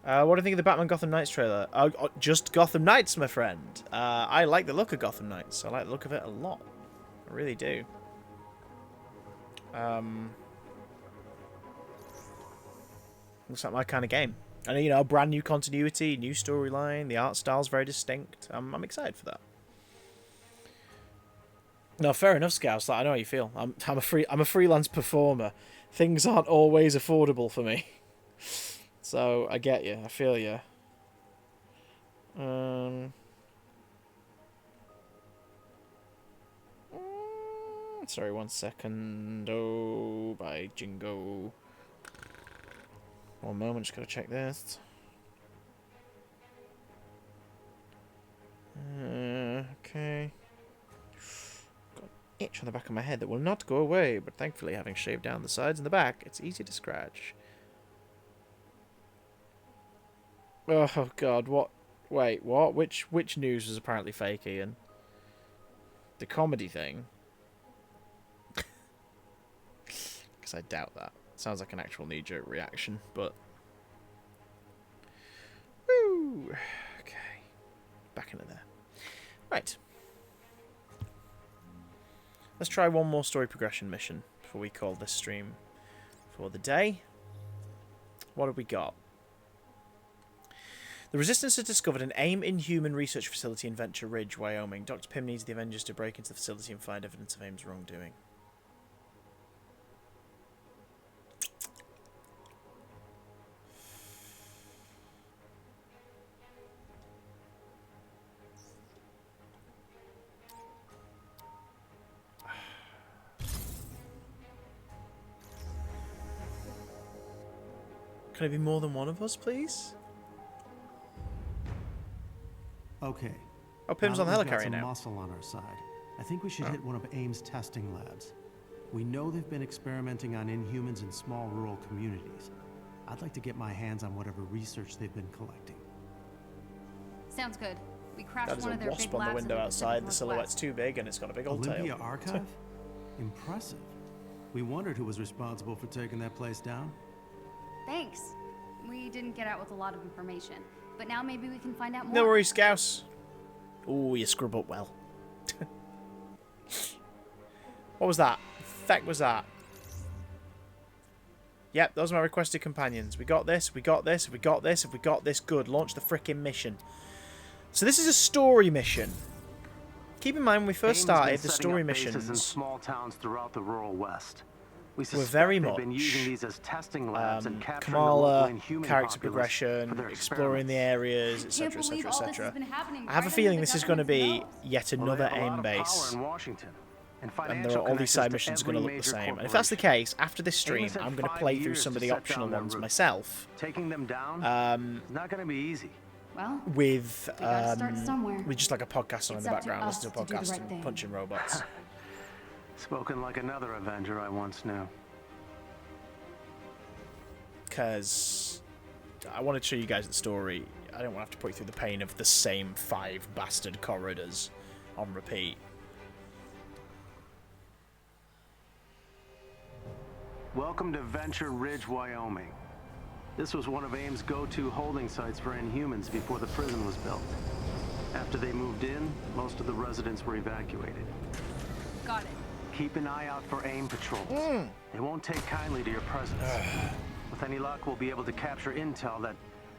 S2: What do you think of the Batman Gotham Knights trailer? Just Gotham Knights, my friend. I like the look of Gotham Knights. I like the look of it a lot. I really do. Looks like my kind of game. And, you know, brand new continuity, new storyline. The art style's very distinct. I'm excited for that. No, fair enough, Scouse. Like, I know how you feel. I'm a freelance performer. Things aren't always affordable for me. So, I get you. I feel you. Sorry, 1 second. Oh, bye, Jingo. 1 moment, just gotta check this. Okay. Itch on the back of my head that will not go away, but thankfully, having shaved down the sides and the back, it's easy to scratch. Oh god, what? Wait, what? Which news was apparently fake, Ian? The comedy thing? Because I doubt that. Sounds like an actual knee-jerk reaction, but... Woo! Okay. Back into there. Right. Let's try one more story progression mission before we call this stream for the day. What have we got? The Resistance has discovered an AIM Inhuman research facility in Venture Ridge, Wyoming. Dr. Pym needs the Avengers to break into the facility and find evidence of AIM's wrongdoing. Can it be more than one of us, please?
S10: Okay.
S2: Oh, Pym's on the
S10: we've got
S2: helicarrier
S10: some
S2: now.
S10: muscle on our side. I think we should hit one of AIM's testing labs. We know they've been experimenting on Inhumans in small rural communities. I'd like to get my hands on whatever research they've been collecting.
S14: Sounds good. We crashed
S2: That is
S14: one
S2: a
S14: of their
S2: wasp
S14: big
S2: on the
S14: labs in
S2: window
S14: the
S2: outside. The
S14: Pacific
S2: silhouette's
S14: Northwest.
S2: too big and it's got a big old
S10: Olympia
S2: tail.
S10: Archive? Impressive. We wondered who was responsible for taking that place down.
S5: Thanks. We didn't get out with a lot of information, but now maybe we can find out more.
S2: No worries, Scouse. Ooh, you scrub up well. What was that? The heck was that? Yep, those are my requested companions. We got this, we got this, we got this, if we got this, good. Launch the frickin' mission. So this is a story mission. Keep in mind, when we first started, the story missions
S3: in small towns throughout the rural West. We
S2: were very much
S3: been using these as testing labs and capturing the
S2: Kamala,
S3: local inhuman
S2: character
S3: populace for
S2: progression,
S3: their
S2: exploring the areas,
S5: Can't
S2: etc,
S5: believe
S2: etc,
S5: all this has
S2: etc.
S5: been happening
S2: I have a
S5: right
S2: feeling
S5: under
S2: this
S5: the
S2: is going to be
S5: government's nose.
S2: yet
S3: Well,
S2: another
S3: they have a lot
S2: AIM
S3: of
S2: base.
S3: power in Washington, and
S2: And there
S3: financial
S2: are all these side
S3: connections to
S2: missions going to
S3: every
S2: look the
S3: major
S2: same. And if that's the case, after this
S3: AIM
S2: stream,
S3: has had
S2: I'm going to
S3: 5
S2: play through
S3: years
S2: some
S3: to
S2: of the
S3: set
S2: optional
S3: down that
S2: ones
S3: route.
S2: myself.
S3: Taking them down is not going to be easy.
S5: Well,
S2: With
S5: gotta start somewhere.
S2: with just like a podcast on in
S5: It's
S2: the
S5: up to
S2: background,
S5: us
S2: listen to a
S5: to do the
S2: podcast
S5: right
S2: and
S5: thing.
S2: punching robots.
S3: Spoken like another Avenger I once knew.
S2: Because I wanted to show you guys the story. I don't want to have to put you through the pain of the same 5 bastard corridors on repeat.
S3: Welcome to Venture Ridge, Wyoming. This was one of AIM's go-to holding sites for Inhumans before the prison was built. After they moved in, most of the residents were evacuated.
S14: Got it.
S3: Keep an eye out for AIM patrols. They won't take kindly to your presence. With any luck, we'll be able to capture intel that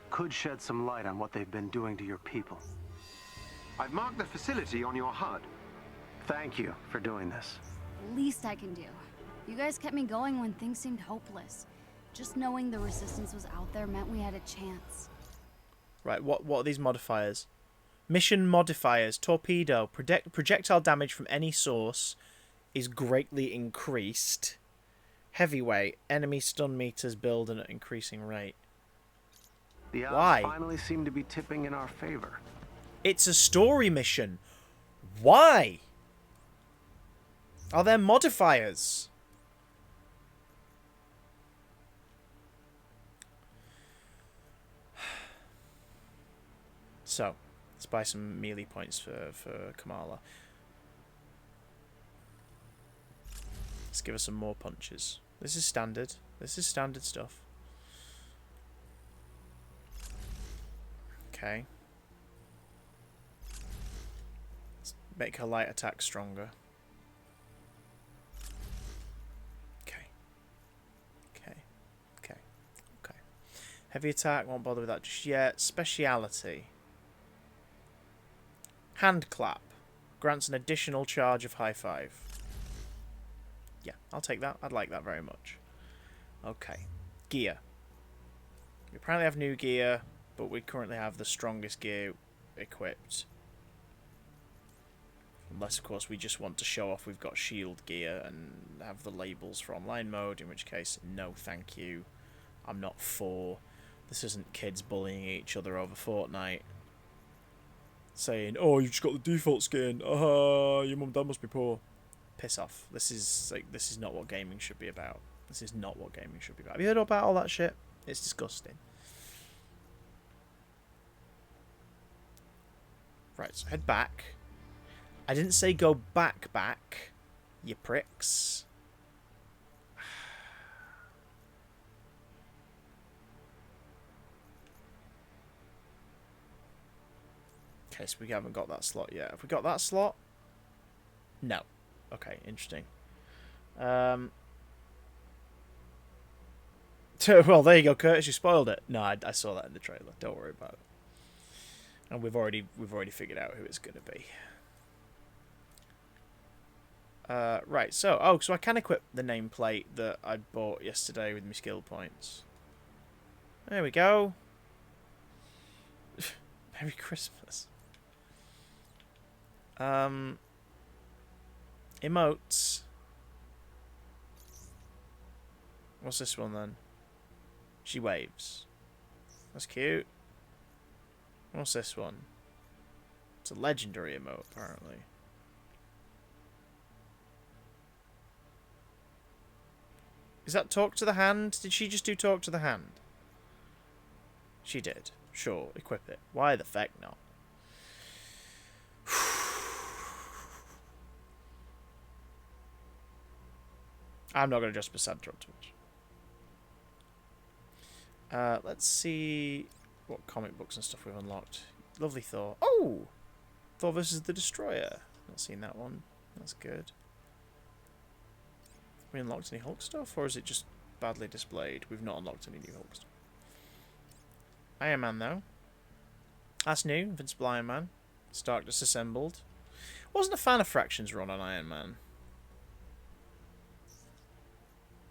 S3: could shed some light on what they've been doing to your people.
S4: I've marked the facility on your HUD.
S3: Thank you for doing this.
S5: Least I can do. You guys kept me going when things seemed hopeless. Just knowing the resistance was out there meant we had a chance.
S2: Right, what are these modifiers? Mission modifiers. Torpedo. Projectile damage from any source is greatly increased. Heavyweight. Enemy stun meters build at an increasing rate.
S3: The odds
S2: Why?
S3: finally seem to be tipping in our favor.
S2: It's a story mission. Why? Are there modifiers? So, let's buy some melee points for Kamala. Let's give her some more punches. This is standard. This is standard stuff. Okay. Let's make her light attack stronger. Okay. Okay. Okay. Okay. Heavy attack, won't bother with that just yet. Speciality. Hand clap. Grants an additional charge of high five. Yeah, I'll take that. I'd like that very much. Okay. Gear. We apparently have new gear, but we currently have the strongest gear equipped. Unless, of course, we just want to show off we've got shield gear and have the labels for online mode, in which case, no thank you. I'm not for. This isn't kids bullying each other over Fortnite. Saying, oh, you've just got the default skin. Your mum and dad must be poor. Piss off. This is not what gaming should be about. This is not what gaming should be about. Have you heard about all that shit? It's disgusting. Right, so head back. I didn't say go back, you pricks. Okay, so we haven't got that slot yet. Have we got that slot? No. Okay, interesting. Well, there you go, Curtis. You spoiled it. No, I saw that in the trailer. Don't worry about it. And we've already figured out who it's gonna be. Right. So I can equip the nameplate that I bought yesterday with my skill points. There we go. Merry Christmas. Emotes. What's this one then? She waves. That's cute. What's this one? It's a legendary emote, apparently. Is that talk to the hand? Did she just do talk to the hand? She did. Sure, equip it. Why the feck not? I'm not going to adjust percent on Twitch. Let's see what comic books and stuff we've unlocked. Lovely Thor. Oh! Thor versus the Destroyer. Not seen that one. That's good. Have we unlocked any Hulk stuff, or is it just badly displayed? We've not unlocked any new Hulk stuff. Iron Man, though. That's new. Invincible Iron Man. Stark disassembled. Wasn't a fan of Fraction's run on Iron Man.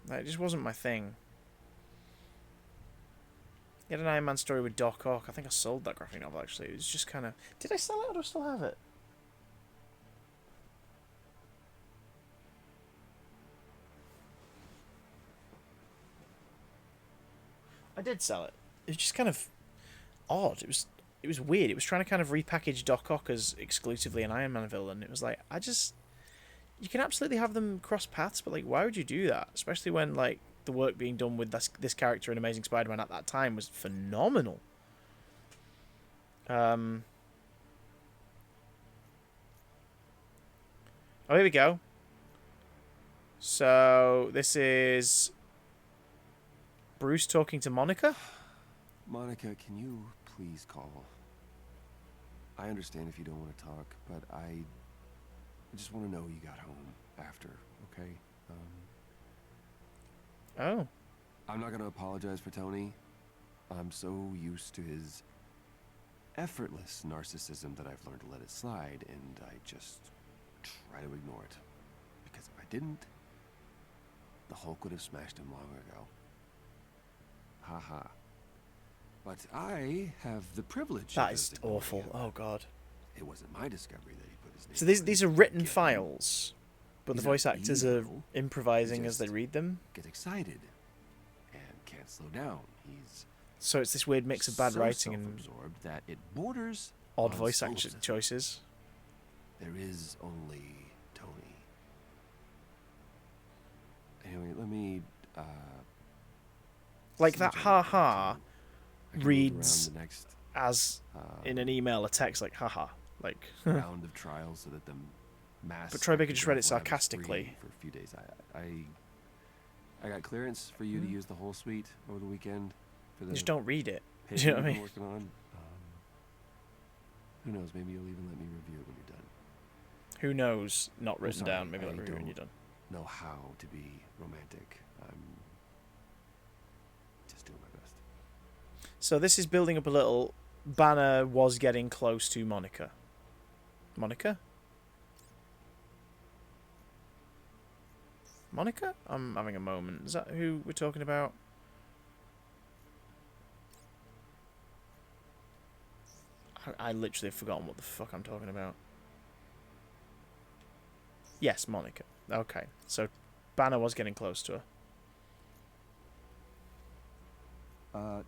S2: That just wasn't my thing. He had an Iron Man story with Doc Ock. I think I sold that graphic novel, actually. It was just kind of... Did I sell it, or do I still have it? I did sell it. It was just kind of odd. It was weird. It was trying to kind of repackage Doc Ock as exclusively an Iron Man villain. It was like, you can absolutely have them cross paths, but like, why would you do that? Especially when like the work being done with this character in Amazing Spider-Man at that time was phenomenal. Oh, here we go. So this is Bruce talking to Monica.
S11: Monica, can you please call? I understand if you don't want to talk, but I just want to know you got home after, okay?
S2: Oh.
S11: I'm not going to apologize for Tony. I'm so used to his effortless narcissism that I've learned to let it slide, and I just try to ignore it. Because if I didn't, the Hulk would have smashed him long ago. Haha. But I have the privilege.
S2: That is awful. Oh god.
S11: It wasn't my discovery that he put his name.
S2: So these are written files, but the voice actors are improvising as they read them.
S11: Get excited and can't slow down. He's
S2: so it's this weird mix of bad writing and
S11: absorbed that it borders
S2: odd voice acting choices.
S11: There is only Tony. Anyway, let me
S2: like that haha reads as in an email, a text like haha, like
S11: round of trials so that the mass.
S2: But Troy Baker just read it sarcastically.
S11: For a few days, I got clearance for you to use the whole suite over the weekend. For the
S2: just don't read it. Do you know what I mean?
S11: Working on. Who knows? Maybe you'll even let me review it when you're done.
S2: Who knows? Not written down. Maybe I'll review it when you're done.
S11: Know how to be romantic. I'm just doing my best.
S2: So this is building up a little. Banner was getting close to Monica. Monica? Monica? I'm having a moment. Is that who we're talking about? I literally have forgotten what the fuck I'm talking about. Yes, Monica. Okay, so Banner was getting close to her.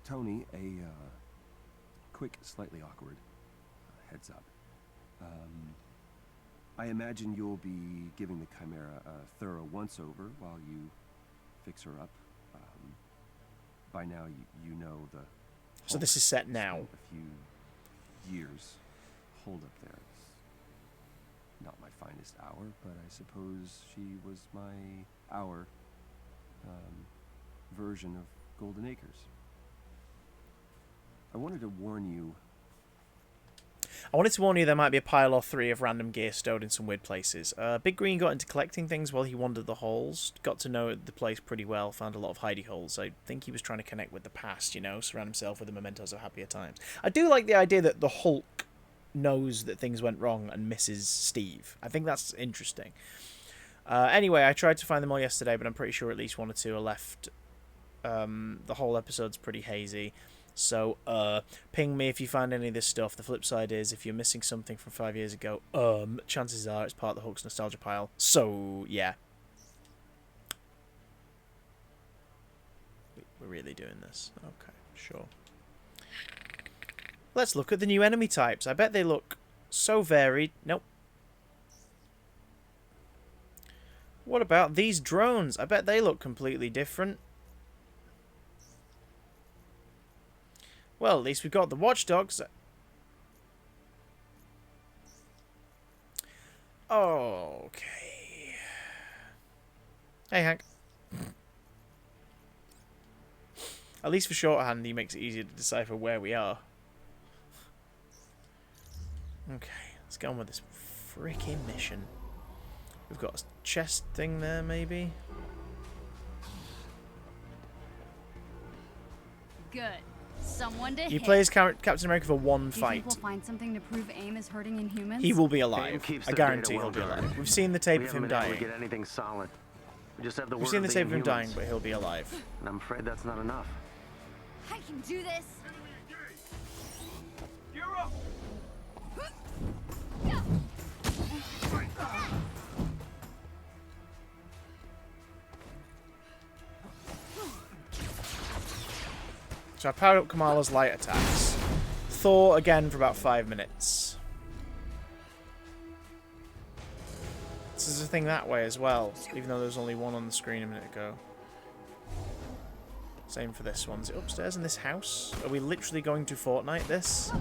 S11: Tony, a quick, slightly awkward heads up. I imagine you'll be giving the Chimera a thorough once-over while you fix her up. By now, you know the...
S2: So this is set now.
S11: A few years hold up there. It's not my finest hour, but I suppose she was our version of Golden Acres. I wanted to warn you
S2: there might be a pile or three of random gear stowed in some weird places. Big Green got into collecting things while he wandered the halls. Got to know the place pretty well. Found a lot of hidey holes. I think he was trying to connect with the past, you know, surround himself with the mementos of happier times. I do like the idea that the Hulk knows that things went wrong and misses Steve. I think that's interesting. Anyway, I tried to find them all yesterday, but I'm pretty sure at least one or two are left. The whole episode's pretty hazy. So, ping me if you find any of this stuff. The flip side is, if you're missing something from 5 years ago, chances are it's part of the Hulk's nostalgia pile. So, yeah. We're really doing this. Okay, sure. Let's look at the new enemy types. I bet they look so varied. Nope. What about these drones? I bet they look completely different. Well, at least we've got the watchdogs. Okay. Hey, Hank. At least for shorthand, he makes it easier to decipher where we are. Okay, let's get on with this freaking mission. We've got a chest thing there, maybe?
S5: Good. Someone to
S2: He
S5: hit.
S2: plays Captain America for one
S5: Do you think
S2: fight.
S5: we'll find something to prove AIM is hurting Inhumans?
S2: He will be alive.
S3: AIM keeps
S2: I
S3: the
S2: guarantee
S3: data
S2: he'll be
S3: well
S2: alive.
S3: guarded.
S2: We've seen the tape
S3: We
S2: of him
S3: haven't been able
S2: dying.
S3: to get anything solid. We just have the
S2: We've
S3: word
S2: seen the
S3: of
S2: tape of him
S3: Inhumans.
S2: dying, but he'll be alive.
S3: And I'm afraid that's not enough.
S5: I can do this.
S6: You're up.
S2: So I powered up Kamala's light attacks. Thor again for about 5 minutes. This is a thing that way as well, even though there was only one on the screen a minute ago. Same for this one. Is it upstairs in this house? Are we literally going to Fortnite this?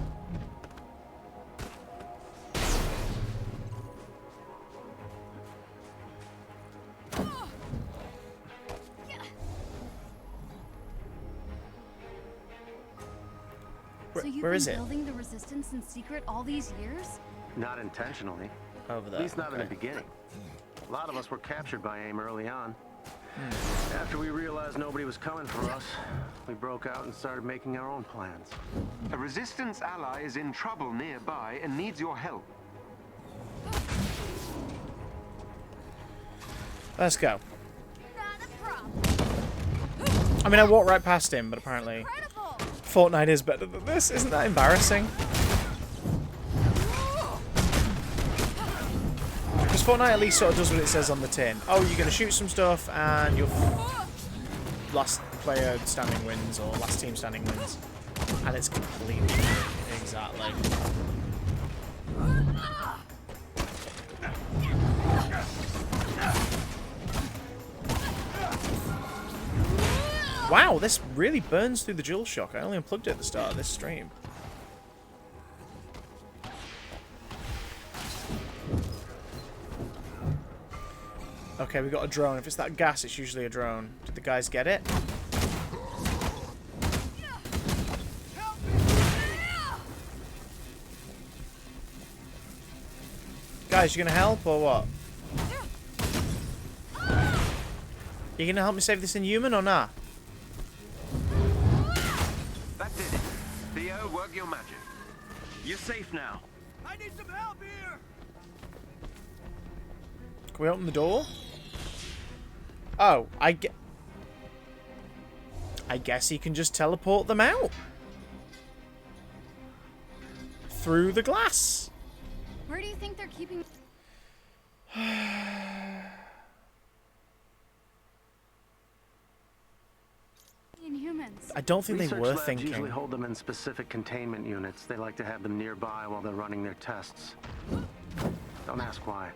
S5: So you've
S2: where
S5: been
S2: is it?
S5: building the resistance in secret all these years?
S3: Not intentionally.
S2: Over there.
S3: At least not in the
S2: okay.
S3: beginning. A lot of us were captured by AIM early on. After we realized nobody was coming for us, we broke out and started making our own plans.
S4: A resistance ally is in trouble nearby and needs your help.
S2: Let's go. I mean, I walked right past him, but apparently Fortnite is better than this. Isn't that embarrassing? Because Fortnite at least sort of does what it says on the tin. Oh, you're going to shoot some stuff and your last player standing wins, or last team standing wins. And it's completely different. Exactly. Wow, this really burns through the DualShock. I only unplugged it at the start of this stream. Okay, we got a drone. If it's that gas, it's usually a drone. Did the guys get it? Guys, you gonna help or what? You gonna help me save this Inhuman or not?
S4: That did it. Theo, work your magic.
S12: You're safe now.
S6: I need some help here.
S2: Can we open the door? Oh, I guess he can just teleport them out. Through the glass.
S5: Where do you think they're keeping... Inhumans?
S2: I don't think they
S3: Research
S2: were
S3: labs
S2: thinking.
S3: usually hold them in specific containment units. They like to have them nearby while they're running their tests. Don't ask why.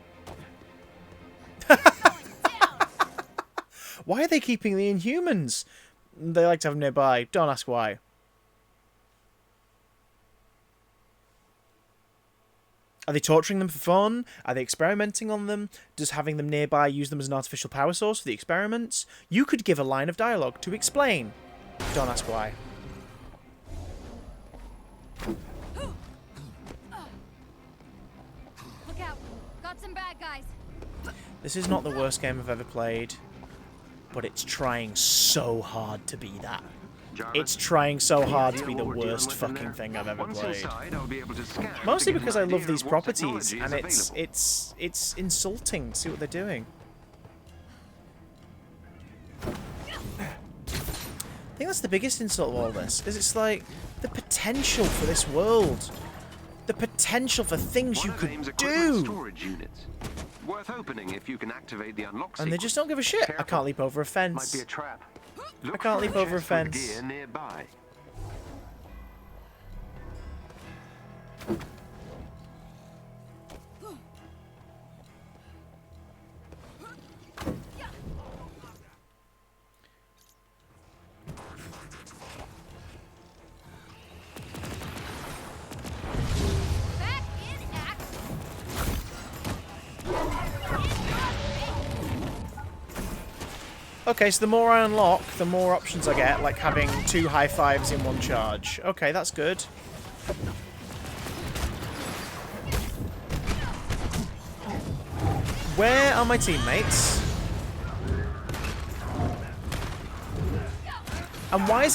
S2: Why are they keeping the Inhumans? They like to have them nearby. Don't ask why. Are they torturing them for fun? Are they experimenting on them? Does having them nearby use them as an artificial power source for the experiments? You could give a line of dialogue to explain. Don't ask why.
S5: Look out! Got some bad guys.
S2: This is not the worst game I've ever played, but it's trying so hard to be that. It's trying so hard to be the worst fucking thing I've ever played. Mostly because I love these properties, and it's insulting to see what they're doing. I think that's the biggest insult of all this, is it's like the potential for this world. The potential for things you could do.
S4: Storage units. Worth opening if you can activate the unlock
S2: And they just don't give a shit. I can't leap over a fence.
S3: Might be a trap.
S2: I can't leap over a
S4: chest with
S2: fence.
S4: gear nearby.
S5: Back in action.
S2: Okay, so the more I unlock, the more options I get, like having 2 high fives in one charge. Okay, that's good. Where are my teammates? And why is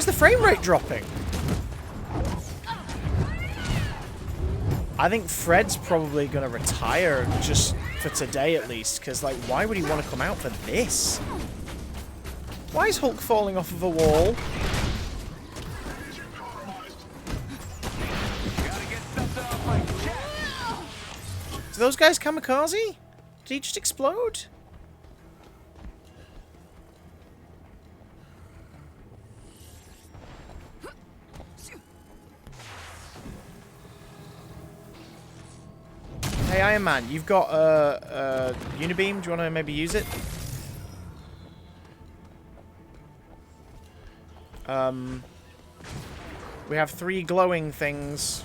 S2: the frame rate dropping? I think Fred's probably gonna retire just for today at least, because like, why would he want to come out for this? Why is Hulk falling off of a wall? Do those guys kamikaze? Did he just explode? Hey, Iron Man, you've got a unibeam. Do you want to maybe use it? We have 3 glowing things.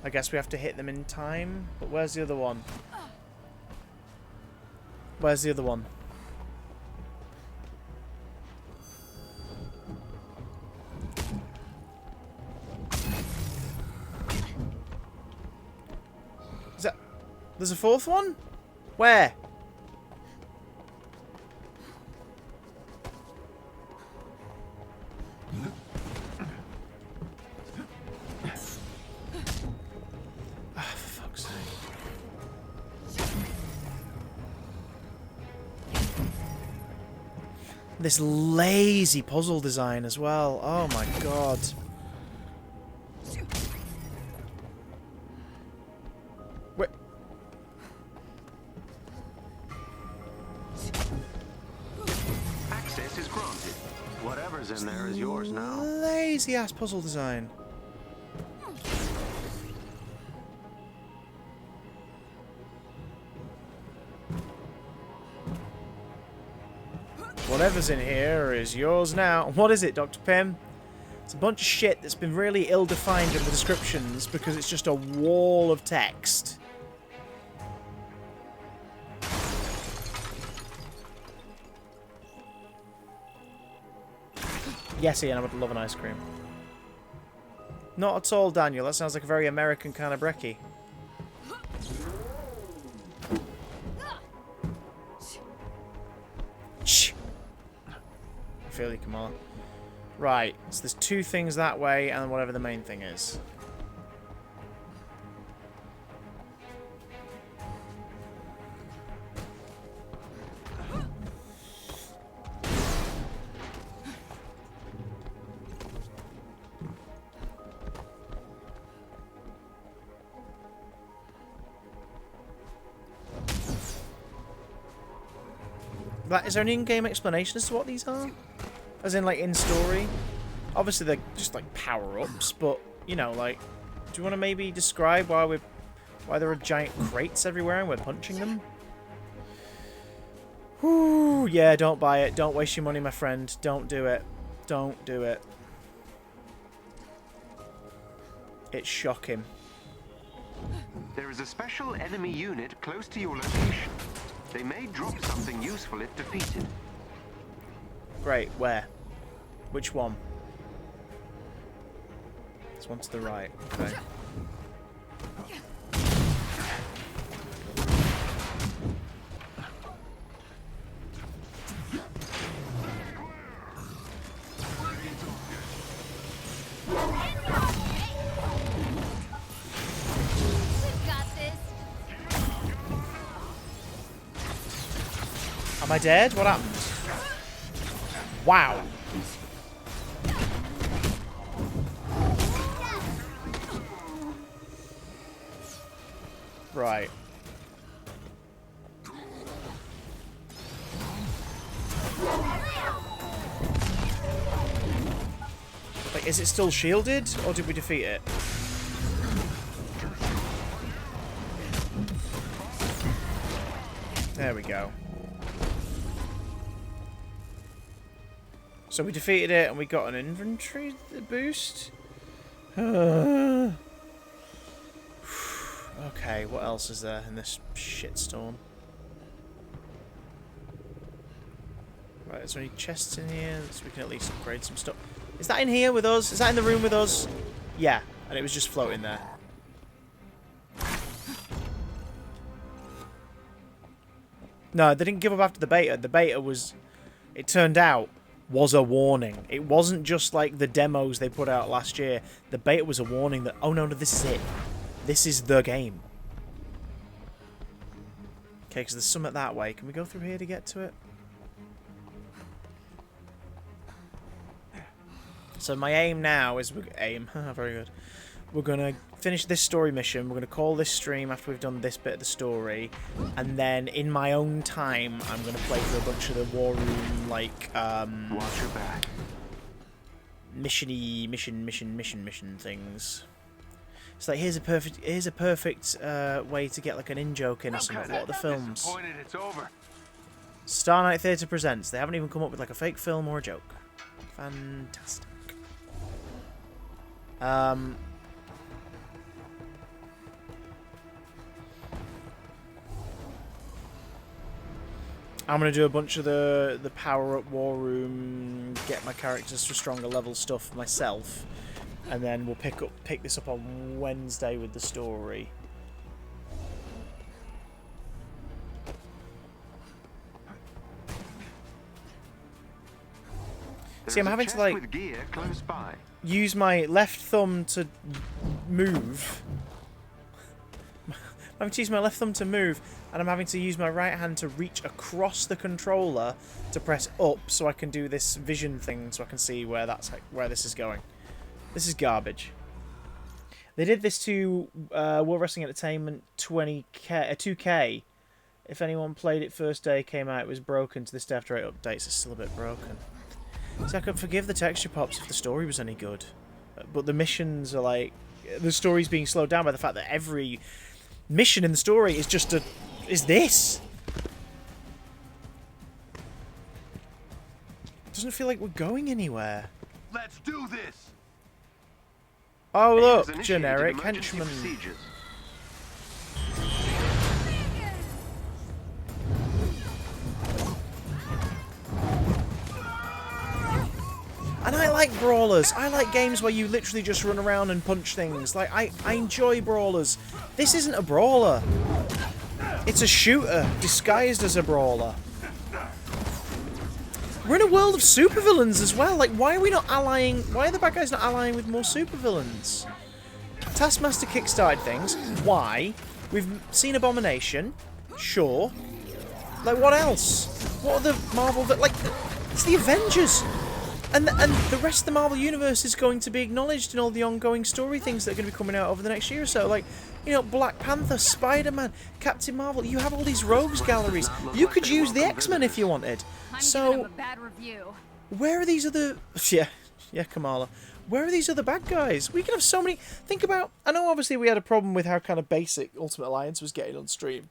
S2: I guess we have to hit them in time. But where's the other one? Where's the other one? Is that... There's a 4th one? Where? This lazy puzzle design as well. Oh my god. Wait.
S3: Access is granted. Whatever's in there is yours now.
S2: Lazy ass puzzle design. Whatever's in here is yours now. What is it, Dr. Pym? It's a bunch of shit that's been really ill-defined in the descriptions because it's just a wall of text. Yes, Ian, I would love an ice cream. Not at all, Daniel. That sounds like a very American kind of brekkie. Shh. I feel you, Kamala. Right, so there's 2 things that way and whatever the main thing is. Is there an in-game explanation as to what these are? As in, like, in story? Obviously, they're just, like, power-ups, but, you know, like... Do you want to maybe describe why there are giant crates everywhere and we're punching them? Whew, yeah, don't buy it. Don't waste your money, my friend. Don't do it. Don't do it. It's shocking.
S4: There is a special enemy unit close to your location. They may drop something useful if defeated.
S2: Great, where? Which one? There's one to the right. Okay. Am I dead? What happened? Wow. Right. Like, is it still shielded, or did we defeat it? There we go. So we defeated it and we got an inventory boost? Okay, what else is there in this shitstorm? Right, is there any chests in here so we can at least upgrade some stuff? Is that in here with us? Is that in the room with us? Yeah, and it was just floating there. No, they didn't give up after the beta. The beta was, it turned out, was a warning. It wasn't just like the demos they put out last year. The beta was a warning that, oh no, this is it. This is the game. Okay, because there's something that way. Can we go through here to get to it? So my aim now is... very good. We're going to finish this story mission. We're going to call this stream after we've done this bit of the story. And then in my own time, I'm going to play through a bunch of the war room, like...
S3: Watch your back.
S2: Mission things. It's like, here's a perfect way to get like an in-joke in or something. What are the films?
S6: It's over.
S2: Star Night Theatre presents. They haven't even come up with like a fake film or a joke. Fantastic. I'm going to do a bunch of the power-up war room, get my characters to stronger level stuff myself, and then we'll pick this up on Wednesday with the story. See, I'm having to like use my left thumb to move. I'm having to use my left thumb to move, and I'm having to use my right hand to reach across the controller to press up so I can do this vision thing, so I can see where this is going. This is garbage. They did this to World Wrestling Entertainment 2K. If anyone played it first day it came out, it was broken. To this day after 8 updates, it's still a bit broken. So I could forgive the texture pops if the story was any good. But the missions are like... The story's being slowed down by the fact that every mission in the story is just is this. It doesn't feel like we're going anywhere.
S6: Let's do this.
S2: Oh look, generic henchman. And I like brawlers. I like games where you literally just run around and punch things. Like, I enjoy brawlers. This isn't a brawler. It's a shooter disguised as a brawler. We're in a world of supervillains as well. Like, why are we not allying... Why are the bad guys not allying with more supervillains? Taskmaster kickstarted things. Why? We've seen Abomination. Sure. Like, what else? What are the Marvel... Like, it's the Avengers. And the rest of the Marvel Universe is going to be acknowledged in all the ongoing story things that are going to be coming out over the next year or so. Like, you know, Black Panther, Spider-Man, Captain Marvel. You have all these rogues galleries. You could use the X-Men if you wanted. So, where are these other... Yeah, Kamala. Where are these other bad guys? We can have so many... Think about... I know obviously we had a problem with how kind of basic Ultimate Alliance was getting on stream.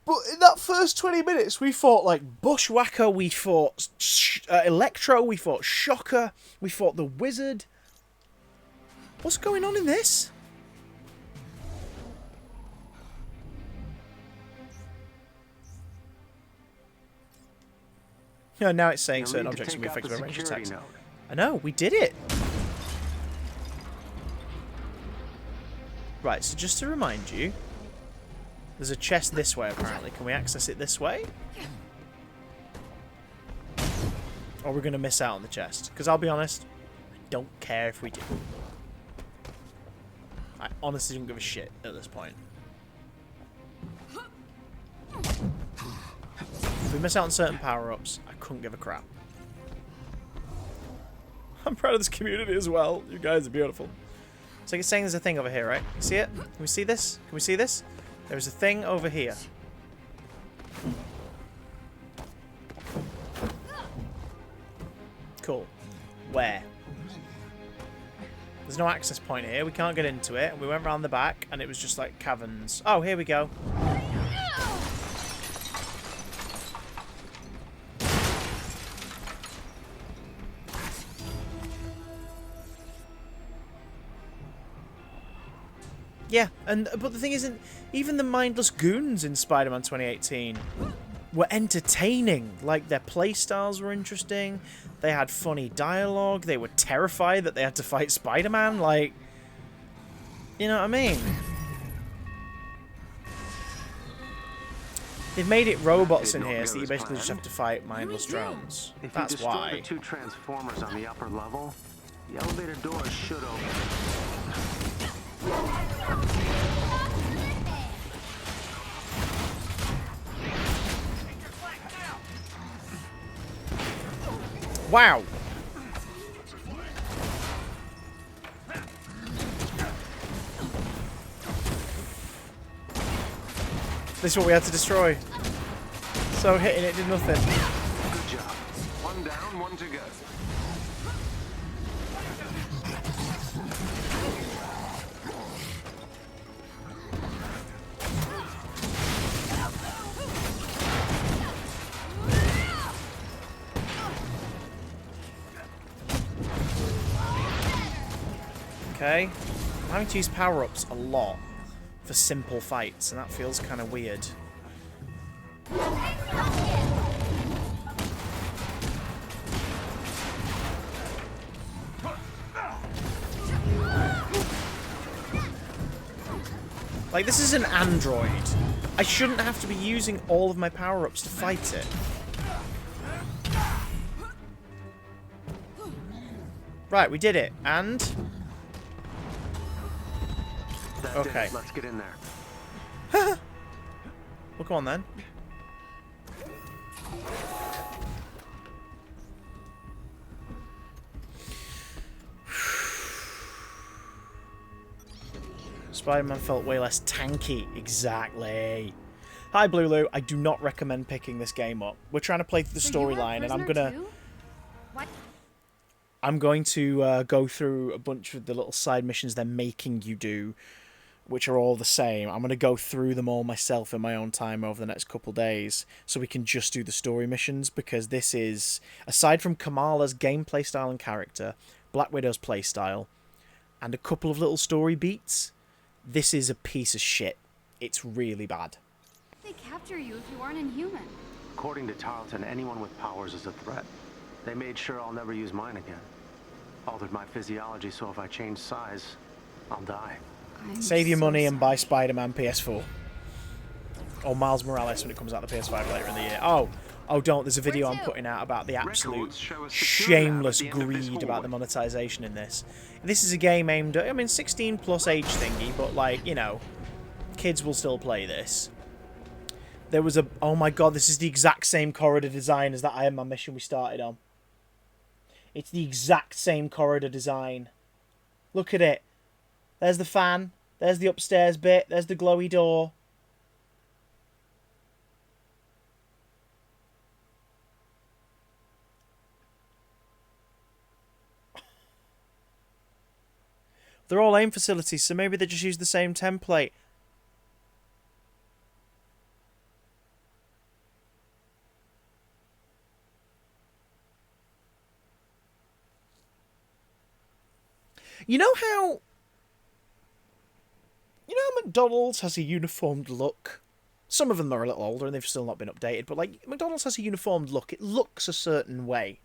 S2: But in that first 20 minutes, we fought, like, Bushwhacker, we fought Electro, we fought Shocker, we fought the Wizard. What's going on in this? Yeah, now it's saying certain objects will be affected by range attacks. I know, we did it! Right, so just to remind you, there's a chest this way, apparently. Can we access it this way? Or we're going to miss out on the chest? Because I'll be honest, I don't care if we do. I honestly don't give a shit at this point. If we miss out on certain power-ups, I couldn't give a crap. I'm proud of this community as well. You guys are beautiful. So it's saying there's a thing over here, right? You see it? Can we see this? Can we see this? There's a thing over here. Cool. Where? There's no access point here. We can't get into it. We went around the back and it was just like caverns. Oh, here we go. Yeah, but the thing isn't, even the mindless goons in Spider-Man 2018 were entertaining. Like, their playstyles were interesting, they had funny dialogue, they were terrified that they had to fight Spider-Man, like, you know what I mean? They've made it robots in here, so you basically just have to fight mindless drones.
S3: If
S2: That's
S3: you destroy
S2: why.
S3: the 2 transformers on the upper level, the elevator doors should open.
S2: Wow! This is what we had to destroy. So hitting it did nothing.
S4: Good job. 1 down, 1 to go.
S2: Okay. I'm having to use power-ups a lot for simple fights, and that feels kind of weird. Like, this is an android. I shouldn't have to be using all of my power-ups to fight it. Right, we did it. And... okay.
S3: Let's get in there.
S2: Well, come on then. Spider-Man felt way less tanky. Exactly. Hi, Blulu. I do not recommend picking this game up. We're trying to play through the storyline, and I'm going to go through a bunch of the little side missions they're making you do, which are all the same. I'm going to go through them all myself in my own time over the next couple days, so we can just do the story missions, because this is, aside from Kamala's gameplay style and character, Black Widow's playstyle, and a couple of little story beats, this is a piece of shit. It's really bad.
S5: They capture you if you aren't inhuman.
S3: According to Tarleton, anyone with powers is a threat. They made sure I'll never use mine again. Altered my physiology so if I change size, I'll die.
S2: Save your money and buy Spider-Man PS4. Or Miles Morales when it comes out the PS5 later in the year. Oh, don't. There's a video I'm putting out about the absolute shameless greed about the monetization in this. This is a game aimed at, I mean, 16 plus age thingy, but, like, you know, kids will still play this. There was a, oh my god, this is the exact same corridor design as that Iron Man mission we started on. It's the exact same corridor design. Look at it. There's the fan. There's the upstairs bit. There's the glowy door. They're all AIM facilities, so maybe they just use the same template. You know how McDonald's has a uniformed look? Some of them are a little older and they've still not been updated, but like McDonald's has a uniformed look. It looks a certain way.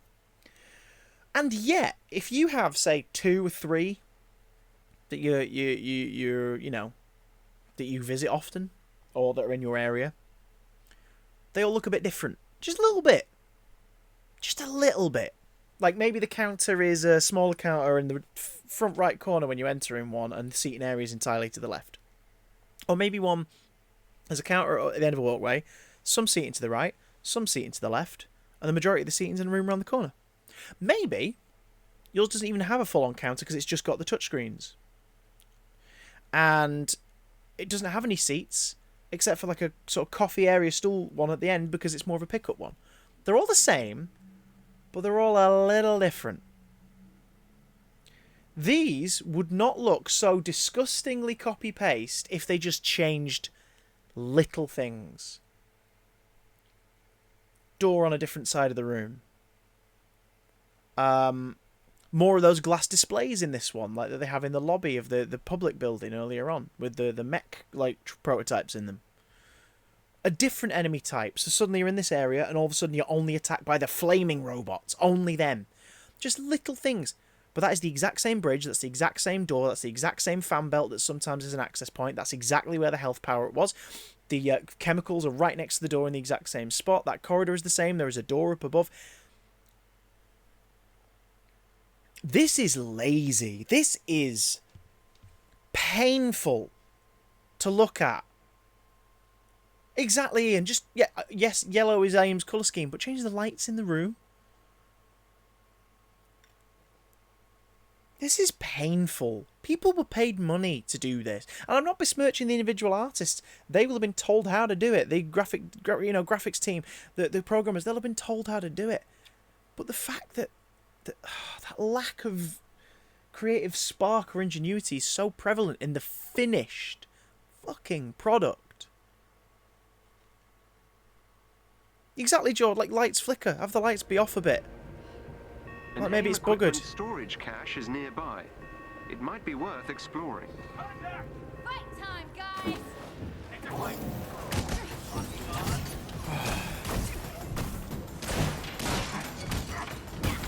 S2: And yet, if you have, say, 2 or 3 that you know, that you visit often or that are in your area, they all look a bit different. Just a little bit. Just a little bit. Like, maybe the counter is a smaller counter in the front right corner when you enter in one, and the seating area is entirely to the left. Or maybe one has a counter at the end of a walkway, some seating to the right, some seating to the left, and the majority of the seating's in a room around the corner. Maybe yours doesn't even have a full-on counter because it's just got the touchscreens. And it doesn't have any seats, except for like a sort of coffee area stool one at the end because it's more of a pickup one. They're all the same, but they're all a little different. These would not look so disgustingly copy-paste if they just changed little things. Door on a different side of the room. more of those glass displays in this one, like that they have in the lobby of the public building earlier on, with the mech like prototypes in them. A different enemy type, so suddenly you're in this area and all of a sudden you're only attacked by the flaming robots, only them. Just little things. But that is the exact same bridge, that's the exact same door, that's the exact same fan belt that sometimes is an access point, that's exactly where the health power was. The chemicals are right next to the door in the exact same spot, that corridor is the same, there is a door up above. This is lazy. This is painful to look at. Exactly, Ian. Just, yeah, yes, yellow is AIM's colour scheme, but change the lights in the room. This is painful. People were paid money to do this. And I'm not besmirching the individual artists. They will have been told how to do it. The graphics team, the programmers, they'll have been told how to do it. But the fact that that lack of creative spark or ingenuity is so prevalent in the finished fucking product. Exactly, George. Like, lights flicker. Have the lights be off a bit. Like, maybe it's buggered.
S4: Storage cache is nearby. It might be worth exploring.
S5: Fight time, guys!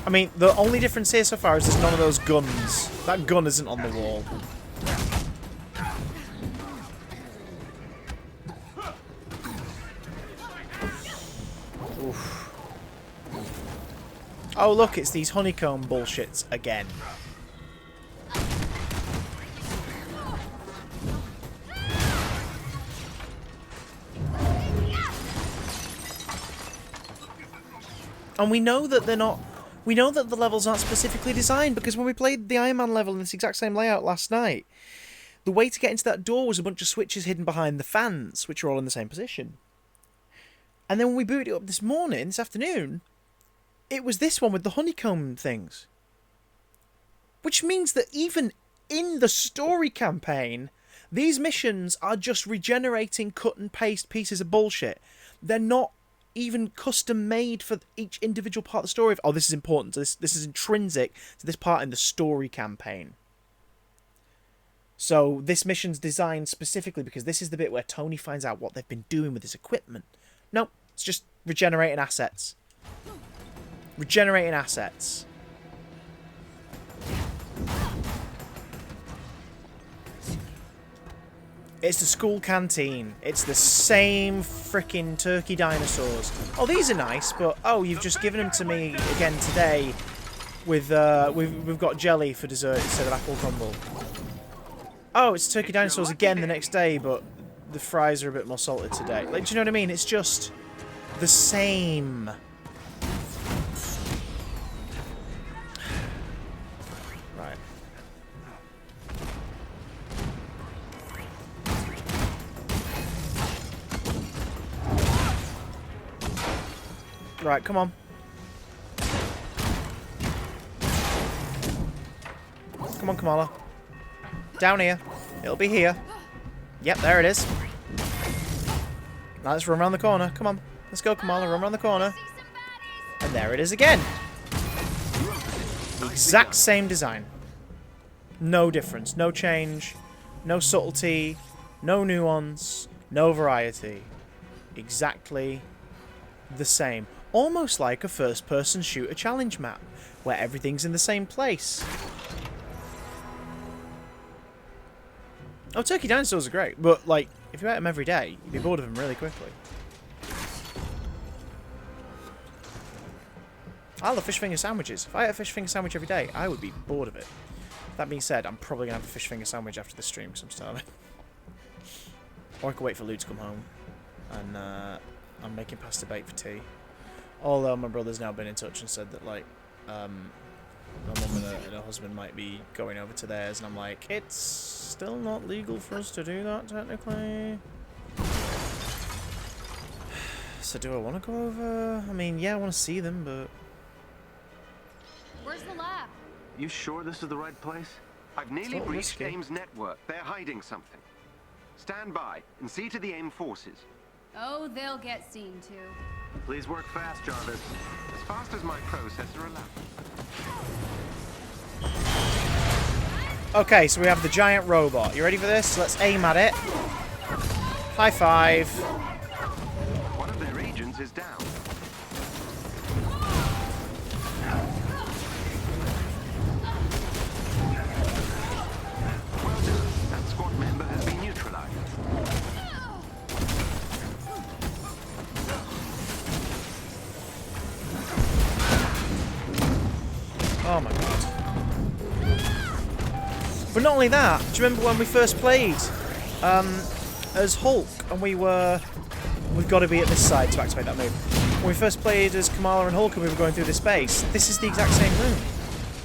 S2: I mean, the only difference here so far is there's none of those guns. That gun isn't on the wall. Oof. Oh, look, it's these honeycomb bullshits again. And we know that they're not... We know that the levels aren't specifically designed, because when we played the Iron Man level in this exact same layout last night, the way to get into that door was a bunch of switches hidden behind the fans, which are all in the same position. And then when we booted it up this afternoon, it was this one with the honeycomb things. Which means that even in the story campaign, these missions are just regenerating cut and paste pieces of bullshit. They're not even custom made for each individual part of the story. Oh, this is important. This is intrinsic to this part in the story campaign. So this mission's designed specifically because this is the bit where Tony finds out what they've been doing with his equipment. No, it's just regenerating assets. Regenerating assets. It's the school canteen. It's the same frickin' turkey dinosaurs. Oh, these are nice, but oh, you've just given them to me again today. With we've got jelly for dessert instead of apple crumble. Oh, it's turkey dinosaurs again the next day, but the fries are a bit more salted today. Like, do you know what I mean? It's just the same. Right. Right, come on. Come on, Kamala. Down here. It'll be here. Yep, there it is. Now let's run around the corner. Come on. Let's go, Kamala. Run around the corner. And there it is again. The exact same design. No difference. No change. No subtlety. No nuance. No variety. Exactly the same. Almost like a first-person shooter challenge map, where everything's in the same place. Oh, turkey dinosaurs are great, but, like, if you ate them every day, you'd be bored of them really quickly. I love fish finger sandwiches. If I ate a fish finger sandwich every day, I would be bored of it. That being said, I'm probably going to have a fish finger sandwich after the stream, because I'm starving. Or I could wait for Luke to come home. And, I'm making pasta bake for tea. Although my brother's now been in touch and said that, like, my mum and her husband might be going over to theirs, and I'm like, it's still not legal for us to do that, technically. So do I want to go over? I mean, yeah, I want to see them, but...
S5: Where's the lab?
S4: You sure this is the right place? I've nearly breached AIM's network. They're hiding something. Stand by and see to the AIM forces.
S5: Oh, they'll get seen too.
S4: Please work fast, Jarvis. As fast as my processor allows.
S2: Okay, so we have the giant robot. You ready for this? Let's aim at it. High five.
S4: One of their agents is down. Well done. That squad member has been neutralized.
S2: Oh my god. But not only that, do you remember when we first played as Hulk and we've got to be at this side to activate that move. When we first played as Kamala and Hulk and we were going through this space, this is the exact same room.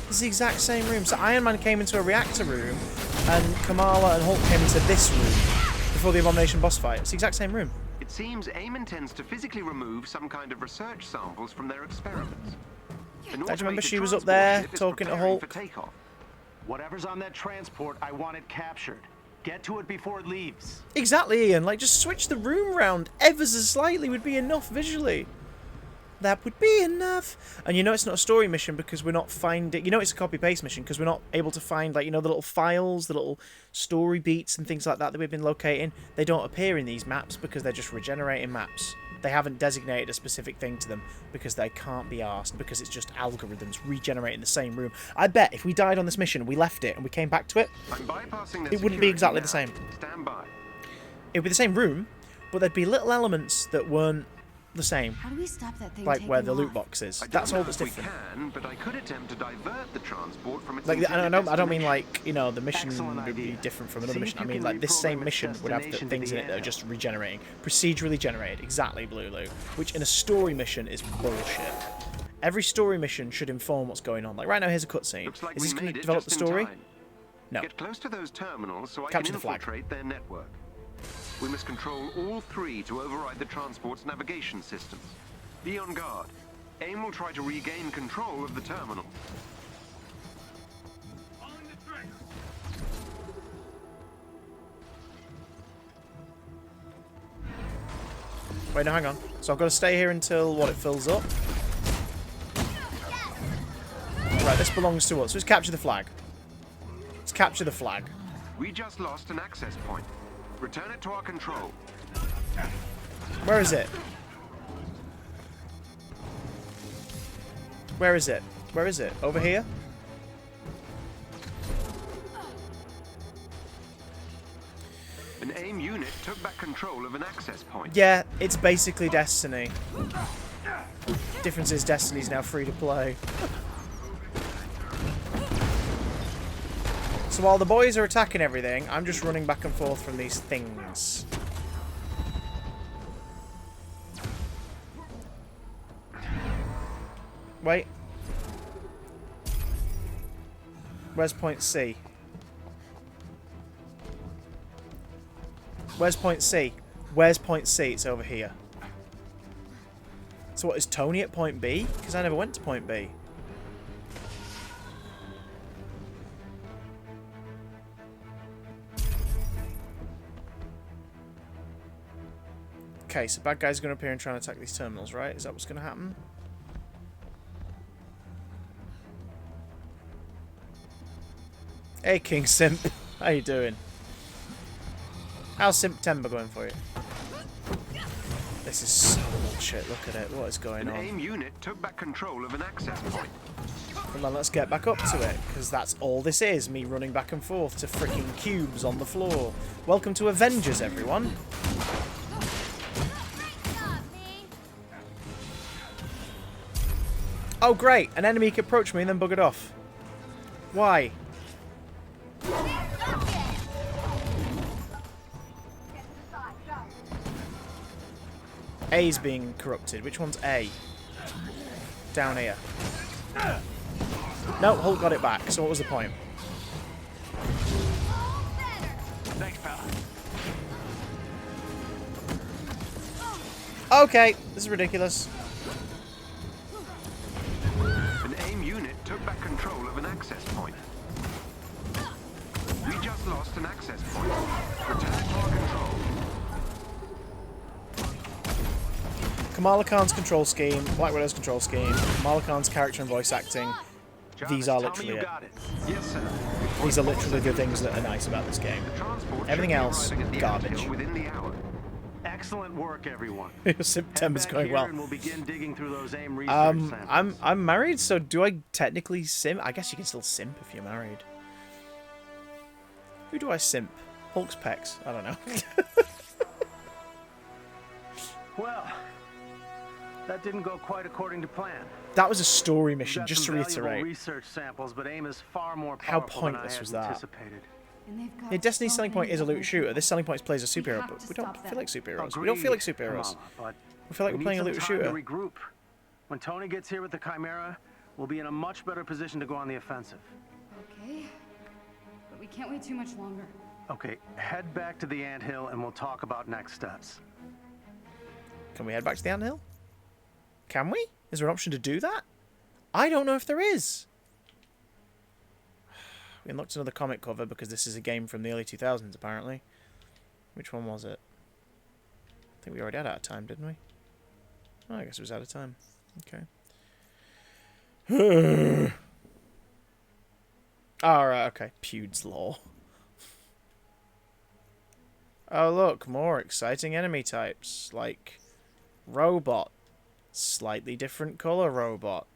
S2: This is the exact same room. So Iron Man came into a reactor room and Kamala and Hulk came into this room before the Abomination boss fight. It's the exact same room.
S4: It seems AIM intends to physically remove some kind of research samples from their experiments.
S2: Do you remember she was up there talking to Hulk?
S3: Whatever's on that transport, I want it captured. Get to it before it leaves.
S2: Exactly, Ian. Like, just switch the room round ever so slightly would be enough visually. That would be enough. And you know it's not a story mission because we're not finding... You know it's a copy-paste mission because we're not able to find, like, you know, the little files, the little story beats and things like that we've been locating. They don't appear in these maps because they're just regenerating maps. They haven't designated a specific thing to them because they can't be asked, because it's just algorithms regenerating the same room. I bet if we died on this mission, we left it and we came back to it, it wouldn't be exactly the same.
S4: Stand by.
S2: It would be the same room, but there'd be little elements that weren't the same.
S5: How do we stop that thing?
S2: Like where the loot box is. That's all that's different.
S4: Can, but I could attempt to divert the transport from its
S2: Like, I don't mean like, you know, the mission would be different from another mission. I mean like this same mission would have the things in it that are just regenerating, procedurally generated. Exactly, Blue, which in a story mission is bullshit. Every story mission should inform what's going on. Like right now, here's a cutscene.
S4: Like
S2: is this going to
S4: it
S2: develop the story? No.
S4: Get close to those terminals so I
S2: Capture
S4: can
S2: the flag.
S4: infiltrate their network. We must control all three to override the transport's navigation systems. Be on guard. AIM will try to regain control of the terminal.
S2: Wait, no, hang on. So I've got to stay here until, what, it fills up? Right, this belongs to us. Let's capture the flag. Let's capture the flag.
S4: We just lost an access point. Return it to our control.
S2: Where is it? Where is it? Where is it? Over here?
S4: An AIM unit took back control of an access point.
S2: Yeah, it's basically Destiny. Difference is Destiny's now free to play. So while the boys are attacking everything, I'm just running back and forth from these things. Wait. Where's point C? Where's point C? Where's point C? It's over here. So what, is Tony at point B? Because I never went to point B. Okay, so bad guys are going to appear and try and attack these terminals, right? Is that what's going to happen? Hey, King Simp. How you doing? How's September going for you? This is so bullshit. Look at it. What is going on?
S4: An AIM unit took back control of an access point.
S2: Come on, let's get back up to it, because that's all this is, me running back and forth to freaking cubes on the floor. Welcome to Avengers, everyone. Oh, great. An enemy can approach me and then bug it off. Why? A's being corrupted. Which one's A? Down here. No, Hulk got it back. So what was the point?
S6: Thanks, pal.
S2: Okay, this is ridiculous.
S4: An AIM unit took back control of an access point. We just lost an access point. Return it to our control.
S2: Kamala Khan's control scheme, Black Widow's control scheme, Kamala Khan's character and voice acting. These are literally it.
S4: Yes, sir.
S2: These are literally the things that are nice about this game. Everything else, garbage.
S3: Within the hour. Excellent work, everyone.
S2: September's going well.
S3: And we'll begin digging through those AIM research samples.
S2: I'm married, so do I technically simp? I guess you can still simp if you're married. Who do I simp? Hulk's pecs. I don't know.
S3: Well, that didn't go quite according to plan.
S2: That was a story mission, just to
S3: We've got some
S2: reiterate.
S3: valuable research samples, but AIM is far more
S2: How
S3: powerful than I
S2: pointless
S3: had
S2: was that?
S3: anticipated.
S2: Yeah, Destiny's selling point is a loot shooter. This selling point plays a superhero, but we don't feel like superheroes. We don't feel like superheroes. We feel like we're playing a loot shooter.
S3: Regroup. When Tony gets here with the Chimera, we'll be in a much better position to go on the offensive.
S5: Okay. But we can't wait too much longer.
S3: Okay, head back to the anthill and we'll talk about next steps.
S2: Can we head back to the anthill? Can we? Is there an option to do that? I don't know if there is. We unlocked another comic cover because this is a game from the early 2000s, apparently. Which one was it? I think we already had out of time, didn't we? Oh, I guess it was out of time. Okay. Alright, okay. Pewd's Law. Oh, look. More exciting enemy types. Like robot. Slightly different colour robot.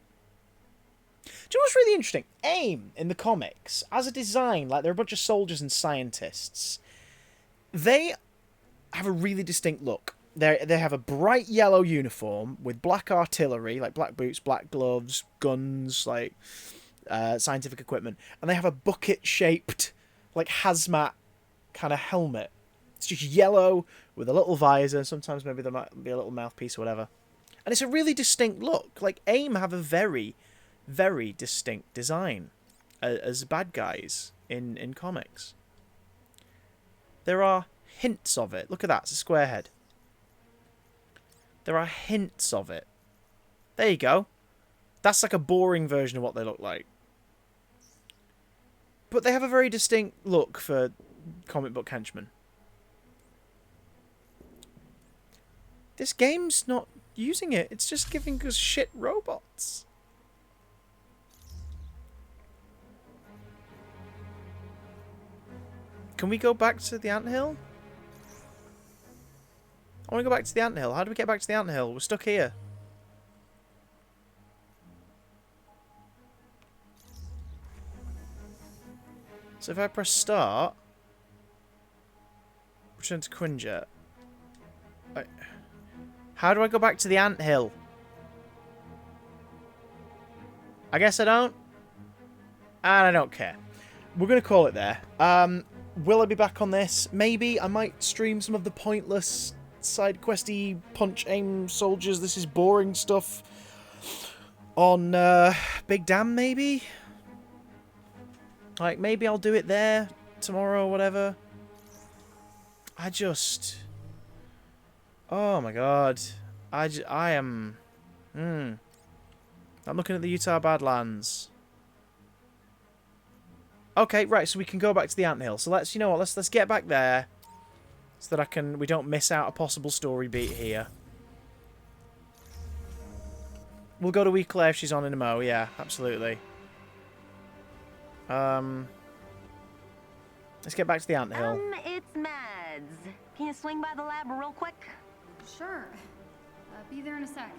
S2: Do you know what's really interesting? AIM, in the comics, as a design, like they're a bunch of soldiers and scientists, they have a really distinct look. They have a bright yellow uniform with black artillery, like black boots, black gloves, guns, like scientific equipment, and they have a bucket-shaped, like hazmat kind of helmet. It's just yellow with a little visor. Sometimes maybe there might be a little mouthpiece or whatever. And it's a really distinct look. Like, AIM have a very, very distinct design as bad guys in comics. There are hints of it. Look at that. It's a square head. There are hints of it. There you go. That's like a boring version of what they look like. But they have a very distinct look for comic book henchmen. This game's not using it. It's just giving us shit robots. Can we go back to the anthill? I want to go back to the anthill. How do we get back to the anthill? We're stuck here. So if I press start, return to Quinjet. How do I go back to the anthill? I guess I don't. And I don't care. We're going to call it there. Will I be back on this? Maybe. I might stream some of the pointless side questy punch aim soldiers. This is boring stuff. On Big Dam, maybe? Like, maybe I'll do it there tomorrow or whatever. I just... Oh my god. I am... I'm looking at the Utah Badlands. Okay, right, so we can go back to the anthill. So let's, you know what, let's get back there. So that we don't miss out a possible story beat here. We'll go to Weeclair if she's on in a mo, yeah, absolutely. Let's get back to the anthill.
S15: It's Mads. Can you swing by the lab real quick?
S5: Sure. Be there in a sec.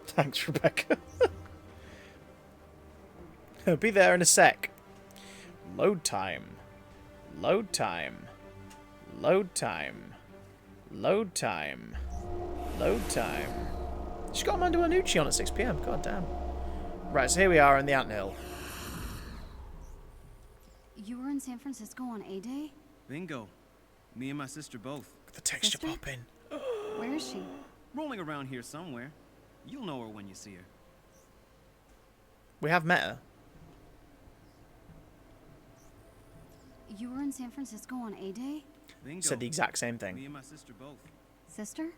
S2: Thanks, Rebecca. Be there in a sec. Load time. Load time. Load time. Load time. Load time. She's got Amanda Iannucci on at 6 PM. God damn. Right, so here we are in the anthill.
S5: You were in San Francisco on A-Day?
S12: Bingo. Me and my sister both.
S2: The texture popping.
S5: Where is she?
S12: Rolling around here somewhere. You'll know her when you see her.
S2: We have met her.
S5: You were in San Francisco on A-Day?
S12: Bingo.
S2: Said the exact same thing.
S12: Me and my sister both.
S5: Sister?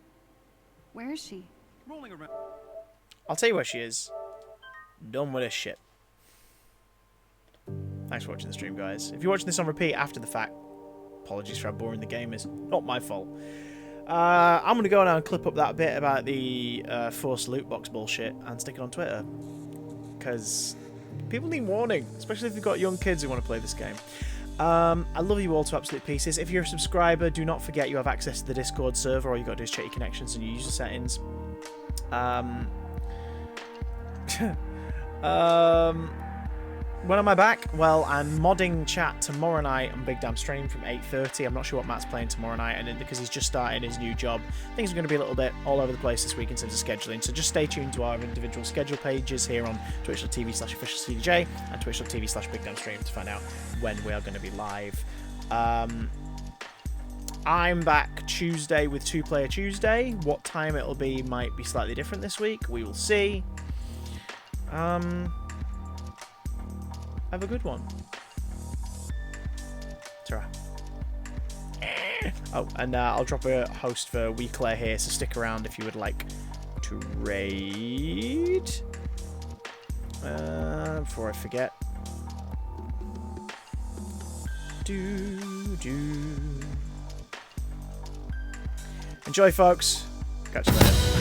S5: Where is she?
S12: Rolling around.
S2: I'll tell you where she is. Done with this shit. Thanks for watching the stream, guys. If you're watching this on repeat after the fact, apologies for how boring the game is. Not my fault. I'm going to go now and clip up that bit about the forced loot box bullshit and stick it on Twitter. Because People need warning, especially if you've got young kids who want to play this game. I love you all to absolute pieces. If you're a subscriber, do not forget you have access to the Discord server. All you got to do is check your connections and your user settings. When am I back? Well, I'm modding chat tomorrow night on Big Damn Stream from 8:30. I'm not sure what Matt's playing tomorrow night, and because he's just starting his new job, things are going to be a little bit all over the place this week in terms of scheduling. So just stay tuned to our individual schedule pages here on twitch.tv/officialcdj and twitch.tv/BigDamnStream to find out when we are going to be live. I'm back Tuesday with 2-Player Tuesday. What time it'll be might be slightly different this week. We will see. Have a good one. Ta-ra. Oh, and I'll drop a host for WeClaire here, so stick around if you would like to raid. Before I forget. Enjoy, folks. Catch you later.